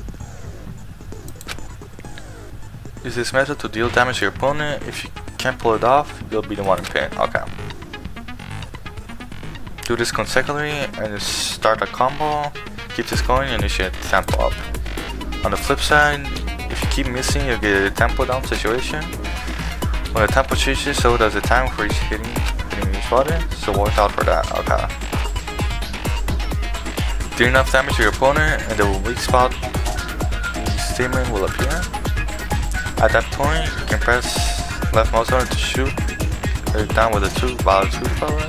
Use this method to deal damage to your opponent. If you can't pull it off, you'll be the one in pain. Okay. Do this consecutively and just start a combo. Keep this going and initiate the tempo up. On the flip side, if you keep missing, you'll get a tempo down situation. When the tempo changes, so does the time for each hitting each button. So watch out for that. Okay. Do enough damage to your opponent and the weak spot statement will appear. At that point, you can press left mouse button to shoot it down with a valid 2 power,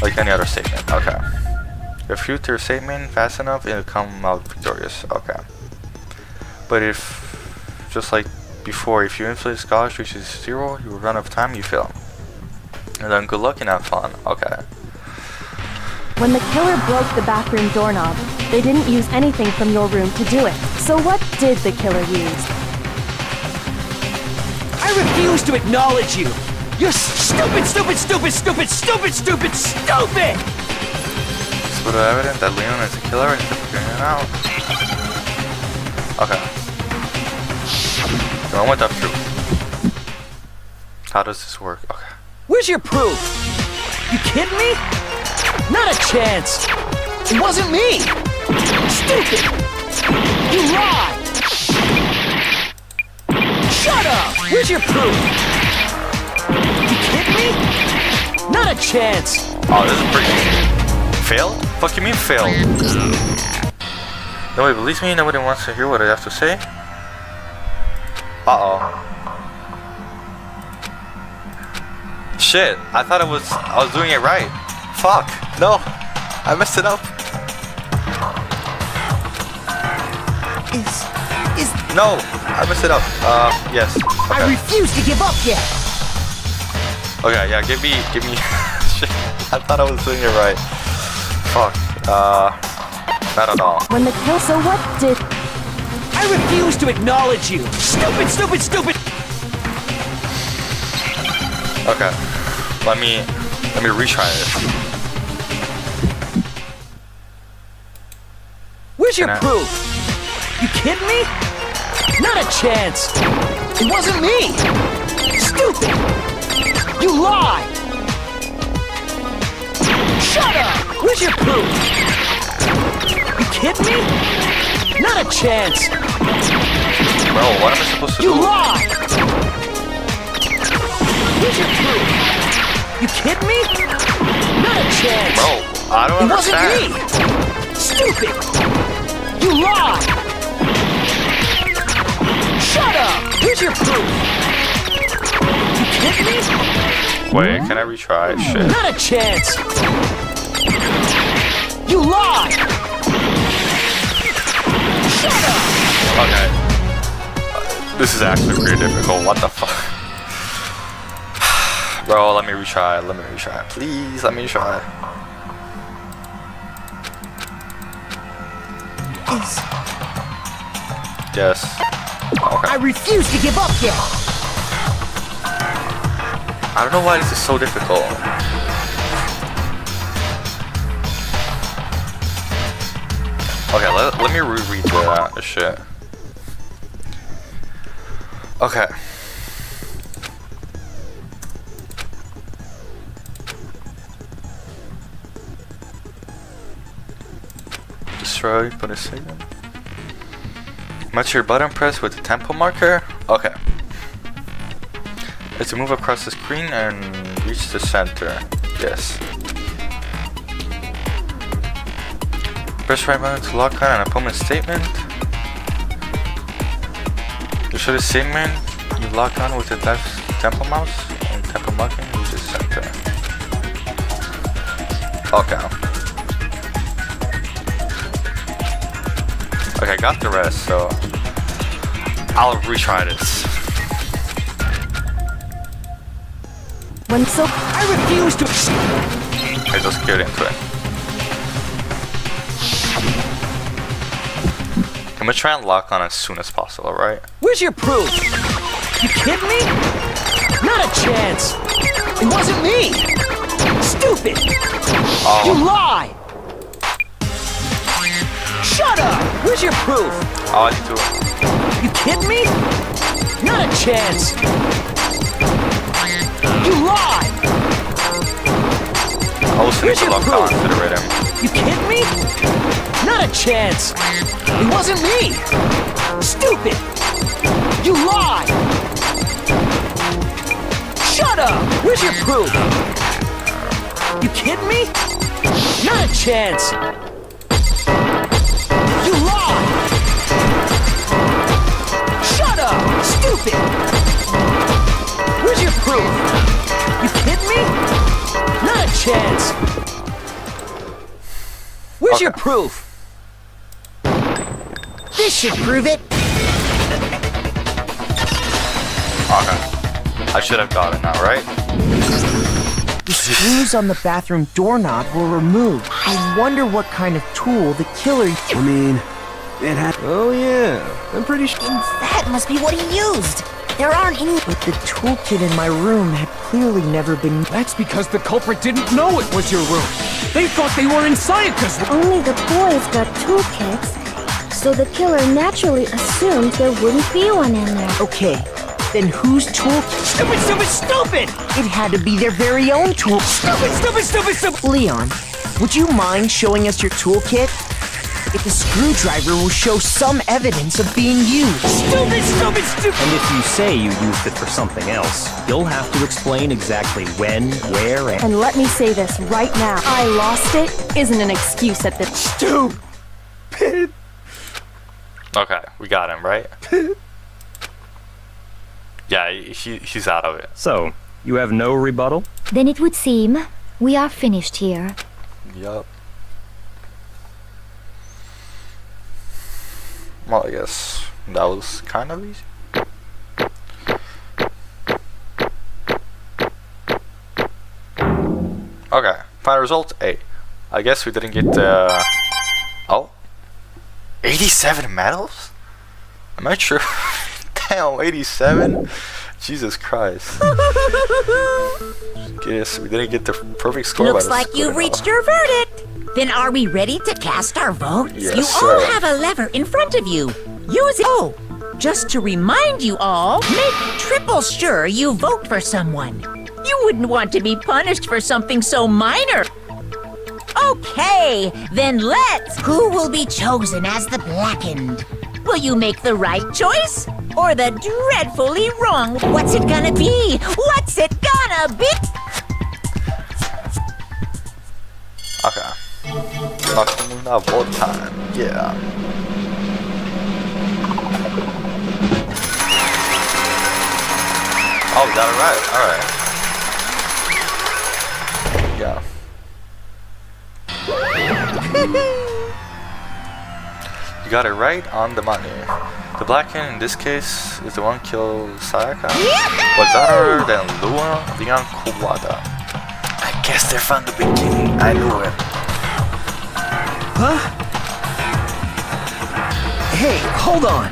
like any other statement. Okay. If you shoot your statement fast enough, it'll come out victorious. Okay. But if, just like before, if your influence gauge reaches 0, you run out of time, you fail. And then good luck and have fun. Okay. When the killer broke the bathroom doorknob, they didn't use anything from your room to do it. So what did the killer use? I refuse to acknowledge you! You're stupid, stupid, stupid, stupid, stupid, stupid, stupid! It's sort of evident that Leon is the killer and he's figuring it out. Okay. Going with the truth. How does this work? Okay. Where's your proof? You kidding me? Not a chance! It wasn't me! Stupid! You lied! Shut up! Where's your proof? You kidding me? Not a chance! Oh, this is pretty easy. Failed? Fuck you mean failed? Nobody believes me? Nobody wants to hear what I have to say? Uh-oh. Shit, I thought I was doing it right. Fuck, no, I messed it up. No, I messed it up. Yes. Okay. I refuse to give up yet. Okay, yeah, give me. Shit, I thought I was doing it right. Fuck. Not at all. When the kill, so what did? I refuse to acknowledge you. Stupid, stupid, stupid. Okay, let me retry this. Where's your proof? You kidding me? Not a chance! It wasn't me! Stupid! You lied! Shut up! Where's your proof? You kidding me? Not a chance! Bro, what am I supposed to do? You lied! Where's your proof? You kidding me? Not a chance! Bro, I don't understand. It wasn't me! Stupid! You lied! Shut up! Here's your proof! You kidding me? Wait, can I retry? Shit. Not a chance! You lied! Shut up! Okay. This is actually pretty difficult. What the fuck? Bro, let me retry. Please, let me try. Yes. Okay. I refuse to give up yet. I don't know why this is so difficult. Okay, let me reread the shit. Okay. Destroy, put a second. Match your button press with the tempo marker. Okay. It's to move across the screen and reach the center. Yes. Press right button to lock on an opponent's statement. To show the statement, you lock on with the left tempo mouse and tempo marking reach the center. Okay. Okay, I got the rest, so I'll retry this. When so, I refuse to. I just get into it. I'm gonna try and lock on as soon as possible, right? Where's your proof? You kidding me? Not a chance! It wasn't me! Stupid! Oh. You lied! Shut up! Where's your proof? Oh, I need to. You kidding me? Not a chance! You lied! I was Where's to your lock proof? on to the rhythm. You kidding me? Not a chance! It wasn't me! Stupid! You lied! Shut up! Where's your proof? You kidding me? Not a chance! You lied! Shut up! Stupid! Where's your proof? You kidding me? Not a chance! Where's your proof? This should prove it. Okay. I should have got it now, right? The screws on the bathroom doorknob were removed. I wonder what kind of tool the killer... I mean, it had... Oh yeah, I'm pretty sure... That must be what he used. There aren't any... But the toolkit in my room had clearly never been... That's because the culprit didn't know it was your room. They thought they were in Sayaka's room. Only the boys got toolkits, so the killer naturally assumed there wouldn't be one in there. Okay, then whose toolkit? Stupid, stupid, stupid! It had to be their very own tool. Stupid, stupid, stupid, stupid! Leon, would you mind showing us your toolkit? If the screwdriver will show some evidence of being used. Stupid, stupid, stupid! And if you say you used it for something else, you'll have to explain exactly when, where, And let me say this right now. I lost it isn't an excuse at this. Stupid! Okay, we got him, right? Yeah, he's out of it. So, you have no rebuttal? Then it would seem we are finished here. Yup. Well, I guess that was kind of easy. Okay, final result A. I guess we didn't get the... Oh? 87 medals? Am I true? Damn, 87? Jesus Christ. Guess we didn't get the perfect score. Looks like you've reached your verdict. Then are we ready to cast our votes? Yes, you all sir. have a lever in front of you. Use it. Oh, just to remind you all, make triple sure you vote for someone. You wouldn't want to be punished for something so minor. Okay, then let's. Who will be chosen as the blackened? Will you make the right choice or the dreadfully wrong? What's it gonna be? What's it gonna be? Okay. Makamuna vote time. Yeah. Oh, we got it right. Alright. Yeah. You got it right on the money. The blackened in this case is the one killed Sayaka. Was other than Leon Kuwata. I guess they're from the beginning. I knew it. Huh? Hey, hold on.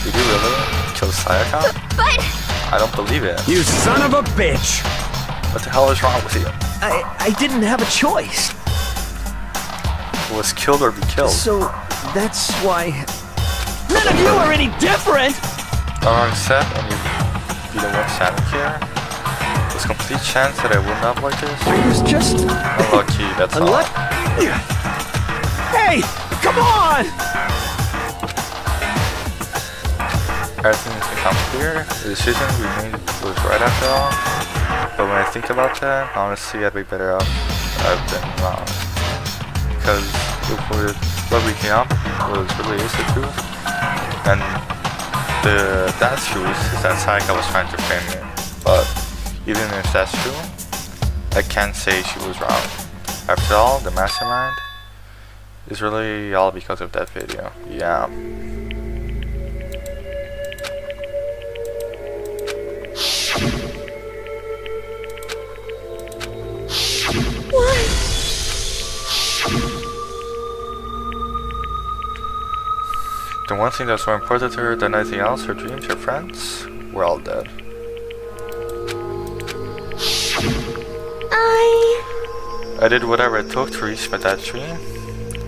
Did you really kill Sayaka? But I don't believe it. You son of a bitch! What the hell is wrong with you? I didn't have a choice. It was killed or be killed. So, that's why... None of you are any different! The wrong set and you be the one standing here. There's complete chance that I wouldn't have like this. I was just... Unlucky, that's all. Hey! Come on! Everything becomes clear. The decision we made was right after all. But when I think about that, honestly, I'd be better off I've been wrong. Because what we came up was really is the truth. And that's truth is that Sayaka was trying to frame me. But even if that's true, I can't say she was wrong. After all, the mastermind is really all because of that video. Yeah. The one thing that's more important to her than anything else, her dreams, her friends, were all dead. I did whatever it took to reach that dream.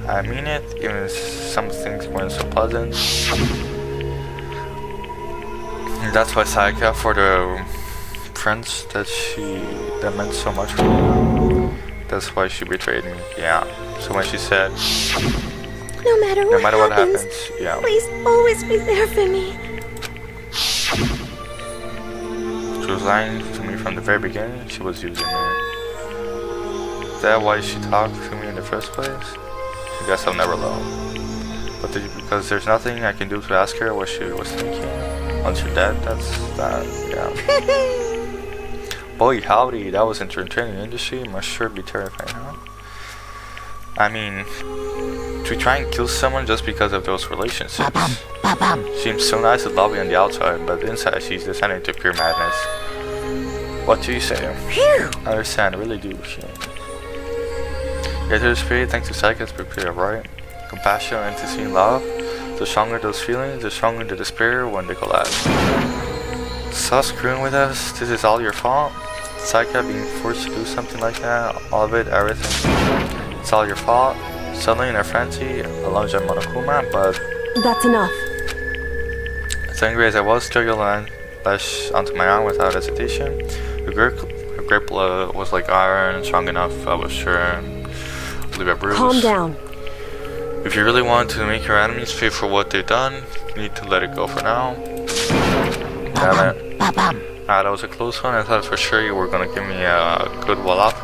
I mean it, even if some things weren't so pleasant. And that's why Sayaka, for the friends that meant so much for me, that's why she betrayed me. Yeah. So when she said, no matter what happens, yeah. Please always be there for me. She was lying to me from the very beginning. She was using me. Is that why she talked to me in the first place? I guess I'll never know. But because there's nothing I can do to ask her what she was thinking. Once you're dead, that's that, yeah. Boy howdy, that was entertaining industry. Must sure be terrifying, huh? I mean, to try and kill someone just because of those relationships. Seems so nice and lovely on the outside, but inside she's descending to pure madness. What do you say? Phew! I understand, I really do. Get to the spirit, thanks to psychics, prepare right. Compassion, empathy, and love. The stronger those feelings, the stronger the despair when they collapse. Stop screwing with us. This is all your fault. Psychic being forced to do something like that. All of it, everything. It's all your fault. Suddenly in a frenzy, along with Monokuma, but That's enough. as angry as I was, Jojo lashed onto my arm without hesitation. Her grip was like iron, strong enough, I was sure. Leave a bruise. Calm down. If you really want to make your enemies pay for what they've done, you need to let it go for now. Damn it. That was a close one. I thought for sure you were gonna give me a good wallop.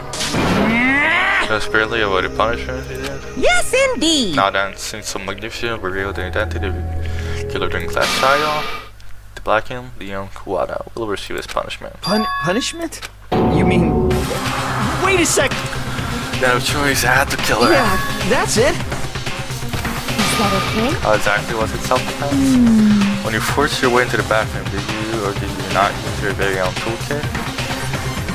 Just barely avoided punishment you did. Yes, indeed. Now then, since some magnificent revealed the identity of the killer during class trial, the Blackham, Leon Kuwata, will receive his punishment. Punishment? You mean... Wait a sec! No choice, I had to kill her. Yeah, that's it. Is that okay? How exactly was it self-defense? When you forced your way into the bathroom, did you or did you not use your very own toolkit?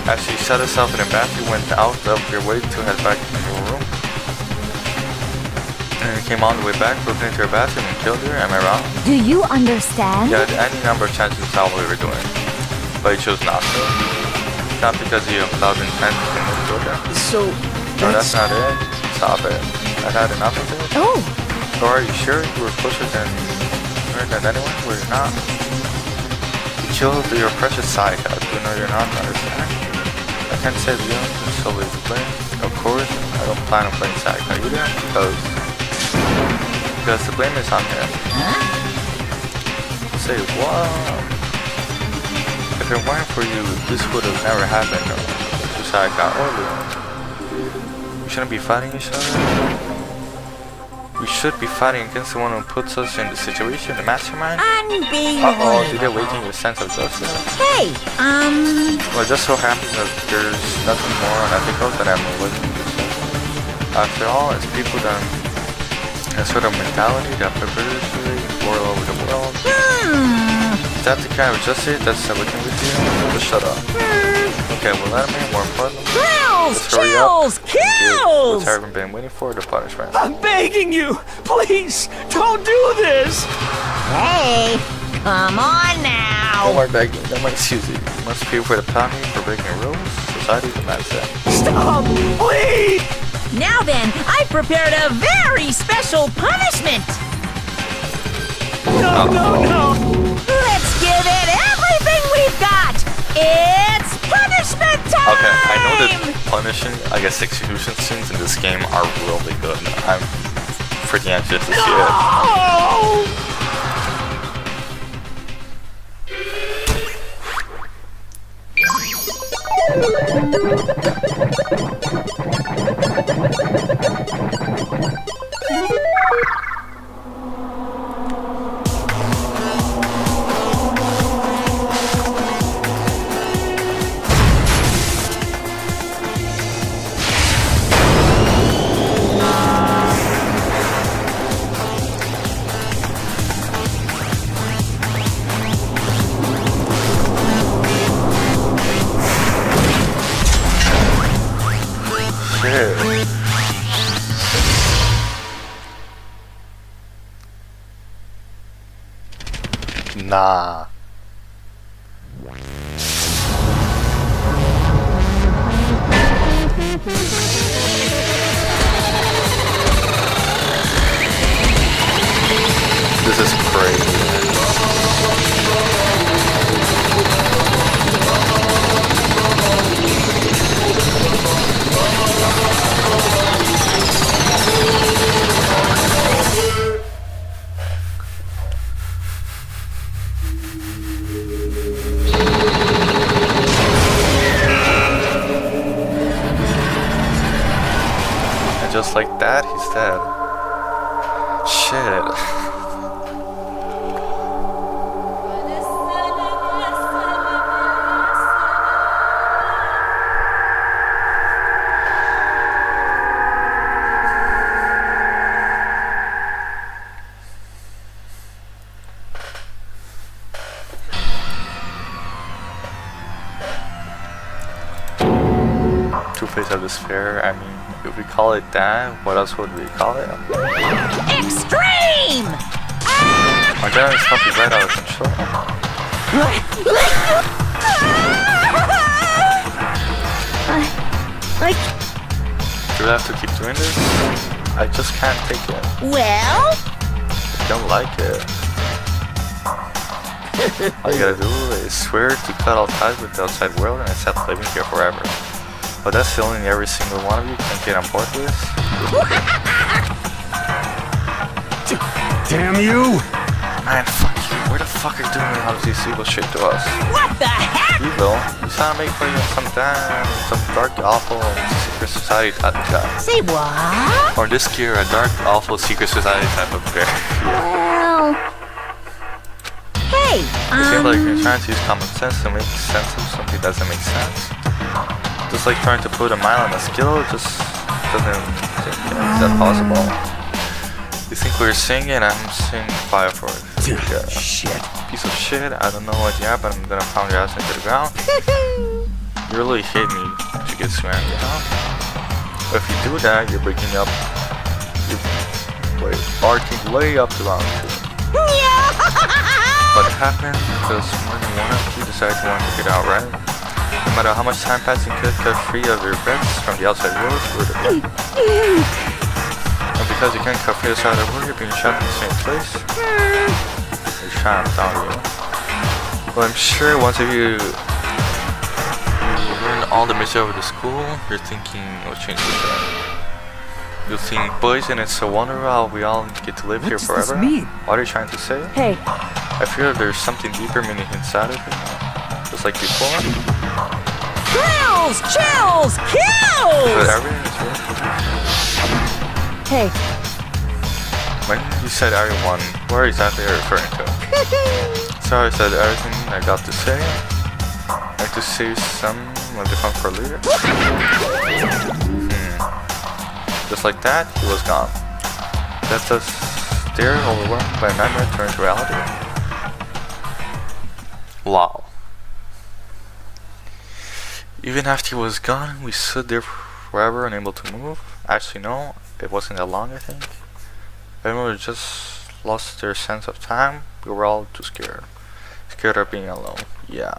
After you shut yourself in the bath, you went out of your way to head back into your room. And you came all the way back, broke into your bathroom and killed her, am I wrong? Do you understand? You had any number of chances to tell what we were doing, but you chose not to. Not because you allowed intent to kill her. So, No, that's not it. Stop it. I had enough of it. Oh, Or are you sure you were closer than anyone? Were you not? You killed your precious side. How do you know you're not? Understand? I can't say the young is solely to blame. Of course, I don't plan on playing side. Are you there? Because the blame is on him. Say what? If it weren't for you, this would have never happened. Besides, I got Leon. We shouldn't be fighting each other. We should be fighting against the one who puts us in the situation, the mastermind. Unbelievable. Did they awaken your sense of justice? Hey, Well, it just so happens that there's nothing more unethical than awakening yourself. After all, it's people that a sort of mentality that perpetually war all over the world. Is that the kind of justice that's awakening with you? Just shut up. Okay, well, let me more importantly. Chills! What's everyone been waiting for? The punishment. I'm begging you! Please, don't do this! Hey, come on now. No more begging, no more excuses. You must pay for the penalty for breaking rules. Society demands that. Stop! Please! Now then, I prepared a very special punishment. No! Let's give it everything we've got. It's punishment time. Okay, I know that punishing, I guess, execution scenes in this game are really good. I'm pretty anxious to see it. Nah. This is crazy. Just like that, he's dead. Shit. face of despair. I mean, if we call it that, what else would we call it? Extreme! My dad is probably right out of control. Do we have to keep doing this? I just can't take it. Well? I don't like it. All you gotta do is swear to cut all ties with the outside world and accept living here forever. But that's the only thing every single one of you can get on board with. Damn you! Man, fuck you. Where the fuck are you doing all this evil shit to us? What the heck? Evil? You sound like for you some dark, awful secret society type of guy. Say what? Or in this gear, a dark, awful secret society type of bear. Well... Hey, It seems like you're trying to use common sense to make sense of something that doesn't make sense. Just like trying to put a mile on a skill, it just doesn't think is that possible. You think we're singing, I'm singing fire for it. Yeah. Shit. Piece of shit, I don't know what you have, but I'm gonna pound your ass into the ground. You really hate me when you get so angry, huh? But if you do that, you're breaking up. You're barking way up the wrong tree. What happened? Because more than one of you decided to want to get out, right? No matter how much time passed, you could cut free of your regrets from the outside world, you were the one. And because you can't cut free outside the world, you're being shot in the same place. You're trapped, aren't you? Well, I'm sure once of you learn all the misery of the school, your thinking will change with that. You think, boys, and it's a wonder how we all get to live here forever? What does this mean? What are you trying to say? Hey, I feel there's something deeper meaning inside of it. Just like before. Kills! Chills! But Kills! everything is real. hey, When you said everyone, what exactly are you referring to? Sorry, I said everything I got to say. Like to say some of the fun for later. Just like that, he was gone. That's us there, overwhelmed by a nightmare turned to reality. Wow. Even after he was gone, we stood there forever, unable to move. Actually, no, it wasn't that long, I think. Everyone just lost their sense of time. We were all too scared. Scared of being alone. Yeah.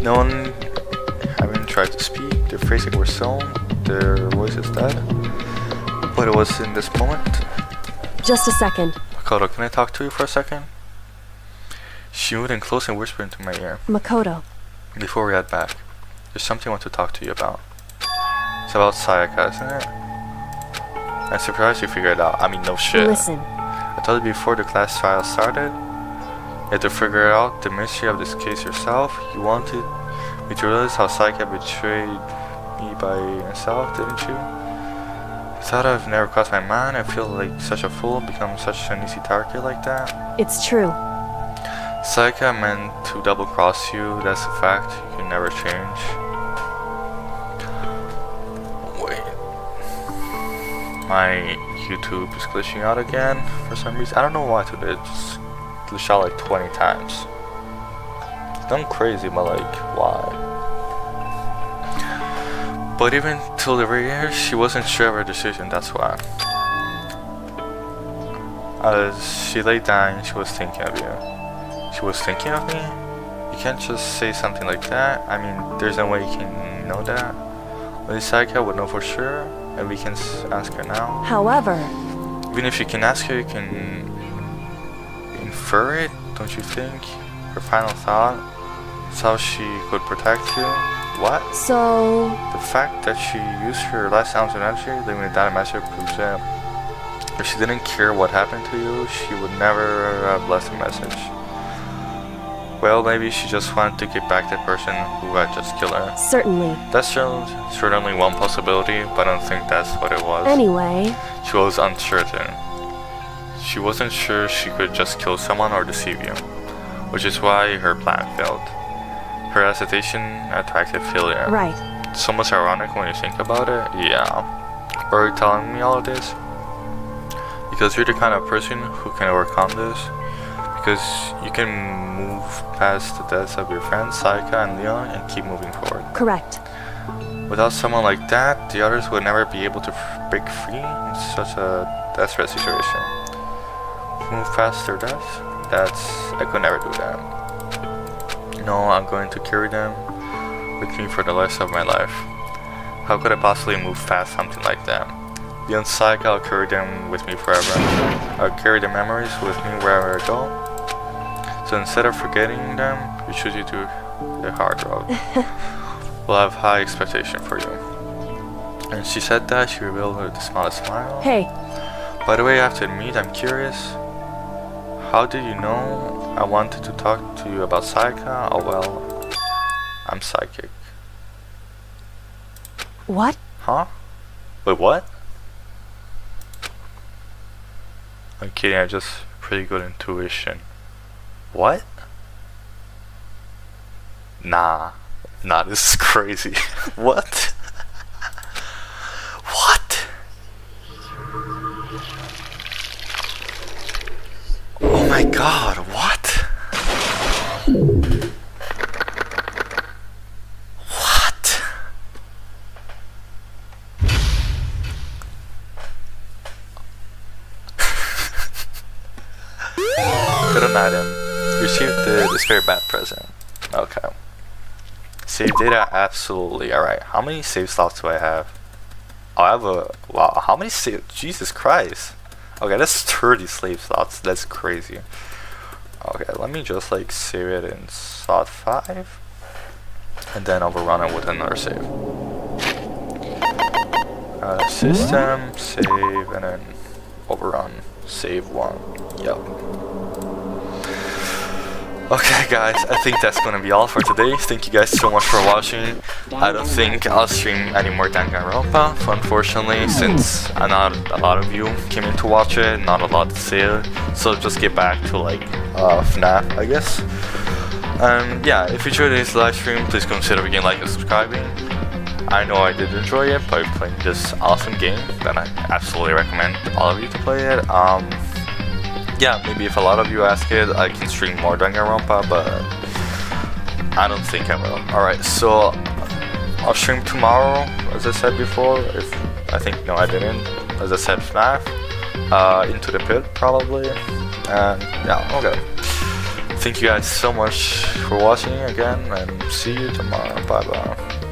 No one having tried to speak, their faces were stone, their voices dead. But it was in this moment. just a second. Makoto, can I talk to you for a second? She moved in close and whispered into my ear. Makoto. Before we head back, there's something I want to talk to you about. It's about Sayaka, isn't it? I'm surprised you figured it out. I mean, no shit. Listen, I told you before the class trial started. You had to figure out the mystery of this case yourself. You wanted me to realize how Sayaka betrayed me by herself, didn't you? The thought of never crossed my mind. I feel like such a fool, become such an easy target like that. it's true. Sayaka meant to double cross you, that's a fact. You can never change. Wait. My YouTube is glitching out again for some reason. I don't know why today, it just glitched out like 20 times. It's done crazy, but like, why? But even till the very end, she wasn't sure of her decision, that's why. As she lay dying, she was thinking of you. She was thinking of me? You can't just say something like that. I mean, there's no way you can know that. Only Sayaka would know for sure, and we can ask her now. However, Even if you can ask her, you can infer it, don't you think? Her final thought is how she could protect you. What? so... The fact that she used her last ounce of energy, leaving the data master proves that. If she didn't care what happened to you, she would never have left a message. Well, maybe she just wanted to get back that person who had just killed her. Certainly. That's certainly one possibility, but I don't think that's what it was. Anyway, She was uncertain. She wasn't sure she could just kill someone or deceive you, which is why her plan failed. Her hesitation attracted failure. right. It's almost ironic when you think about it. Yeah. Why are you telling me all of this? Because you're the kind of person who can overcome this. because you can move past the deaths of your friends, Saika and Leon, and keep moving forward. Correct. Without someone like that, the others would never be able to break free in such a desperate situation. Move past their deaths? I could never do that. No, I'm going to carry them with me for the rest of my life. How could I possibly move past something like that? Beyond Psyche, I'll carry them with me forever. I'll carry the memories with me wherever I go. So instead of forgetting them, we choose you to the hard road. We'll have high expectation for you. And she said that, she revealed with a smile. Hey. By the way, I have to admit, I'm curious. How did you know I wanted to talk to you about Psyche? Oh well, I'm psychic. What? Huh? Wait, what? I'm kidding, I have just pretty good intuition. What? Nah, this is crazy. What? What? Oh my god, what? What? Good item. Received this very bad present. Okay. Save data, absolutely. Alright, how many save slots do I have? Oh, I have wow, how many save? Jesus Christ. Okay, that's 30 save slots. That's crazy. Okay, let me just like save it in slot 5. And then overrun it with another save. System, save, and then overrun. Save 1. Yep. Okay guys, I think that's gonna be all for today. Thank you guys so much for watching. I don't think I'll stream any more Danganronpa, unfortunately, since not a lot of you came in to watch it, not a lot to say. So just get back to like FNAF, I guess. Yeah, if you enjoyed today's live stream, please consider beginning liking and subscribing. I know I did enjoy it by playing this awesome game, and I absolutely recommend all of you to play it. Yeah, maybe if a lot of you ask it, I can stream more Danganronpa, but I don't think I will. Alright, so I'll stream tomorrow, as I said before. No, I didn't. As I said, FNAF, Into the Pit, probably. And yeah, okay. Thank you guys so much for watching again, and see you tomorrow. Bye bye.